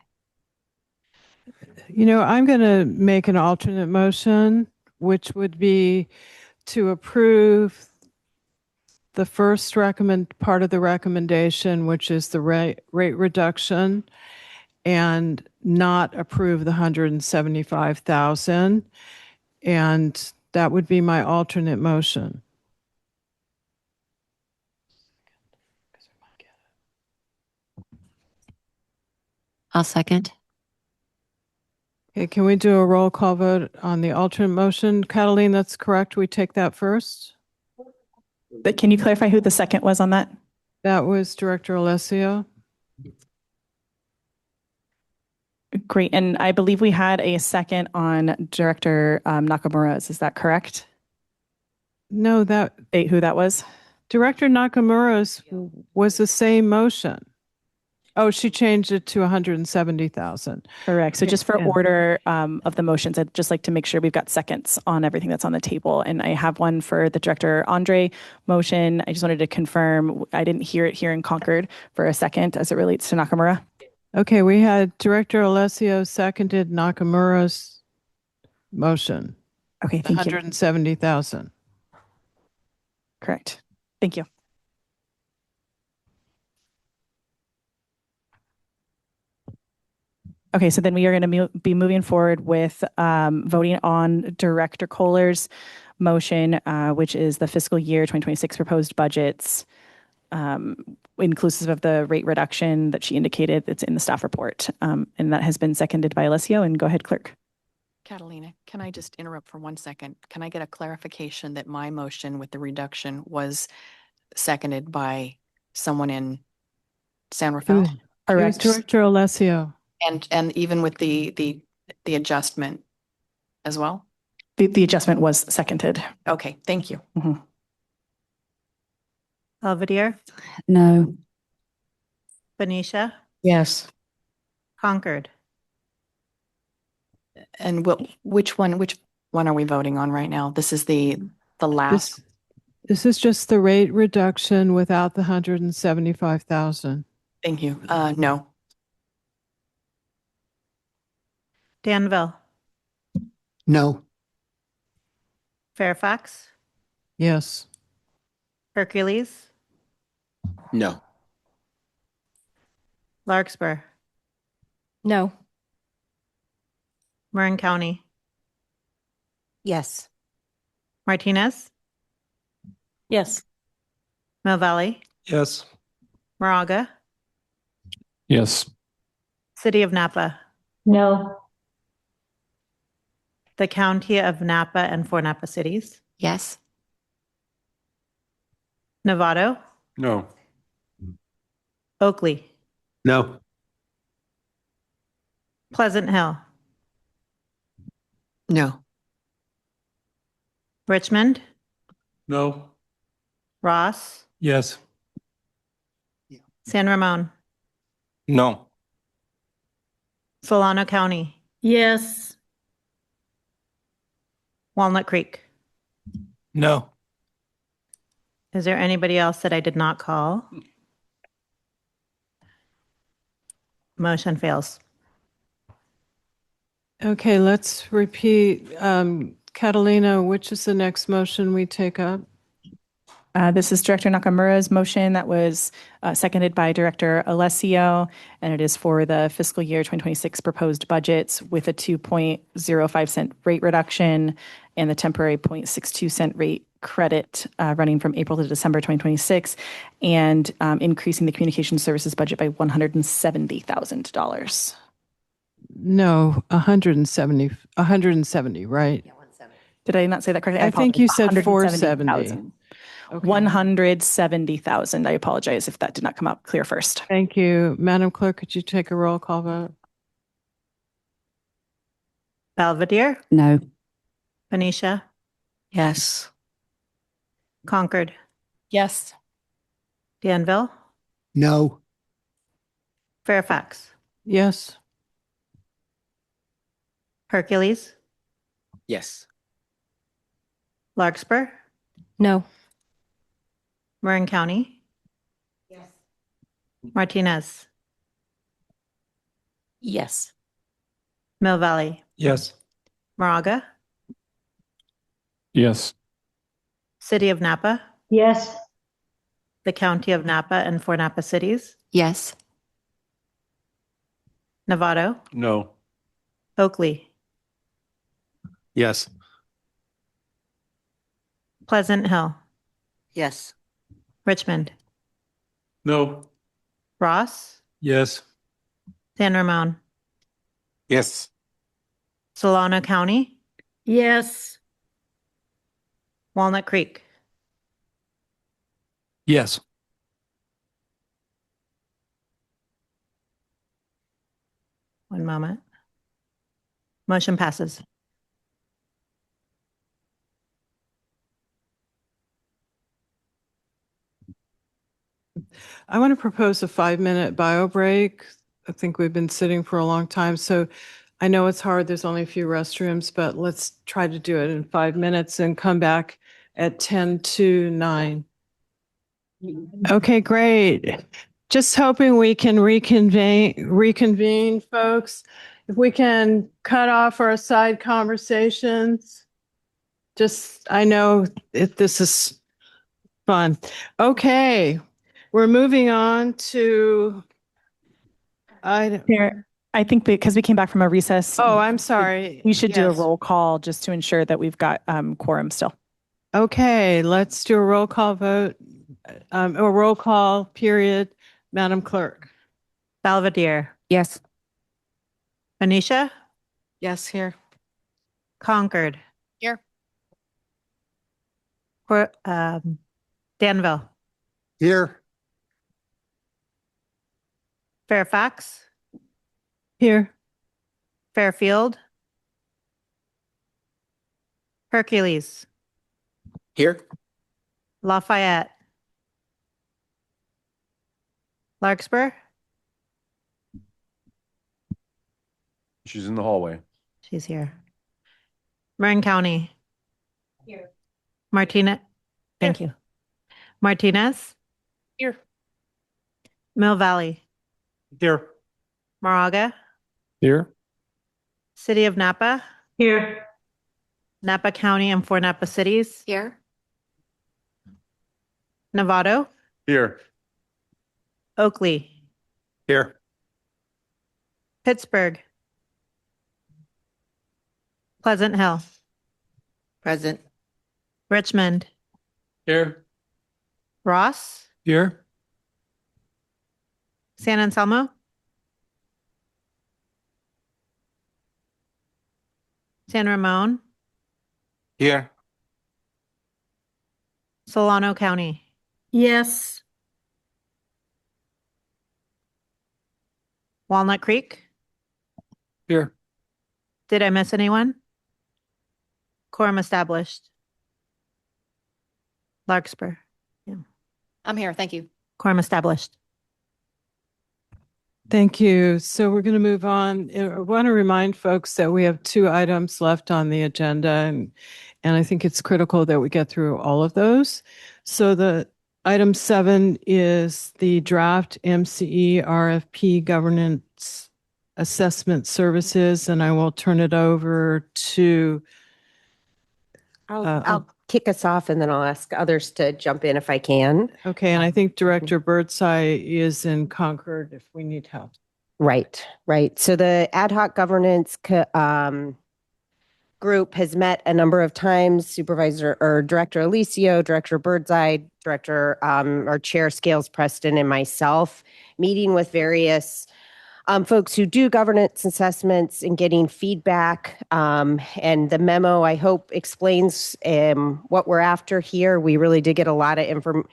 Speaker 7: You know, I'm going to make an alternate motion, which would be to approve the first part of the recommendation, which is the rate reduction, and not approve the 175,000. And that would be my alternate motion.
Speaker 13: I'll second.
Speaker 7: Okay, can we do a roll call vote on the alternate motion? Catalina, that's correct. We take that first.
Speaker 11: But can you clarify who the second was on that?
Speaker 7: That was Director Alessio.
Speaker 11: Great. And I believe we had a second on Director Nakamura's. Is that correct?
Speaker 7: No,
Speaker 11: Who that was?
Speaker 7: Director Nakamura's was the same motion. Oh, she changed it to 170,000.
Speaker 11: Correct. So just for
Speaker 7: Yeah.
Speaker 11: order of the motions, I'd just like to make sure we've got seconds on everything that's on the table. And I have one for the Director Andre motion. I just wanted to confirm, I didn't hear it here in Concord for a second as it relates to Nakamura.
Speaker 7: Okay, we had Director Alessio seconded Nakamura's motion.
Speaker 11: Okay, thank you.
Speaker 7: 170,000.
Speaker 11: Correct. Thank you. Okay, so then we are going to be moving forward with voting on Director Kohler's motion, which is the fiscal year 2026 proposed budgets, inclusive of the rate reduction that she indicated that's in the staff report. And that has been seconded by Alessio. And go ahead, clerk.
Speaker 5: Catalina, can I just interrupt for 1 second? Can I get a clarification that my motion with the reduction was seconded by someone in San
Speaker 7: It
Speaker 5: Rafael.
Speaker 7: was
Speaker 11: Correct.
Speaker 7: Director Alessio.
Speaker 5: And even with the adjustment as well?
Speaker 11: The adjustment was seconded.
Speaker 5: Okay, thank you.
Speaker 8: Belvedere,
Speaker 3: No.
Speaker 8: Benicia,
Speaker 21: Yes.
Speaker 8: Concord.
Speaker 5: And which one are we voting on right now? This is the last.
Speaker 7: This is just the rate reduction without the 175,000.
Speaker 5: Thank you. No.
Speaker 8: Danville,
Speaker 20: No.
Speaker 8: Fairfax,
Speaker 7: Yes.
Speaker 8: Hercules,
Speaker 10: No.
Speaker 8: Larkspur,
Speaker 4: No.
Speaker 8: Marin County,
Speaker 6: Yes.
Speaker 8: Martinez,
Speaker 15: Yes.
Speaker 8: Mill Valley,
Speaker 1: Yes.
Speaker 8: Moraga,
Speaker 19: Yes.
Speaker 8: City of Napa,
Speaker 14: No.
Speaker 8: the County of Napa and 4 Napa cities,
Speaker 13: Yes.
Speaker 8: Novato,
Speaker 9: No.
Speaker 8: Oakley,
Speaker 9: No.
Speaker 8: Pleasant Hill,
Speaker 6: No.
Speaker 8: Richmond,
Speaker 9: No.
Speaker 8: Ross,
Speaker 1: Yes.
Speaker 8: San Ramon,
Speaker 22: No.
Speaker 8: Solano County,
Speaker 15: Yes.
Speaker 8: Walnut Creek.
Speaker 1: No.
Speaker 8: Is there anybody else that I did not call? Motion fails.
Speaker 7: Okay, let's repeat. Catalina, which is the next motion we take up?
Speaker 11: This is Director Nakamura's motion that was seconded by Director Alessio, and it is for the fiscal year 2026 proposed budgets with a 2.05 cent rate reduction and the temporary 0.62 cent rate credit running from April to December 2026, and increasing the communication services budget by $170,000.
Speaker 7: No, 170, right?
Speaker 11: Did I not say that correctly?
Speaker 7: I think you said
Speaker 11: 170,000.
Speaker 7: 470. Okay.
Speaker 11: 170,000. I apologize if that did not come out clear first.
Speaker 7: Thank you. Madam Clerk, could you take a roll call vote?
Speaker 8: Belvedere,
Speaker 3: No.
Speaker 8: Benicia,
Speaker 6: Yes.
Speaker 8: Concord,
Speaker 4: Yes.
Speaker 8: Danville,
Speaker 20: No.
Speaker 8: Fairfax,
Speaker 7: Yes.
Speaker 8: Hercules,
Speaker 10: Yes.
Speaker 8: Larkspur,
Speaker 4: No.
Speaker 8: Marin County, Martinez,
Speaker 15: Yes.
Speaker 8: Mill Valley,
Speaker 1: Yes.
Speaker 8: Moraga,
Speaker 19: Yes.
Speaker 8: City of Napa,
Speaker 14: Yes.
Speaker 8: the County of Napa and 4 Napa cities,
Speaker 13: Yes.
Speaker 8: Novato,
Speaker 9: No.
Speaker 8: Oakley,
Speaker 1: Yes.
Speaker 8: Pleasant Hill,
Speaker 6: Yes.
Speaker 8: Richmond,
Speaker 9: No.
Speaker 8: Ross,
Speaker 1: Yes.
Speaker 8: San Ramon,
Speaker 22: Yes.
Speaker 8: Solano County,
Speaker 15: Yes.
Speaker 8: Walnut Creek.
Speaker 1: Yes.
Speaker 8: One moment. Motion passes.
Speaker 7: I want to propose a 5-minute bio break. I think we've been sitting for a long time, so I know it's hard. There's only a few restrooms, but let's try to do it in 5 minutes and come back at 10 to 9. Okay, great. Just hoping we can reconvene, folks. If we can cut off our side conversations. I know this is fun. Okay, we're moving on to
Speaker 11: Chair, I think because we came back from a recess.
Speaker 7: Oh, I'm sorry.
Speaker 11: We should do a
Speaker 7: Yes.
Speaker 11: roll call just to ensure that we've got quorum still.
Speaker 7: Okay, let's do a roll call vote, a roll call period. Madam Clerk.
Speaker 8: Belvedere,
Speaker 3: Yes.
Speaker 8: Benicia,
Speaker 5: Yes, here.
Speaker 8: Concord.
Speaker 5: Here.
Speaker 8: Danville,
Speaker 20: Here.
Speaker 12: Fairfax,
Speaker 7: Here.
Speaker 12: Fairfield, Hercules,
Speaker 10: Here?
Speaker 12: Lafayette, Larkspur.
Speaker 9: She's in the hallway.
Speaker 12: She's here. Marin County.
Speaker 8: Here.
Speaker 12: Martinez. Thank you. Martinez.
Speaker 21: Here.
Speaker 12: Mill Valley.
Speaker 9: Here.
Speaker 12: Moraga.
Speaker 1: Here?
Speaker 12: City of Napa.
Speaker 14: Here.
Speaker 12: Napa County and 4 Napa cities.
Speaker 13: Here.
Speaker 12: Novato.
Speaker 9: Here.
Speaker 12: Oakley.
Speaker 9: Here.
Speaker 12: Pittsburgh. Pleasant Hill.
Speaker 13: Present.
Speaker 12: Richmond.
Speaker 9: Here.
Speaker 12: Ross.
Speaker 9: Here.
Speaker 12: San Anselmo. San Ramon.
Speaker 22: Here.
Speaker 12: Solano County.
Speaker 14: Yes.
Speaker 12: Walnut Creek.
Speaker 9: Here.
Speaker 12: Did I miss anyone? Quorum established. Larkspur.
Speaker 4: I'm here. Thank you.
Speaker 12: Quorum established.
Speaker 7: Thank you. So we're going to move on. I want to remind folks that we have 2 items left on the agenda, and I think it's critical that we get through all of those. So the item 7 is the draft MCE RFP governance assessment services, and I will turn it over to
Speaker 6: I'll kick us off and then I'll ask others to jump in if I can.
Speaker 7: okay, and I think Director Birdseye is in Concord if we need help.
Speaker 6: Right, right. So the ad hoc governance group has met a number of times. Supervisor or Director Alicio, Director Birdseye, Director or Chair Scales Preston, and myself meeting with various folks who do governance assessments and getting feedback. And the memo, I hope, explains what we're after here. We really did get a lot of information.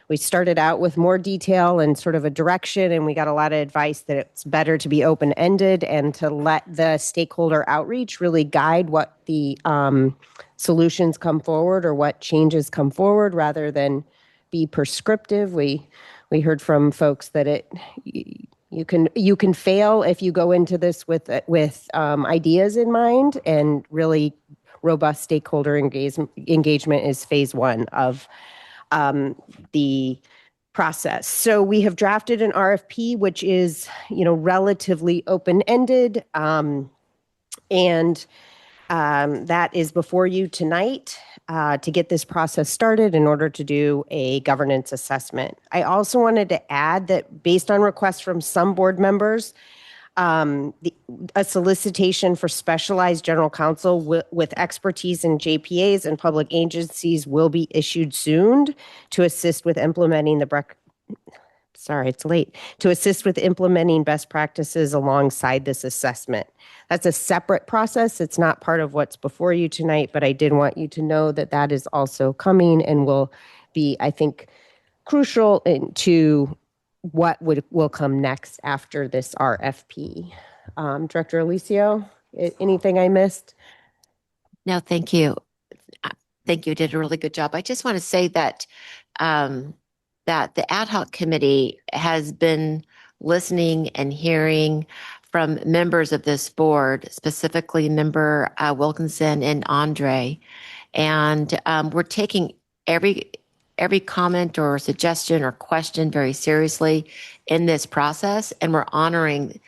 Speaker 6: We started out with more detail and sort of a direction, and we got a lot of advice that it's better to be open-ended and to let the stakeholder outreach really guide what the solutions come forward or what changes come forward rather than be prescriptive. We heard from folks that you can fail if you go into this with ideas in mind, and really robust stakeholder engagement is phase 1 of the process. So we have drafted an RFP, which is, relatively open-ended, and that is before you tonight to get this process started in order to do a governance assessment. I also wanted to add that based on requests from some board members, a solicitation for specialized general counsel with expertise in JPAs and public agencies will be issued soon to assist with implementing to assist with implementing best practices alongside this assessment. That's a separate process. It's not part of what's before you tonight, but I did want you to know that that is also coming and will be, I think, crucial to what will come next after this RFP. Director Alicio, anything I missed?
Speaker 13: No, thank you. Thank you. You did a really good job. I just want to say that that the ad hoc committee has been listening and hearing from members of this board, specifically member Wilkinson and Andre, and we're taking every comment or suggestion or question very seriously in this process, and we're honoring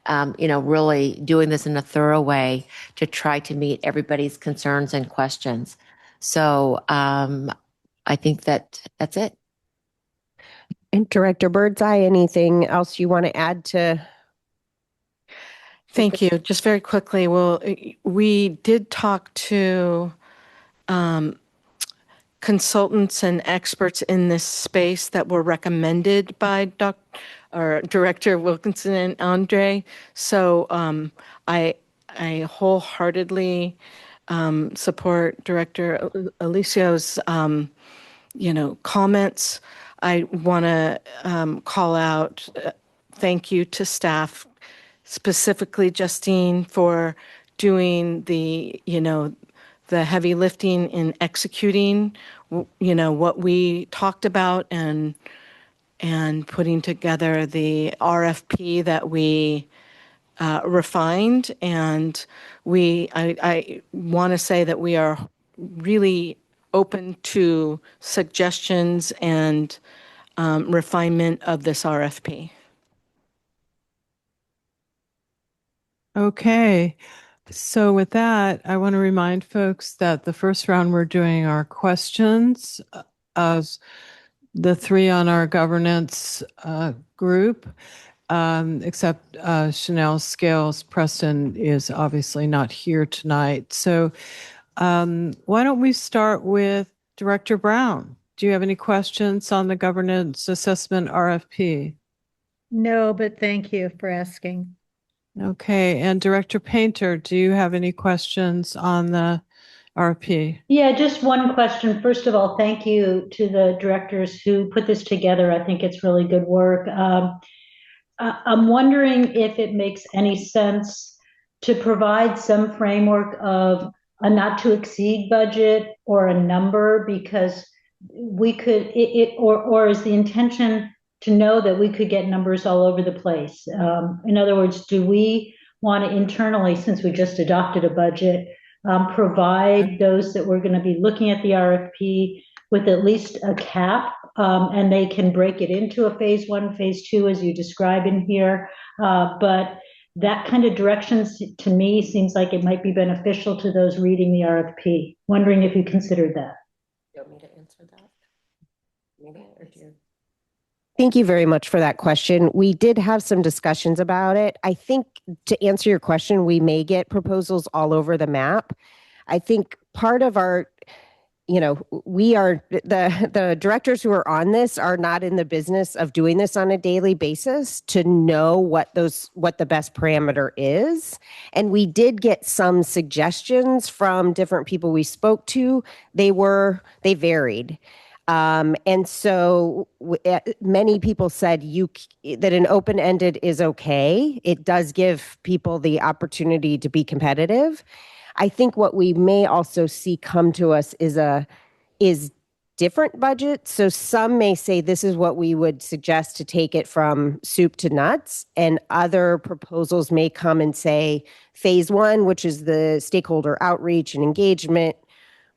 Speaker 13: really doing this in a thorough way to try to meet everybody's concerns and questions. So I think that's it.
Speaker 6: And Director Birdseye, anything else you want to add to?
Speaker 16: Thank you. Just very quickly, well, we did talk to consultants and experts in this space that were recommended by Director Wilkinson and Andre. So I wholeheartedly support Director Alicio's comments. I want to call out thank you to staff, specifically Justine, for doing the, the heavy lifting in executing, what we talked about and putting together the RFP that we refined. And I want to say that we are really open to suggestions and refinement of this RFP.
Speaker 7: Okay. So with that, I want to remind folks that the first round we're doing are questions of the three on our governance group, except Chanel Scales Preston is obviously not here tonight. So why don't we start with Director Brown? Do you have any questions on the governance assessment RFP?
Speaker 8: No, but thank you for asking.
Speaker 7: Okay, and Director Painter, do you have any questions on the RFP?
Speaker 14: Yeah, just one question. First of all, thank you to the directors who put this together. I think it's really good work. I'm wondering if it makes any sense to provide some framework of a not to exceed budget or a number, because we could, or is the intention to know that we could get numbers all over the place? In other words, do we want to internally, since we just adopted a budget, provide those that we're going to be looking at the RFP with at least a cap, and they can break it into a phase one, phase two, as you describe in here. But that kind of direction to me seems like it might be beneficial to those reading the RFP. Wondering if you considered that.
Speaker 13: You want me to answer that? Maybe, or do you?
Speaker 6: Thank you very much for that question. We did have some discussions about it. I think to answer your question, we may get proposals all over the map. I think part of our, we are, the directors who are on this are not in the business of doing this on a daily basis to know what the best parameter is. And we did get some suggestions from different people we spoke to. They varied. And so many people said that an open-ended is okay. It does give people the opportunity to be competitive. I think what we may also see come to us is different budgets. So some may say this is what we would suggest to take it from soup to nuts, and other proposals may come and say phase one, which is the stakeholder outreach and engagement,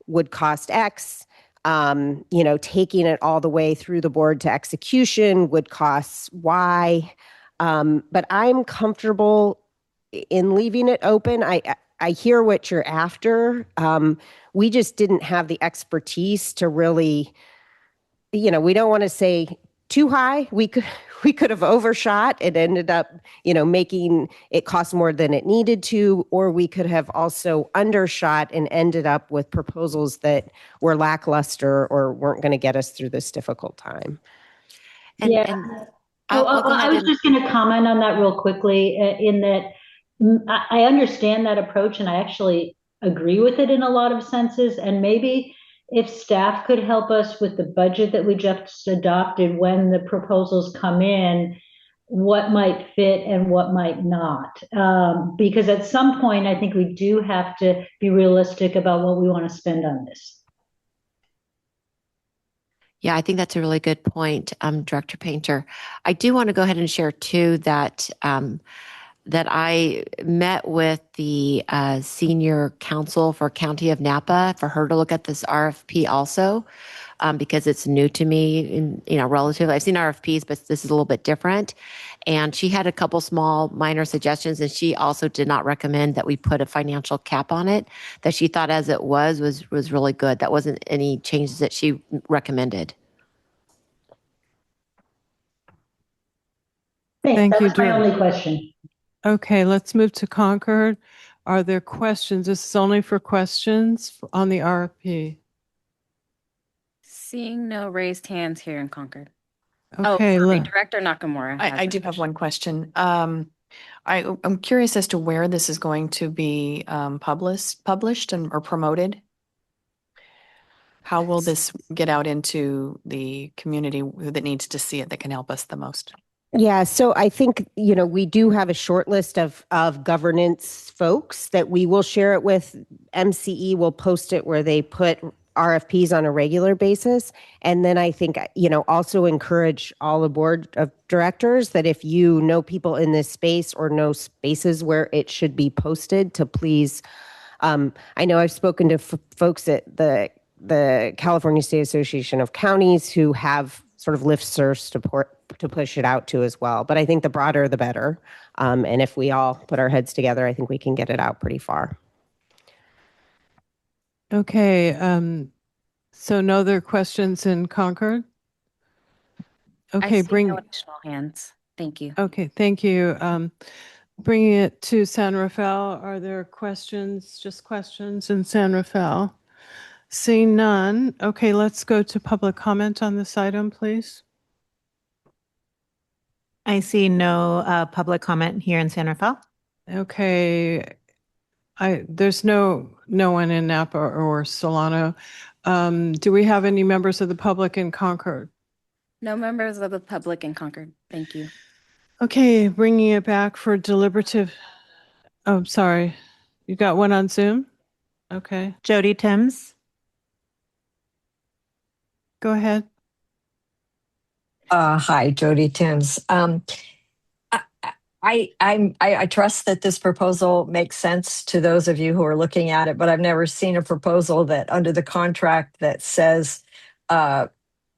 Speaker 6: would cost X. Taking it all the way through the board to execution would cost Y. But I'm comfortable in leaving it open. I hear what you're after. We just didn't have the expertise to really, we don't want to say too high. We could have overshot. It ended up, making it cost more than it needed to, or we could have also undershot and ended up with proposals that were lackluster or weren't going to get us through this difficult time.
Speaker 14: I was just going to comment on that real quickly, in that I understand that approach, and I actually agree with it in a lot of senses. And maybe if staff could help us with the budget that we just adopted, when the proposals come in, what might fit and what might not. Because at some point, I think we do have to be realistic about what we want to spend on this.
Speaker 13: Yeah, I think that's a really good point, Director Painter. I do want to go ahead and share too that that I met with the senior counsel for County of Napa for her to look at this RFP also, because it's new to me. Relatively, I've seen RFPs, but this is a little bit different. And she had a couple small minor suggestions, and she also did not recommend that we put a financial cap on it. That she thought as it was really good. That wasn't any changes that she recommended.
Speaker 7: Thank you,
Speaker 14: That's my only question.
Speaker 7: Okay, let's move to Concord. Are there questions? This is only for questions on the RFP.
Speaker 2: Seeing no raised hands here in Concord.
Speaker 7: Okay,
Speaker 2: Director Nakamura.
Speaker 5: I do have one question. I'm curious as to where this is going to be published or promoted. How will this get out into the community that needs to see it, that can help us the most?
Speaker 6: Yeah, so I think, we do have a short list of governance folks that we will share it with. MCE will post it where they put RFPs on a regular basis. And then I think, also encourage all the board of directors that if you know people in this space or know spaces where it should be posted, to please. I know I've spoken to folks at the California State Association of Counties who have sort of listservs to push it out to as well. But I think the broader, the better. And if we all put our heads together, I think we can get it out pretty far.
Speaker 7: Okay. So no other questions in Concord? Okay,
Speaker 2: I see no additional hands. Thank you.
Speaker 7: Okay, thank you. Bringing it to San Rafael, are there questions, just questions in San Rafael? Seeing none, okay, let's go to public comment on this item, please.
Speaker 15: I see no public comment here in San Rafael.
Speaker 7: Okay, there's no one in Napa or Solano. Do we have any members of the public in Concord?
Speaker 2: No members of the public in Concord. Thank you.
Speaker 7: Okay, bringing it back for deliberative. Oh, sorry. You got one on Zoom? Okay.
Speaker 15: Jody Timms.
Speaker 7: Go ahead.
Speaker 17: Hi, Jody Timms. I trust that this proposal makes sense to those of you who are looking at it, but I've never seen a proposal that under the contract that says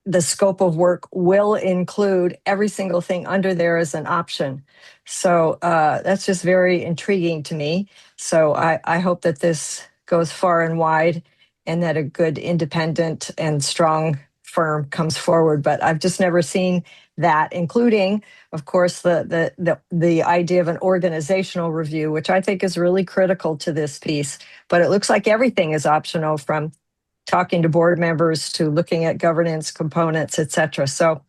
Speaker 17: the scope of work will include every single thing under there as an option. So that's just very intriguing to me. So I hope that this goes far and wide and that a good independent and strong firm comes forward. But I've just never seen that, including, of course, the idea of an organizational review, which I think is really critical to this piece. But it looks like everything is optional, from talking to board members to looking at governance components, et cetera. So,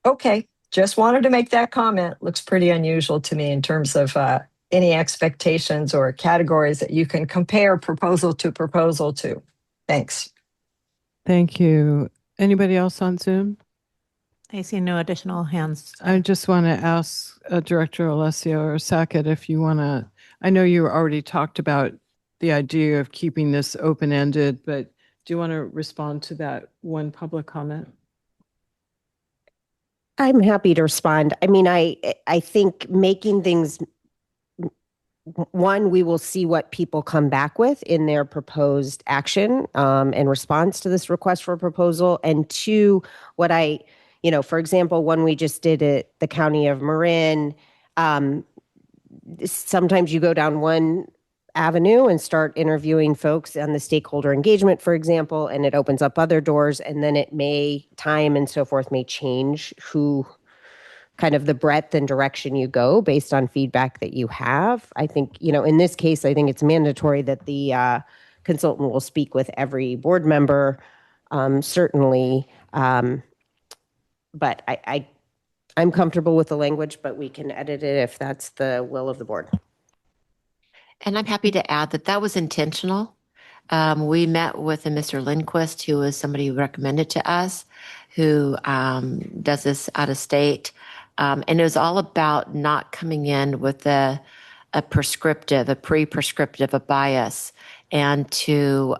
Speaker 17: okay, just wanted to make that comment. Looks pretty unusual to me in terms of any expectations or categories that you can compare proposal to proposal to. Thanks.
Speaker 7: Thank you. Anybody else on Zoom?
Speaker 15: I see no additional hands.
Speaker 7: I just want to ask Director Alessio or Sackett if you want to, I know you already talked about the idea of keeping this open-ended, but do you want to respond to that one public comment?
Speaker 6: I'm happy to respond. I mean, I think making things, one, we will see what people come back with in their proposed action in response to this request for a proposal. And two, for example, when we just did it, the County of Marin, sometimes you go down one avenue and start interviewing folks on the stakeholder engagement, for example, and it opens up other doors, and then time and so forth may change who kind of the breadth and direction you go based on feedback that you have. I think, in this case, I think it's mandatory that the consultant will speak with every board member, certainly. But I'm comfortable with the language, but we can edit it if that's the will of the board.
Speaker 13: And I'm happy to add that was intentional. We met with a Mr. Lindquist, who is somebody who recommended to us, who does this out of state. And it was all about not coming in with a pre-prescriptive, a bias, and to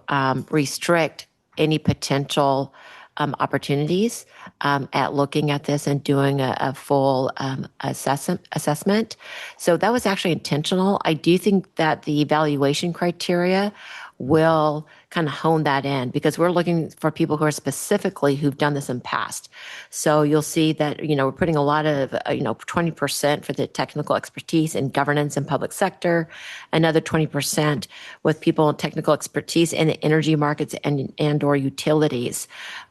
Speaker 13: restrict any potential opportunities at looking at this and doing a full assessment. So that was actually intentional. I do think that the evaluation criteria will kind of hone that in, because we're looking for people who are specifically who've done this in past. So you'll see that, we're putting a lot of, 20% for the technical expertise in governance and public sector, another 20% with people in technical expertise in the energy markets and or utilities.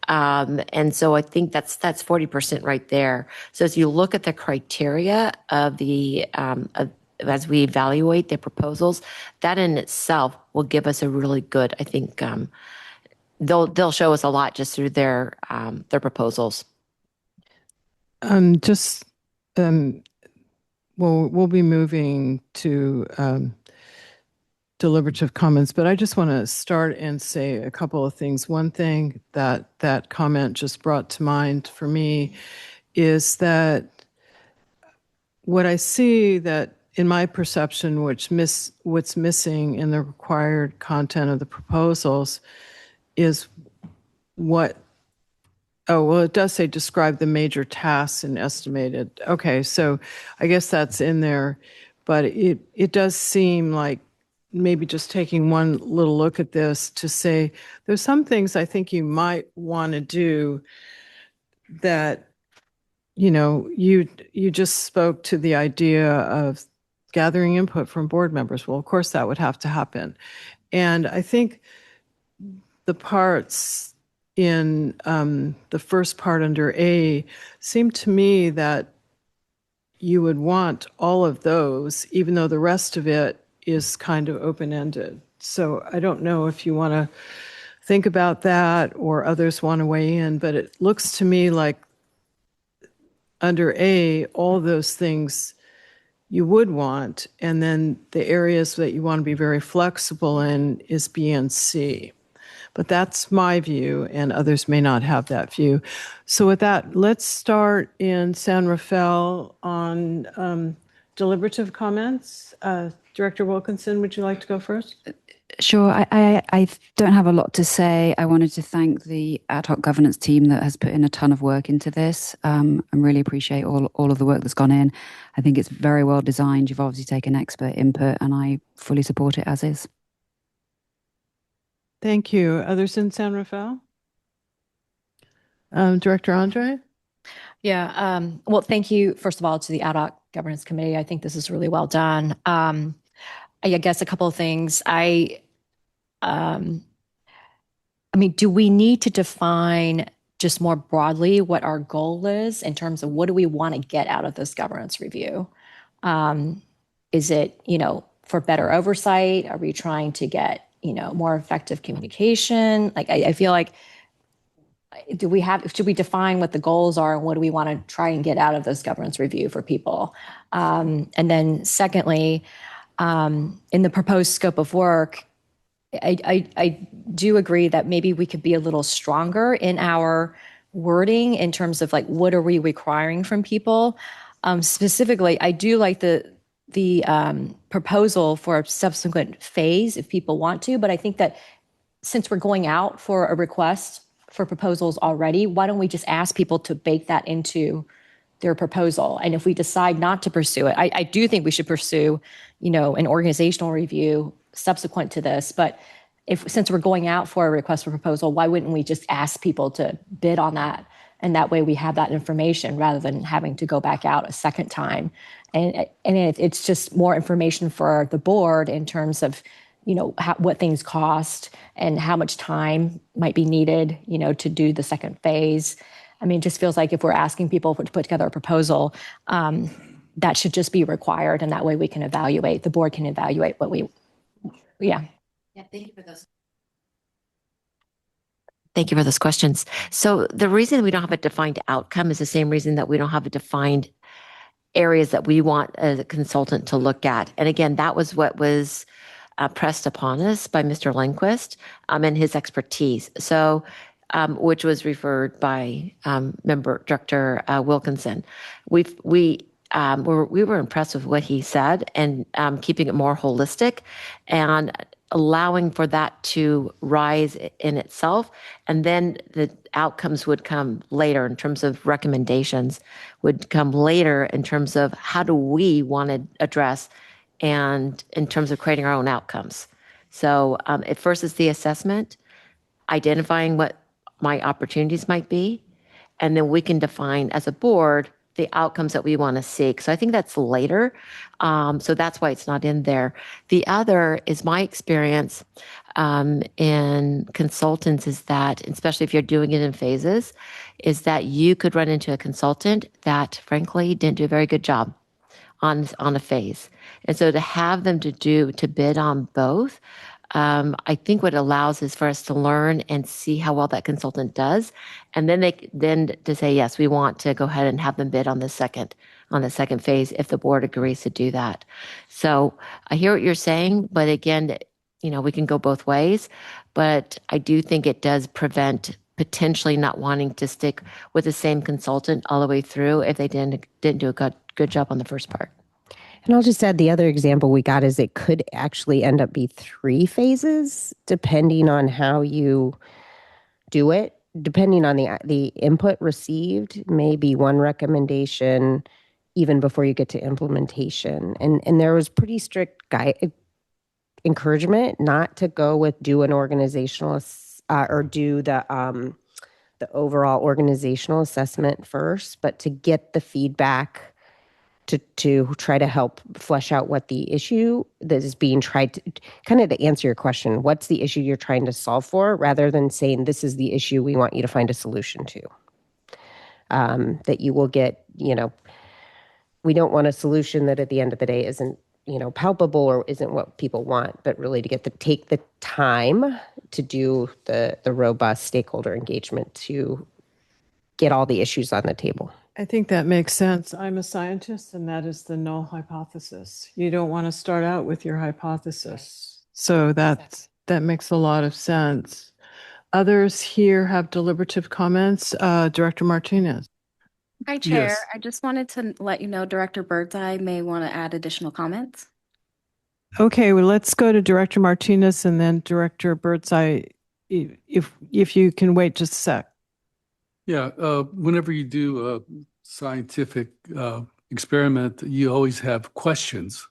Speaker 13: And so I think that's 40% right there. So as you look at the criteria of as we evaluate the proposals, that in itself will give us a really good, I think, they'll show us a lot just through their proposals.
Speaker 7: We'll be moving to deliberative comments, but I just want to start and say a couple of things. One thing that comment just brought to mind for me is that what I see that in my perception, what's missing in the required content of the proposals is it does say describe the major tasks and estimated. Okay, so I guess that's in there, but it does seem like maybe just taking one little look at this to say there's some things I think you might want to do that, you just spoke to the idea of gathering input from board members. Well, of course that would have to happen. And I think the parts in the first part under A seem to me that you would want all of those, even though the rest of it is kind of open-ended. So I don't know if you want to think about that or others want to weigh in, but it looks to me like under A, all those things you would want, and then the areas that you want to be very flexible in is B and C. But that's my view, and others may not have that view. So with that, let's start in San Rafael on deliberative comments. Director Wilkinson, would you like to go first?
Speaker 3: Sure. I don't have a lot to say. I wanted to thank the ad hoc governance team that has put in a ton of work into this. I really appreciate all of the work that's gone in. I think it's very well designed. You've obviously taken expert input, and I fully support it as is.
Speaker 7: Thank you. Others in San Rafael? Director Andre?
Speaker 4: Yeah. Well, thank you, first of all, to the ad hoc governance committee. I think this is really well done. I guess a couple of things. I mean, do we need to define just more broadly what our goal is in terms of what do we want to get out of this governance review? Is it, for better oversight? Are we trying to get, more effective communication? Like, I feel like, should we define what the goals are and what do we want to try and get out of this governance review for people? And then secondly, in the proposed scope of work, I do agree that maybe we could be a little stronger in our wording in terms of like, what are we requiring from people? Specifically, I do like the proposal for a subsequent phase if people want to, but I think that since we're going out for a request for proposals already, why don't we just ask people to bake that into their proposal? And if we decide not to pursue it, I do think we should pursue, an organizational review subsequent to this. But since we're going out for a request for proposal, why wouldn't we just ask people to bid on that? And that way we have that information rather than having to go back out a second time. And it's just more information for the board in terms of, what things cost and how much time might be needed, to do the second phase. I mean, it just feels like if we're asking people to put together a proposal, that should just be required. And that way we can evaluate, the board can evaluate yeah.
Speaker 13: Thank you for those. Thank you for those questions. So the reason we don't have a defined outcome is the same reason that we don't have a defined areas that we want a consultant to look at. And again, that was what was pressed upon us by Mr. Lindquist and his expertise. So, which was referred by member Director Wilkinson. We were impressed with what he said and keeping it more holistic and allowing for that to rise in itself. And then the outcomes would come later in terms of recommendations, would come later in terms of how do we want to address and in terms of creating our own outcomes. So at first it's the assessment, identifying what my opportunities might be, and then we can define as a board the outcomes that we want to seek. So I think that's later. So that's why it's not in there. The other is my experience in consultants is that, especially if you're doing it in phases, is that you could run into a consultant that frankly didn't do a very good job on a phase. And so to have them to bid on both, I think what it allows is for us to learn and see how well that consultant does. And then to say, yes, we want to go ahead and have them bid on the second phase if the board agrees to do that. So I hear what you're saying, but again, we can go both ways, but I do think it does prevent potentially not wanting to stick with the same consultant all the way through if they didn't do a good job on the first part.
Speaker 6: And I'll just add the other example we got is it could actually end up be 3 phases depending on how you do it. Depending on the input received, maybe one recommendation even before you get to implementation. And there was pretty strict encouragement not to go with do an organizational or do the overall organizational assessment first, but to get the feedback to try to help flesh out what the issue that is being tried to, kind of to answer your question, what's the issue you're trying to solve for, rather than saying this is the issue we want you to find a solution to. That you will get, we don't want a solution that at the end of the day isn't, palpable or isn't what people want, but really to take the time to do the robust stakeholder engagement to get all the issues on the table.
Speaker 7: I think that makes sense. I'm a scientist, and that is the null hypothesis. You don't want to start out with your hypothesis. So that makes a lot of sense. Others here have deliberative comments. Director Martinez.
Speaker 2: Hi, Chair.
Speaker 9: Yes.
Speaker 2: I just wanted to let you know Director Birdseye may want to add additional comments.
Speaker 7: Okay, well, let's go to Director Martinez and then Director Birdseye, if you can wait just a sec.
Speaker 9: Yeah, whenever you do a scientific experiment, you always have questions.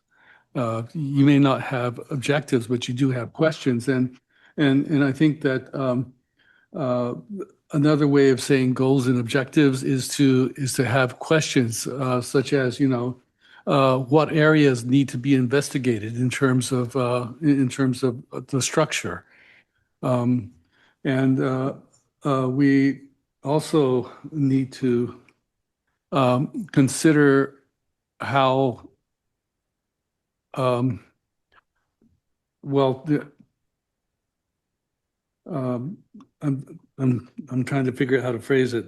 Speaker 9: You may not have objectives, but you do have questions. And I think that another way of saying goals and objectives is to have questions such as, what areas need to be investigated in terms of the structure. We also need to consider how I'm trying to figure out how to phrase it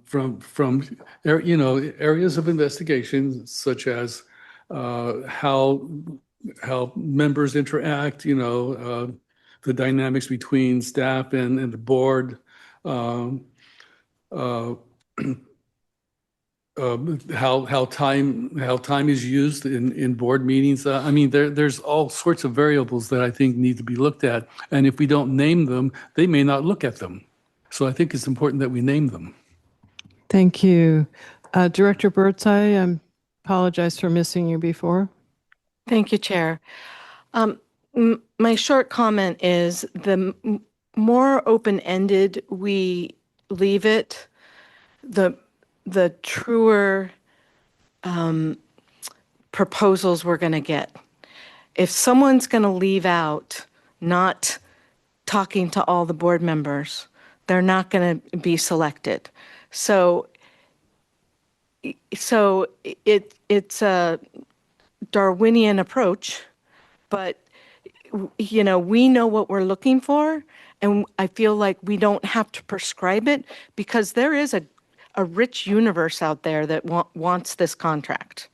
Speaker 9: from areas of investigation such as how members interact, the dynamics between staff and the board, how time is used in board meetings. I mean, there's all sorts of variables that I think need to be looked at, and if we don't name them, they may not look at them. So I think it's important that we name them.
Speaker 7: Thank you. Director Birdseye, I apologize for missing you before.
Speaker 16: Thank you, Chair. My short comment is the more open-ended we leave it, the truer proposals we're going to get. If someone's going to leave out not talking to all the board members, they're not going to be selected. So it's a Darwinian approach, but we know what we're looking for, and I feel like we don't have to prescribe it because there is a rich universe out there that wants this contract.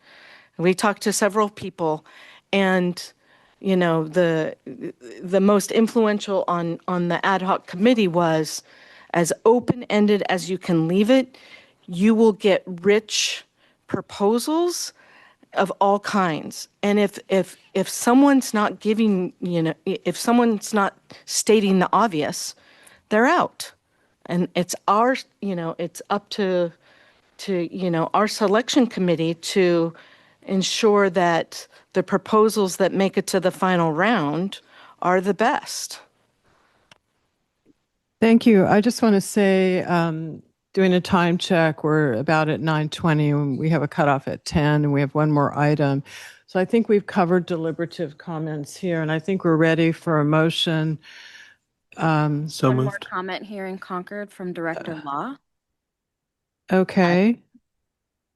Speaker 16: We talked to several people, and the most influential on the ad hoc committee was as open-ended as you can leave it. You will get rich proposals of all kinds. And if someone's not giving, if someone's not stating the obvious, they're out. And it's it's up to our selection committee to ensure that the proposals that make it to the final round are the best.
Speaker 7: Thank you. I just want to say, doing a time check, we're about at 9:20 and we have a cutoff at 10 and we have one more item. So I think we've covered deliberative comments here and I think we're ready for a motion.
Speaker 2: One more comment here in Concord from Director Law.
Speaker 7: Okay.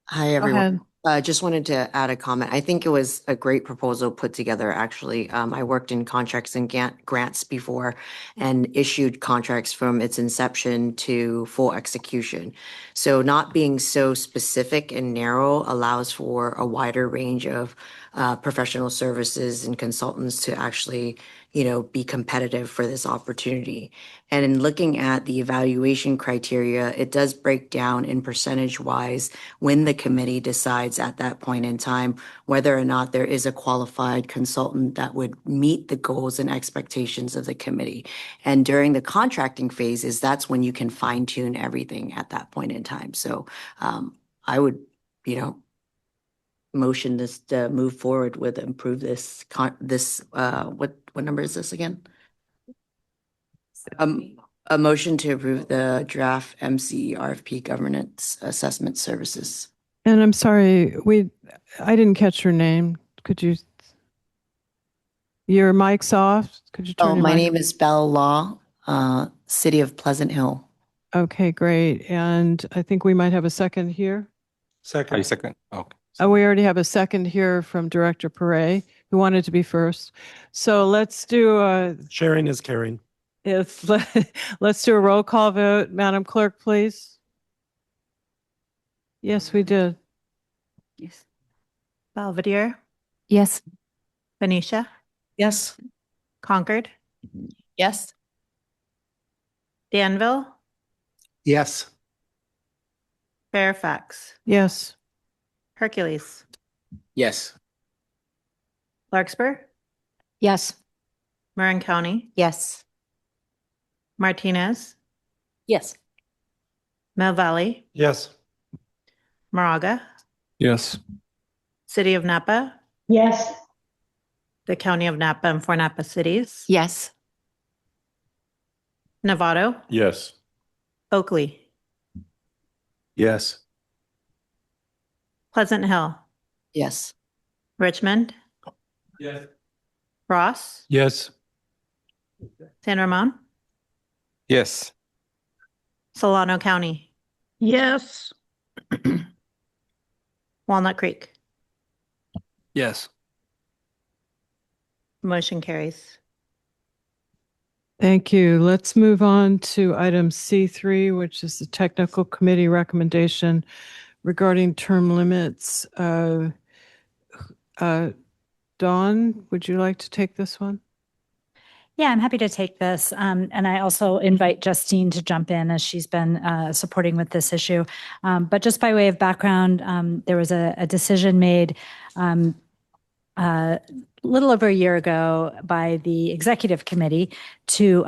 Speaker 18: Hi, everyone. Just wanted to add a comment. I think it was a great proposal put together, actually. I worked in contracts and grants before and issued contracts from its inception to full execution. So not being so specific and narrow allows for a wider range of professional services and consultants to actually, be competitive for this opportunity. And in looking at the evaluation criteria, it does break down in percentage wise when the committee decides at that point in time whether or not there is a qualified consultant that would meet the goals and expectations of the committee. And during the contracting phases, that's when you can fine tune everything at that point in time. So I would, motion this to move forward with improve this what number is this again? A motion to approve the draft MCE RFP governance assessment services.
Speaker 7: And I'm sorry, I didn't catch your name. Could you? Your mic's off. Could you turn your
Speaker 18: My
Speaker 7: mic?
Speaker 18: name is Belle Law, City of Pleasant Hill.
Speaker 7: Okay, great. And I think we might have a second here.
Speaker 1: Second.
Speaker 22: Second. Okay.
Speaker 7: Oh, we already have a second here from Director Perret, who wanted to be first. So let's do
Speaker 1: Sharing is caring.
Speaker 7: let's do a roll call vote. Madam Clerk, please. Yes, we did.
Speaker 3: Yes.
Speaker 15: Belvedere,
Speaker 3: Yes.
Speaker 15: Venetia,
Speaker 5: Yes.
Speaker 15: Concord,
Speaker 5: Yes.
Speaker 15: Danville,
Speaker 20: Yes.
Speaker 15: Fairfax,
Speaker 7: Yes.
Speaker 15: Hercules,
Speaker 10: Yes.
Speaker 15: Larkspur,
Speaker 4: Yes.
Speaker 15: Marin County,
Speaker 6: Yes.
Speaker 15: Martinez,
Speaker 5: Yes.
Speaker 15: Mill Valley,
Speaker 1: Yes.
Speaker 15: Moraga,
Speaker 22: Yes.
Speaker 15: City of Napa,
Speaker 14: Yes.
Speaker 15: the County of Napa and four Napa cities,
Speaker 13: Yes.
Speaker 15: Novato,
Speaker 22: Yes.
Speaker 15: Oakley,
Speaker 22: Yes.
Speaker 15: Pleasant Hill,
Speaker 18: Yes.
Speaker 15: Richmond,
Speaker 1: Yes.
Speaker 15: Ross,
Speaker 1: Yes.
Speaker 15: San Ramon,
Speaker 22: Yes.
Speaker 15: Solano County,
Speaker 14: Yes.
Speaker 15: Walnut Creek.
Speaker 1: Yes.
Speaker 15: Motion carries.
Speaker 7: Thank you. Let's move on to item C3, which is the technical committee recommendation regarding term limits. Dawn, would you like to take this one?
Speaker 8: Yeah, I'm happy to take this. And I also invite Justine to jump in as she's been supporting with this issue. But just by way of background, there was a decision made a little over a year ago by the executive committee to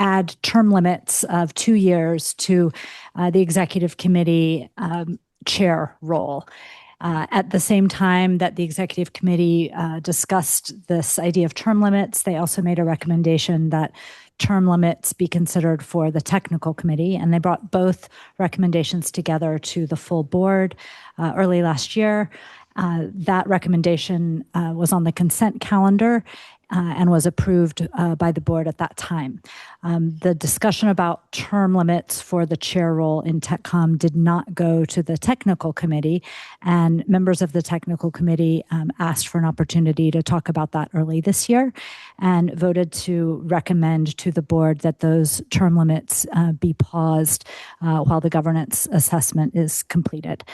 Speaker 8: add term limits of 2 years to the executive committee chair role. At the same time that the executive committee discussed this idea of term limits, they also made a recommendation that term limits be considered for the technical committee, and they brought both recommendations together to the full board early last year. That recommendation was on the consent calendar and was approved by the board at that time. The discussion about term limits for the chair role in TechCom did not go to the technical committee, and members of the technical committee asked for an opportunity to talk about that early this year and voted to recommend to the board that those term limits be paused while the governance assessment is completed.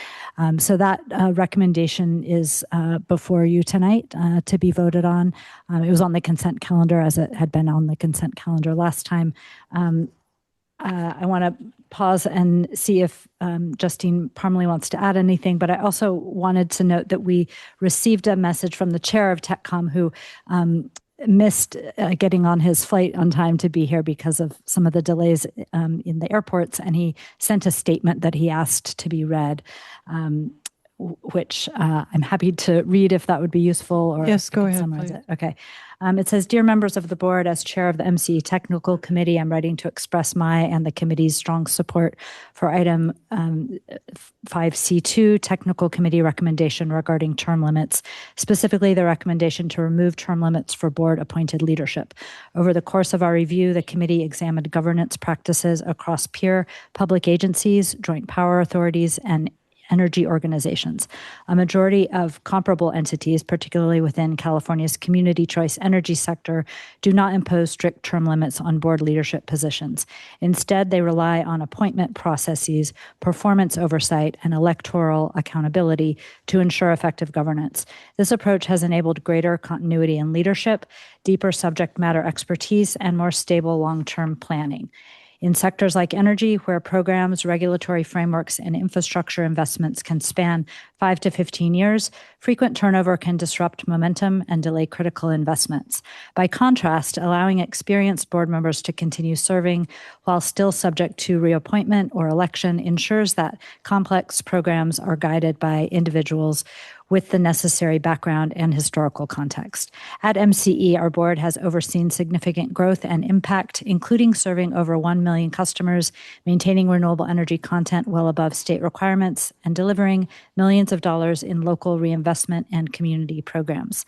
Speaker 8: So that recommendation is before you tonight to be voted on. It was on the consent calendar as it had been on the consent calendar last time. I want to pause and see if Justine Parmalee wants to add anything, but I also wanted to note that we received a message from the chair of TechCom who missed getting on his flight on time to be here because of some of the delays in the airports, and he sent a statement that he asked to be read, which I'm happy to read if that would be useful. Or
Speaker 7: Yes, go ahead,
Speaker 8: summarize
Speaker 7: please.
Speaker 8: it. Okay. It says, "Dear members of the board, as chair of the MCE Technical Committee, I'm writing to express my and the committee's strong support for item 5C2 Technical Committee recommendation regarding term limits, specifically the recommendation to remove term limits for board-appointed leadership. Over the course of our review, the committee examined governance practices across peer public agencies, joint power authorities, and energy organizations. A majority of comparable entities, particularly within California's community choice energy sector, do not impose strict term limits on board leadership positions. Instead, they rely on appointment processes, performance oversight, and electoral accountability to ensure effective governance. This approach has enabled greater continuity in leadership, deeper subject matter expertise, and more stable long-term planning. In sectors like energy, where programs, regulatory frameworks, and infrastructure investments can span 5 to 15 years, frequent turnover can disrupt momentum and delay critical investments. By contrast, allowing experienced board members to continue serving while still subject to reappointment or election ensures that complex programs are guided by individuals with the necessary background and historical context. At MCE, our board has overseen significant growth and impact, including serving over 1 million customers, maintaining renewable energy content well above state requirements, and delivering millions of dollars in local reinvestment and community programs.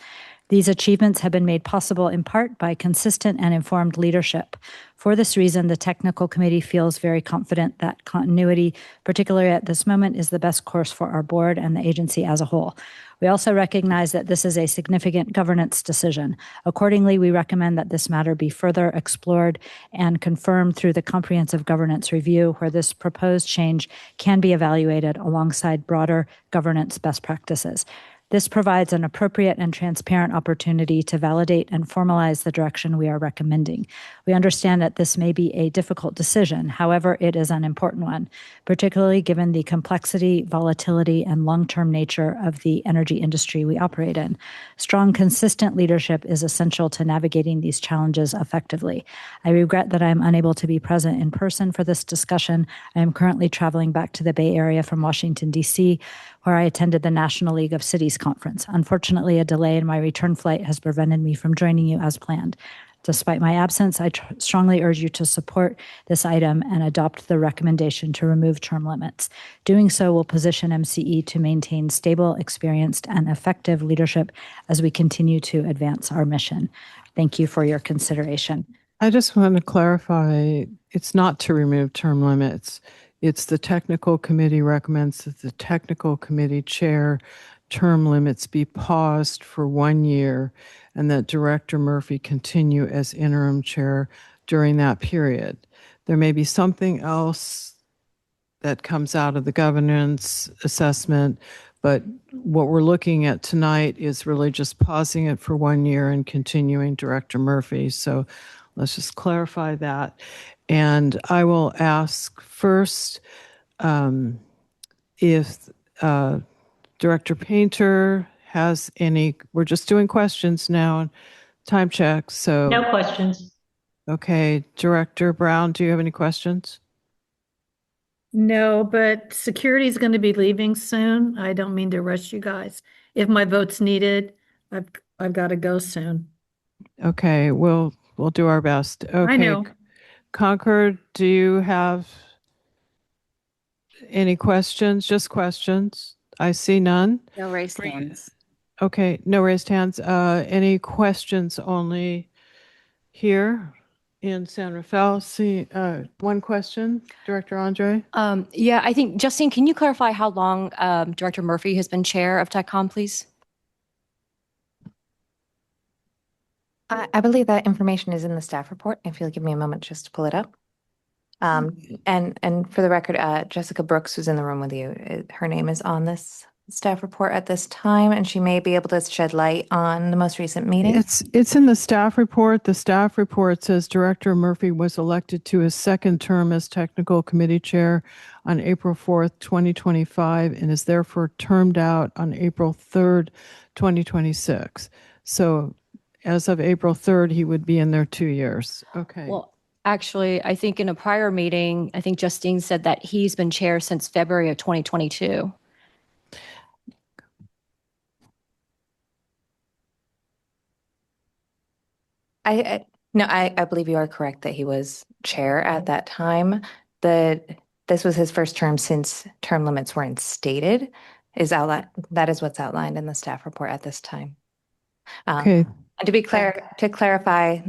Speaker 8: These achievements have been made possible in part by consistent and informed leadership. For this reason, the technical committee feels very confident that continuity, particularly at this moment, is the best course for our board and the agency as a whole. We also recognize that this is a significant governance decision. Accordingly, we recommend that this matter be further explored and confirmed through the comprehensive governance review, where this proposed change can be evaluated alongside broader governance best practices. This provides an appropriate and transparent opportunity to validate and formalize the direction we are recommending. We understand that this may be a difficult decision. However, it is an important one, particularly given the complexity, volatility, and long-term nature of the energy industry we operate in. Strong, consistent leadership is essential to navigating these challenges effectively. I regret that I am unable to be present in person for this discussion. I am currently traveling back to the Bay Area from Washington, D.C., where I attended the National League of Cities conference. Unfortunately, a delay in my return flight has prevented me from joining you as planned. Despite my absence, I strongly urge you to support this item and adopt the recommendation to remove term limits. Doing so will position MCE to maintain stable, experienced, and effective leadership as we continue to advance our mission. Thank you for your consideration.
Speaker 7: I just want to clarify, it's not to remove term limits. It's the technical committee recommends that the technical committee chair term limits be paused for 1 year and that Director Murphy continue as interim chair during that period. There may be something else that comes out of the governance assessment, but what we're looking at tonight is really just pausing it for 1 year and continuing Director Murphy. So let's just clarify that. And I will ask first if Director Painter has any, we're just doing questions now, time check. So
Speaker 14: No questions.
Speaker 7: Okay, Director Brown, do you have any questions?
Speaker 11: No, but security is going to be leaving soon. I don't mean to rush you guys. If my vote's needed, I've got to go soon.
Speaker 7: Okay, we'll do our best. Okay.
Speaker 11: I know.
Speaker 7: Concord, do you have any questions? Just questions? I see none.
Speaker 2: No raised hands.
Speaker 7: Okay, no raised hands. Any questions only here in San Rafael? See, one question, Director Andre?
Speaker 4: Yeah, I think, Justine, can you clarify how long Director Murphy has been chair of TechCom, please?
Speaker 19: I believe that information is in the staff report. If you'll give me a moment just to pull it up. And for the record, Jessica Brooks, who's in the room with you, her name is on this staff report at this time, and she may be able to shed light on the most recent meeting.
Speaker 7: It's in the staff report. The staff report says Director Murphy was elected to his second term as technical committee chair on April 4th, 2025, and is therefore termed out on April 3rd, 2026. So as of April 3rd, he would be in there 2 years. Okay.
Speaker 4: Well, actually, I think in a prior meeting, I think Justine said that he's been chair since February of 2022.
Speaker 19: I believe you are correct that he was chair at that time. This was his first term since term limits were instated. That is what's outlined in the staff report at this time.
Speaker 7: Okay.
Speaker 19: And to be clear, to clarify,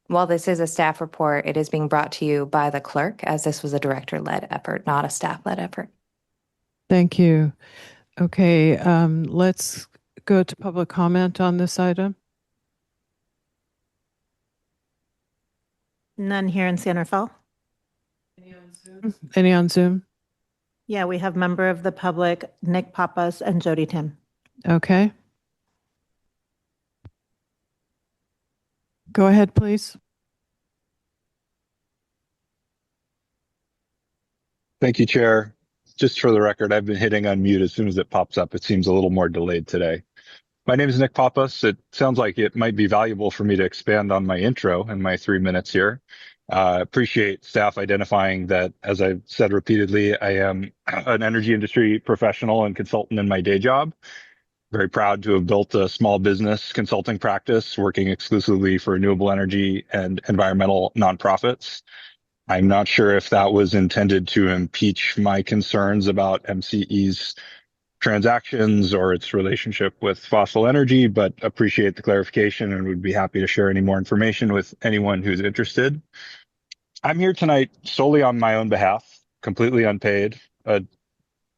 Speaker 19: while this is a staff report, it is being brought to you by the clerk, as this was a director-led effort, not a staff-led effort.
Speaker 7: Thank you. Okay, let's go to public comment on this item.
Speaker 15: None here in Santa Fe.
Speaker 7: Any on Zoom?
Speaker 15: Yeah, we have member of the public, Nick Papas and Jody Tim.
Speaker 7: Okay. Go ahead, please.
Speaker 12: Thank you, Chair. Just for the record, I've been hitting unmute as soon as it pops up. It seems a little more delayed today. My name is Nick Papas. It sounds like it might be valuable for me to expand on my intro in my 3 minutes here. Appreciate staff identifying that, as I've said repeatedly, I am an energy industry professional and consultant in my day job. Very proud to have built a small business consulting practice working exclusively for renewable energy and environmental nonprofits. I'm not sure if that was intended to impeach my concerns about MCE's transactions or its relationship with fossil energy, but appreciate the clarification and would be happy to share any more information with anyone who's interested. I'm here tonight solely on my own behalf, completely unpaid, a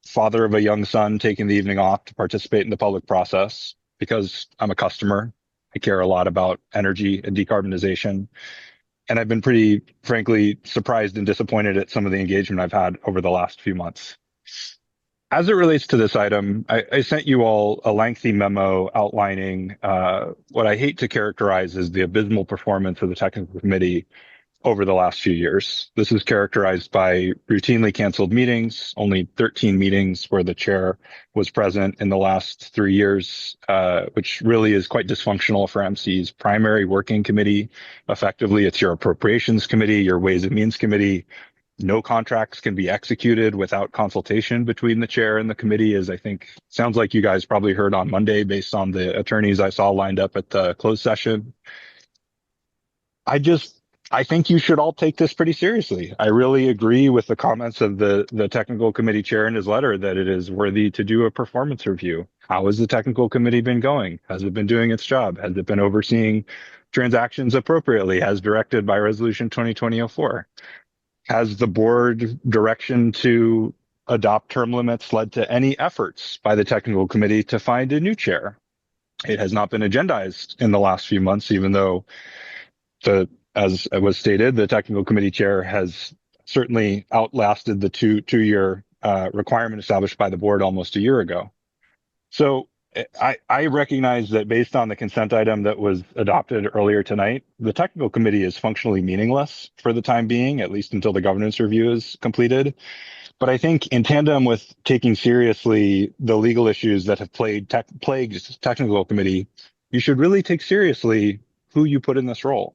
Speaker 12: father of a young son taking the evening off to participate in the public process because I'm a customer. I care a lot about energy and decarbonization. And I've been pretty, frankly, surprised and disappointed at some of the engagement I've had over the last few months. As it relates to this item, I sent you all a lengthy memo outlining what I hate to characterize as the abysmal performance of the technical committee over the last few years. This is characterized by routinely canceled meetings, only 13 meetings where the chair was present in the last 3 years, which really is quite dysfunctional for MC's primary working committee. Effectively, it's your appropriations committee, your ways and means committee. No contracts can be executed without consultation between the chair and the committee, as I think sounds like you guys probably heard on Monday based on the attorneys I saw lined up at the closed session. I think you should all take this pretty seriously. I really agree with the comments of the technical committee chair in his letter that it is worthy to do a performance review. How has the technical committee been going? Has it been doing its job? Has it been overseeing transactions appropriately as directed by Resolution 2020-04? Has the board direction to adopt term limits led to any efforts by the technical committee to find a new chair? It has not been agendized in the last few months, even though as was stated, the technical committee chair has certainly outlasted the two-year requirement established by the board almost a year ago. So I recognize that based on the consent item that was adopted earlier tonight, the technical committee is functionally meaningless for the time being, at least until the governance review is completed. But I think in tandem with taking seriously the legal issues that have plagued technical committee, you should really take seriously who you put in this role.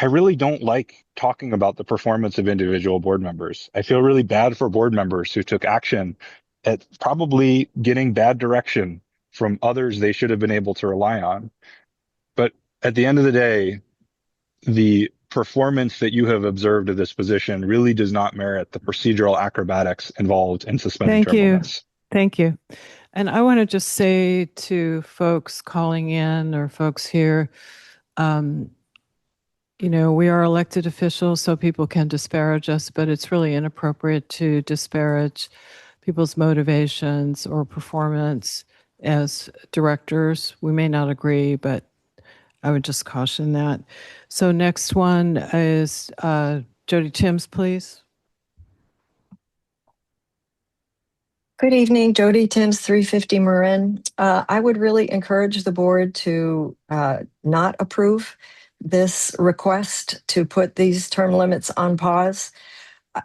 Speaker 12: I really don't like talking about the performance of individual board members. I feel really bad for board members who took action at probably getting bad direction from others they should have been able to rely on. But at the end of the day, the performance that you have observed of this position really does not merit the procedural acrobatics involved in suspending term limits.
Speaker 7: Thank you. And I want to just say to folks calling in or folks here, we are elected officials, so people can disparage us, but it's really inappropriate to disparage people's motivations or performance as directors. We may not agree, but I would just caution that. So next one is Jody Timms, please.
Speaker 17: Good evening, Jody Timms, 350 Marin. I would really encourage the board to not approve this request to put these term limits on pause.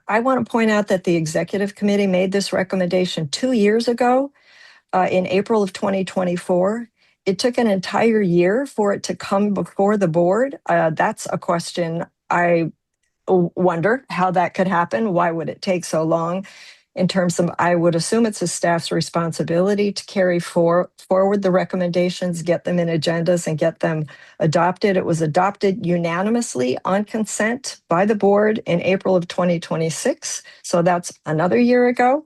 Speaker 17: I want to point out that the executive committee made this recommendation 2 years ago in April of 2024. It took an entire year for it to come before the board. That's a question I wonder how that could happen. Why would it take so long? In terms of, I would assume it's a staff's responsibility to carry forward the recommendations, get them in agendas and get them adopted. It was adopted unanimously on consent by the board in April of 2026. So that's another year ago.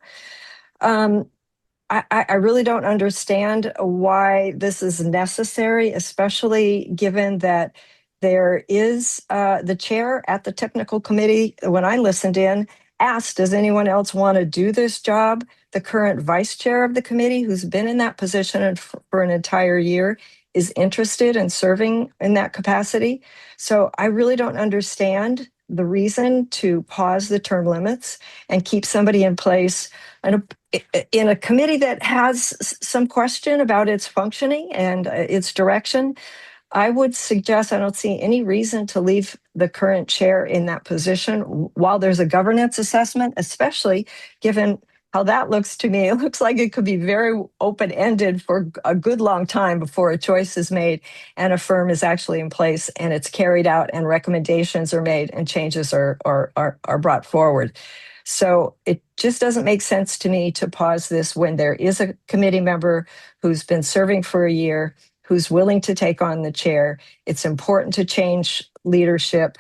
Speaker 17: I really don't understand why this is necessary, especially given that there is the chair at the technical committee, when I listened in, asked, does anyone else want to do this job? the current vice chair of the committee, who's been in that position for an entire year, is interested in serving in that capacity. So I really don't understand the reason to pause the term limits and keep somebody in place in a committee that has some question about its functioning and its direction. I would suggest I don't see any reason to leave the current chair in that position while there's a governance assessment, especially given how that looks to me. It looks like it could be very open-ended for a good long time before a choice is made and a firm is actually in place and it's carried out and recommendations are made and changes are brought forward. So it just doesn't make sense to me to pause this when there is a committee member who's been serving for a year, who's willing to take on the chair. It's important to change leadership,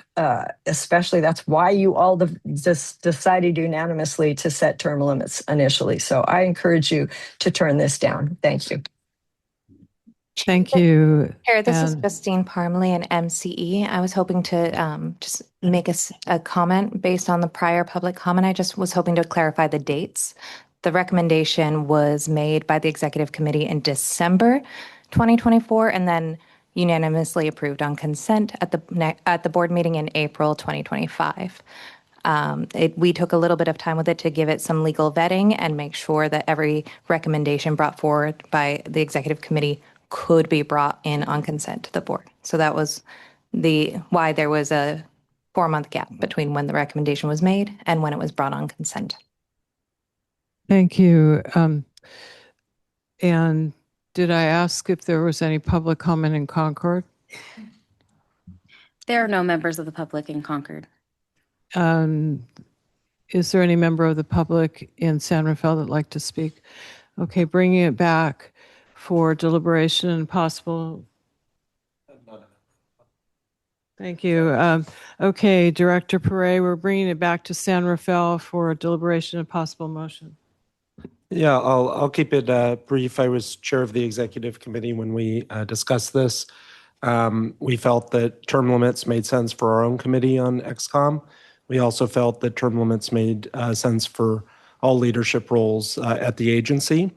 Speaker 17: especially that's why you all just decided unanimously to set term limits initially. So I encourage you to turn this down. Thank you.
Speaker 7: Thank you.
Speaker 19: Chair, this is Justine Parmley and MCE. I was hoping to just make a comment based on the prior public comment. I just was hoping to clarify the dates. The recommendation was made by the executive committee in December 2024 and then unanimously approved on consent at the board meeting in April 2025. We took a little bit of time with it to give it some legal vetting and make sure that every recommendation brought forward by the executive committee could be brought in on consent to the board. So that was why there was a 4-month gap between when the recommendation was made and when it was brought on consent.
Speaker 7: Thank you. And did I ask if there was any public comment in Concord?
Speaker 2: There are no members of the public in Concord.
Speaker 7: Is there any member of the public in San Rafael that'd like to speak? Okay, bringing it back for deliberation and possible. Thank you. Okay, Director Perret, we're bringing it back to San Rafael for deliberation and possible motion.
Speaker 1: Yeah, I'll keep it brief. I was chair of the executive committee when we discussed this. We felt that term limits made sense for our own committee on XCOM. We also felt that term limits made sense for all leadership roles at the agency.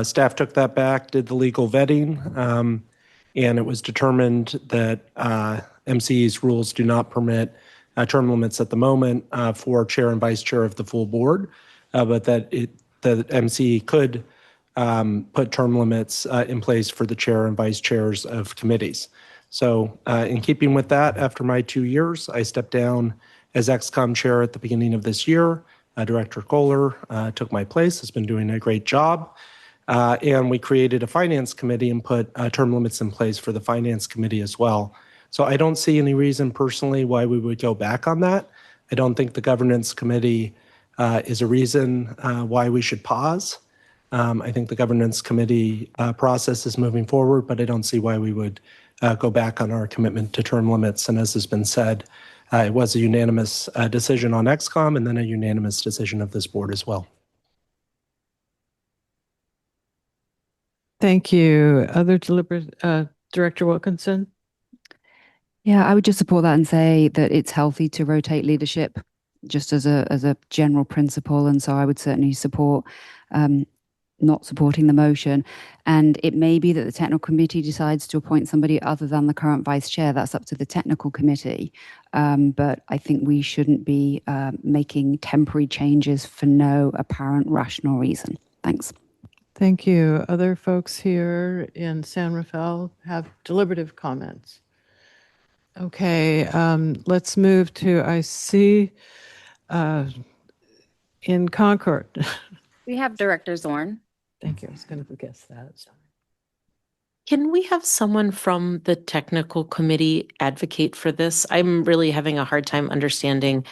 Speaker 1: Staff took that back, did the legal vetting, and it was determined that MCE's rules do not permit term limits at the moment for chair and vice chair of the full board, but that the MCE could put term limits in place for the chair and vice chairs of committees. So in keeping with that, after my 2 years, I stepped down as XCOM chair at the beginning of this year. Director Kohler took my place, has been doing a great job. And we created a finance committee and put term limits in place for the finance committee as well. So I don't see any reason personally why we would go back on that. I don't think the governance committee is a reason why we should pause. I think the governance committee process is moving forward, but I don't see why we would go back on our commitment to term limits. And as has been said, it was a unanimous decision on XCOM and then a unanimous decision of this board as well.
Speaker 7: Thank you. Other Director Wilkinson?
Speaker 3: Yeah, I would just support that and say that it's healthy to rotate leadership just as a general principle. And so I would certainly support not supporting the motion. And it may be that the technical committee decides to appoint somebody other than the current vice chair. That's up to the technical committee. But I think we shouldn't be making temporary changes for no apparent rational reason. Thanks.
Speaker 7: Thank you. Other folks here in San Rafael have deliberative comments. Okay, let's move to, I see in Concord.
Speaker 2: We have Director Zorn.
Speaker 7: Thank you. I was going to guess that.
Speaker 9: Can we have someone from the technical committee advocate for this? I'm really having a hard time understanding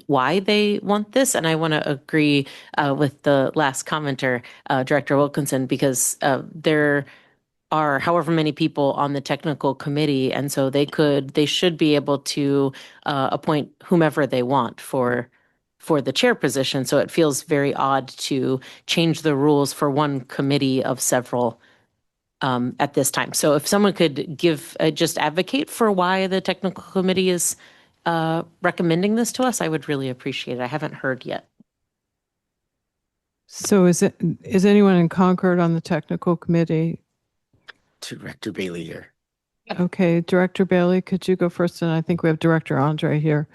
Speaker 9: why they want this. And I want to agree with the last commenter, Director Wilkinson, because there are however many people on the technical committee. And so they should be able to appoint whomever they want for the chair position. So it feels very odd to change the rules for one committee of several at this time. So if someone could just advocate for why the technical committee is recommending this to us, I would really appreciate it. I haven't heard yet.
Speaker 7: So is anyone in Concord on the technical committee?
Speaker 10: Director Bailey here.
Speaker 7: Okay, Director Bailey, could you go first? And I think we have Director Andre here.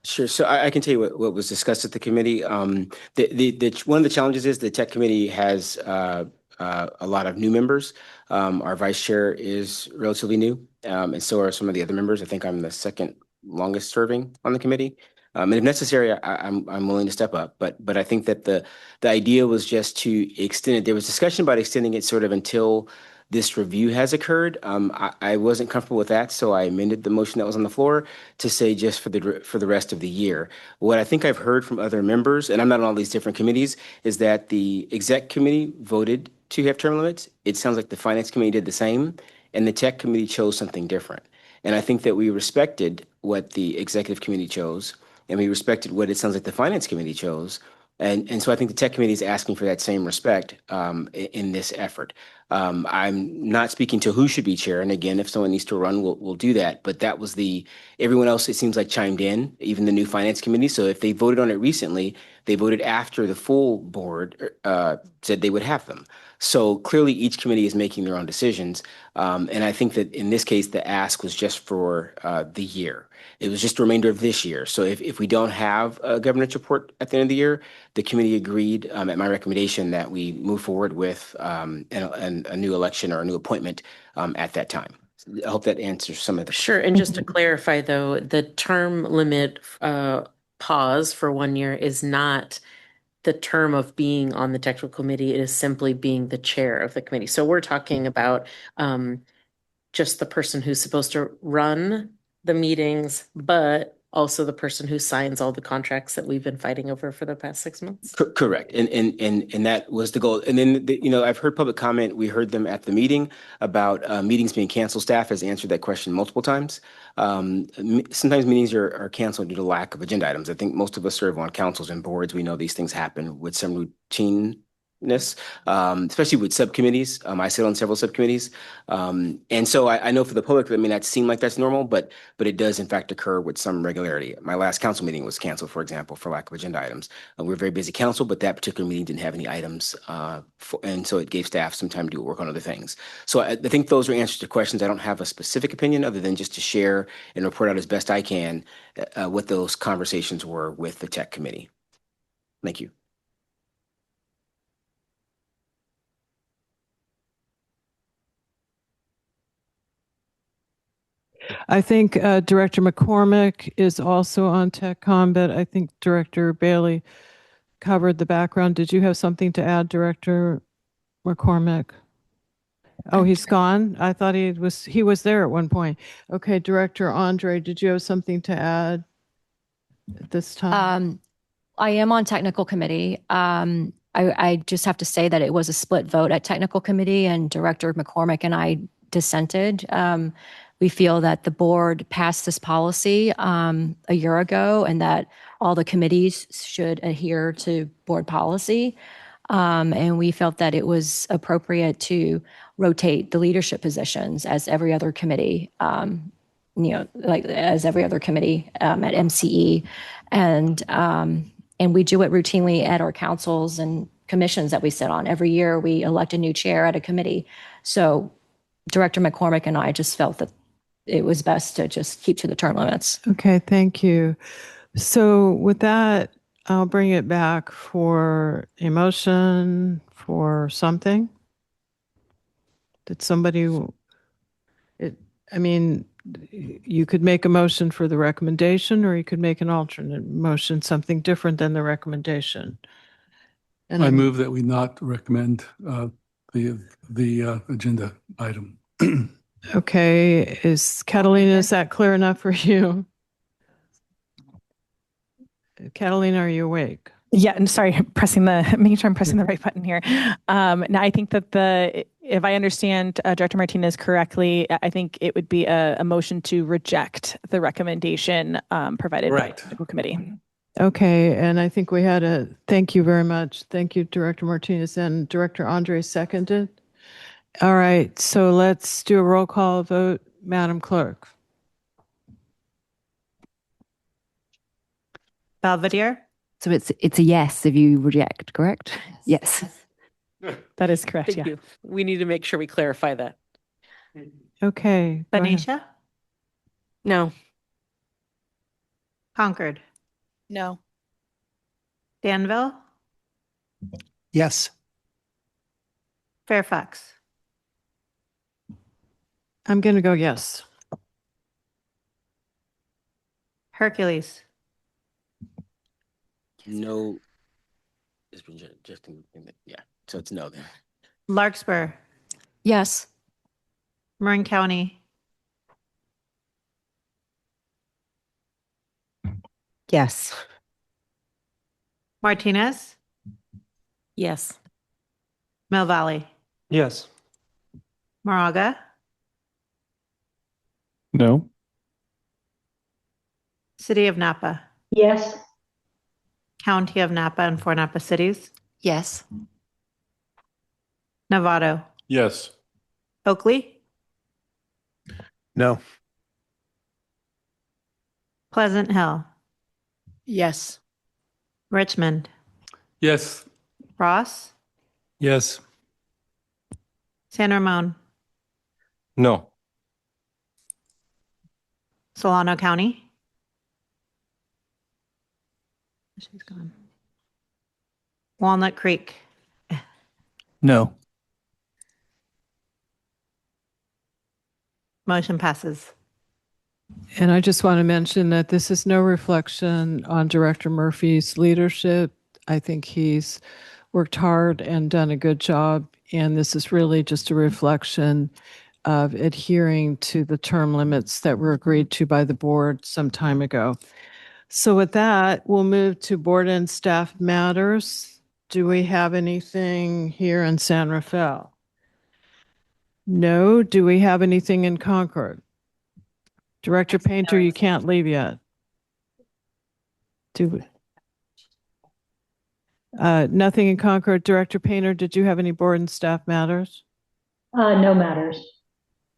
Speaker 10: Sure. So I can tell you what was discussed at the committee. One of the challenges is the tech committee has a lot of new members. Our vice chair is relatively new, and so are some of the other members. I think I'm the second longest serving on the committee. And if necessary, I'm willing to step up. But I think that the idea was just to extend it. There was discussion about extending it sort of until this review has occurred. I wasn't comfortable with that, so I amended the motion that was on the floor to say just for the rest of the year. What I think I've heard from other members, and I'm not on all these different committees, is that the exec committee voted to have term limits. It sounds like the finance committee did the same, and the tech committee chose something different. And I think that we respected what the executive committee chose, and we respected what it sounds like the finance committee chose. And so I think the tech committee is asking for that same respect in this effort. I'm not speaking to who should be chair, and again, if someone needs to run, we'll do that. But that was everyone else, it seems like, chimed in, even the new finance committee. So if they voted on it recently, they voted after the full board said they would have them. So clearly, each committee is making their own decisions. And I think that in this case, the ask was just for the year. It was just the remainder of this year. So if we don't have a governance report at the end of the year, the committee agreed at my recommendation that we move forward with a new election or a new appointment at that time. I hope that answers some of the.
Speaker 9: Sure. And just to clarify, though, the term limit pause for 1 year is not the term of being on the technical committee. It is simply being the chair of the committee. So we're talking about just the person who's supposed to run the meetings, but also the person who signs all the contracts that we've been fighting over for the past 6 months.
Speaker 10: Correct. And that was the goal. And then, I've heard public comment. We heard them at the meeting about meetings being canceled. Staff has answered that question multiple times. Sometimes meetings are canceled due to lack of agenda items. I think most of us serve on councils and boards. We know these things happen with some routine especially with subcommittees. I sit on several subcommittees. And so I know for the public, that may not seem like that's normal, but it does in fact occur with some regularity. My last council meeting was canceled, for example, for lack of agenda items. We're a very busy council, but that particular meeting didn't have any items. And so it gave staff some time to work on other things. So I think those are answers to questions. I don't have a specific opinion other than just to share and report out as best I can what those conversations were with the tech committee. Thank you.
Speaker 7: I think Director McCormick is also on TechCom, but I think Director Bailey covered the background. Did you have something to add, Director McCormick? Oh, he's gone? I thought he was there at one point. Okay, Director Andre, did you have something to add at this time?
Speaker 4: I am on technical committee. I just have to say that it was a split vote at technical committee, and Director McCormick and I dissented. We feel that the board passed this policy a year ago and that all the committees should adhere to board policy. And we felt that it was appropriate to rotate the leadership positions as every other committee, as every other committee at MCE. And we do it routinely at our councils and commissions that we sit on. Every year we elect a new chair at a committee. So Director McCormick and I just felt that it was best to just keep to the term limits.
Speaker 7: Okay, thank you. So with that, I'll bring it back for a motion for something. Did somebody, you could make a motion for the recommendation, or you could make an alternate motion, something different than the recommendation. And
Speaker 16: I move that we not recommend the agenda item.
Speaker 7: Okay, Catalina, is that clear enough for you? Catalina, are you awake?
Speaker 21: Yeah, and sorry, making sure I'm pressing the right button here. Now, I think that if I understand Director Martinez correctly, I think it would be a motion to reject the recommendation provided by the technical committee.
Speaker 7: Okay, and I think we had thank you very much. Thank you, Director Martinez, and Director Andre seconded. All right, so let's do a roll call vote. Madam Clerk.
Speaker 15: Belvedere,
Speaker 3: So it's a yes if you reject, correct? Yes.
Speaker 21: That is correct.
Speaker 9: Thank
Speaker 21: Yeah.
Speaker 9: you. We need to make sure we clarify that.
Speaker 7: Okay. go ahead.
Speaker 15: Benicia,
Speaker 9: No.
Speaker 15: Concord,
Speaker 2: No.
Speaker 15: Danville,
Speaker 16: Yes.
Speaker 15: Fairfax,
Speaker 7: I'm going to go yes.
Speaker 15: Hercules,
Speaker 10: No. It's been just yeah. So it's no then.
Speaker 15: Larkspur,
Speaker 4: Yes.
Speaker 15: Marin County,
Speaker 13: Yes.
Speaker 15: Martinez,
Speaker 9: Yes.
Speaker 15: Mill Valley,
Speaker 1: Yes.
Speaker 15: Moraga,
Speaker 16: No.
Speaker 15: City of Napa,
Speaker 14: Yes.
Speaker 15: County of Napa and 4 Napa cities,
Speaker 4: Yes.
Speaker 15: Novato,
Speaker 16: Yes.
Speaker 15: Oakley,
Speaker 1: No.
Speaker 15: Pleasant Hill,
Speaker 9: Yes.
Speaker 15: Richmond,
Speaker 16: Yes.
Speaker 15: Ross,
Speaker 16: Yes.
Speaker 15: San Ramon,
Speaker 1: No.
Speaker 15: Solano County. She's gone. Walnut Creek,
Speaker 16: No.
Speaker 15: motion passes.
Speaker 7: And I just want to mention that this is no reflection on Director Murphy's leadership. I think he's worked hard and done a good job. And this is really just a reflection of adhering to the term limits that were agreed to by the board some time ago. So with that, we'll move to board and staff matters. Do we have anything here in San Rafael? No. Do we have anything in Concord? Director Painter, you can't leave yet. Do we? Nothing in Concord. Director Painter, did you have any board and staff matters?
Speaker 14: No matters.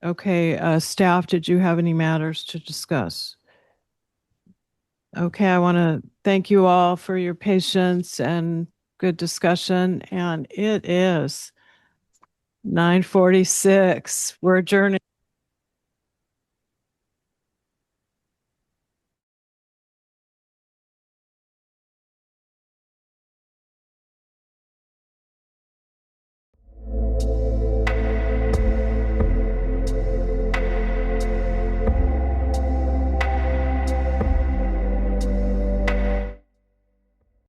Speaker 7: Okay, staff, did you have any matters to discuss? Okay, I want to thank you all for your patience and good discussion. And it is 9:46. We're adjourning.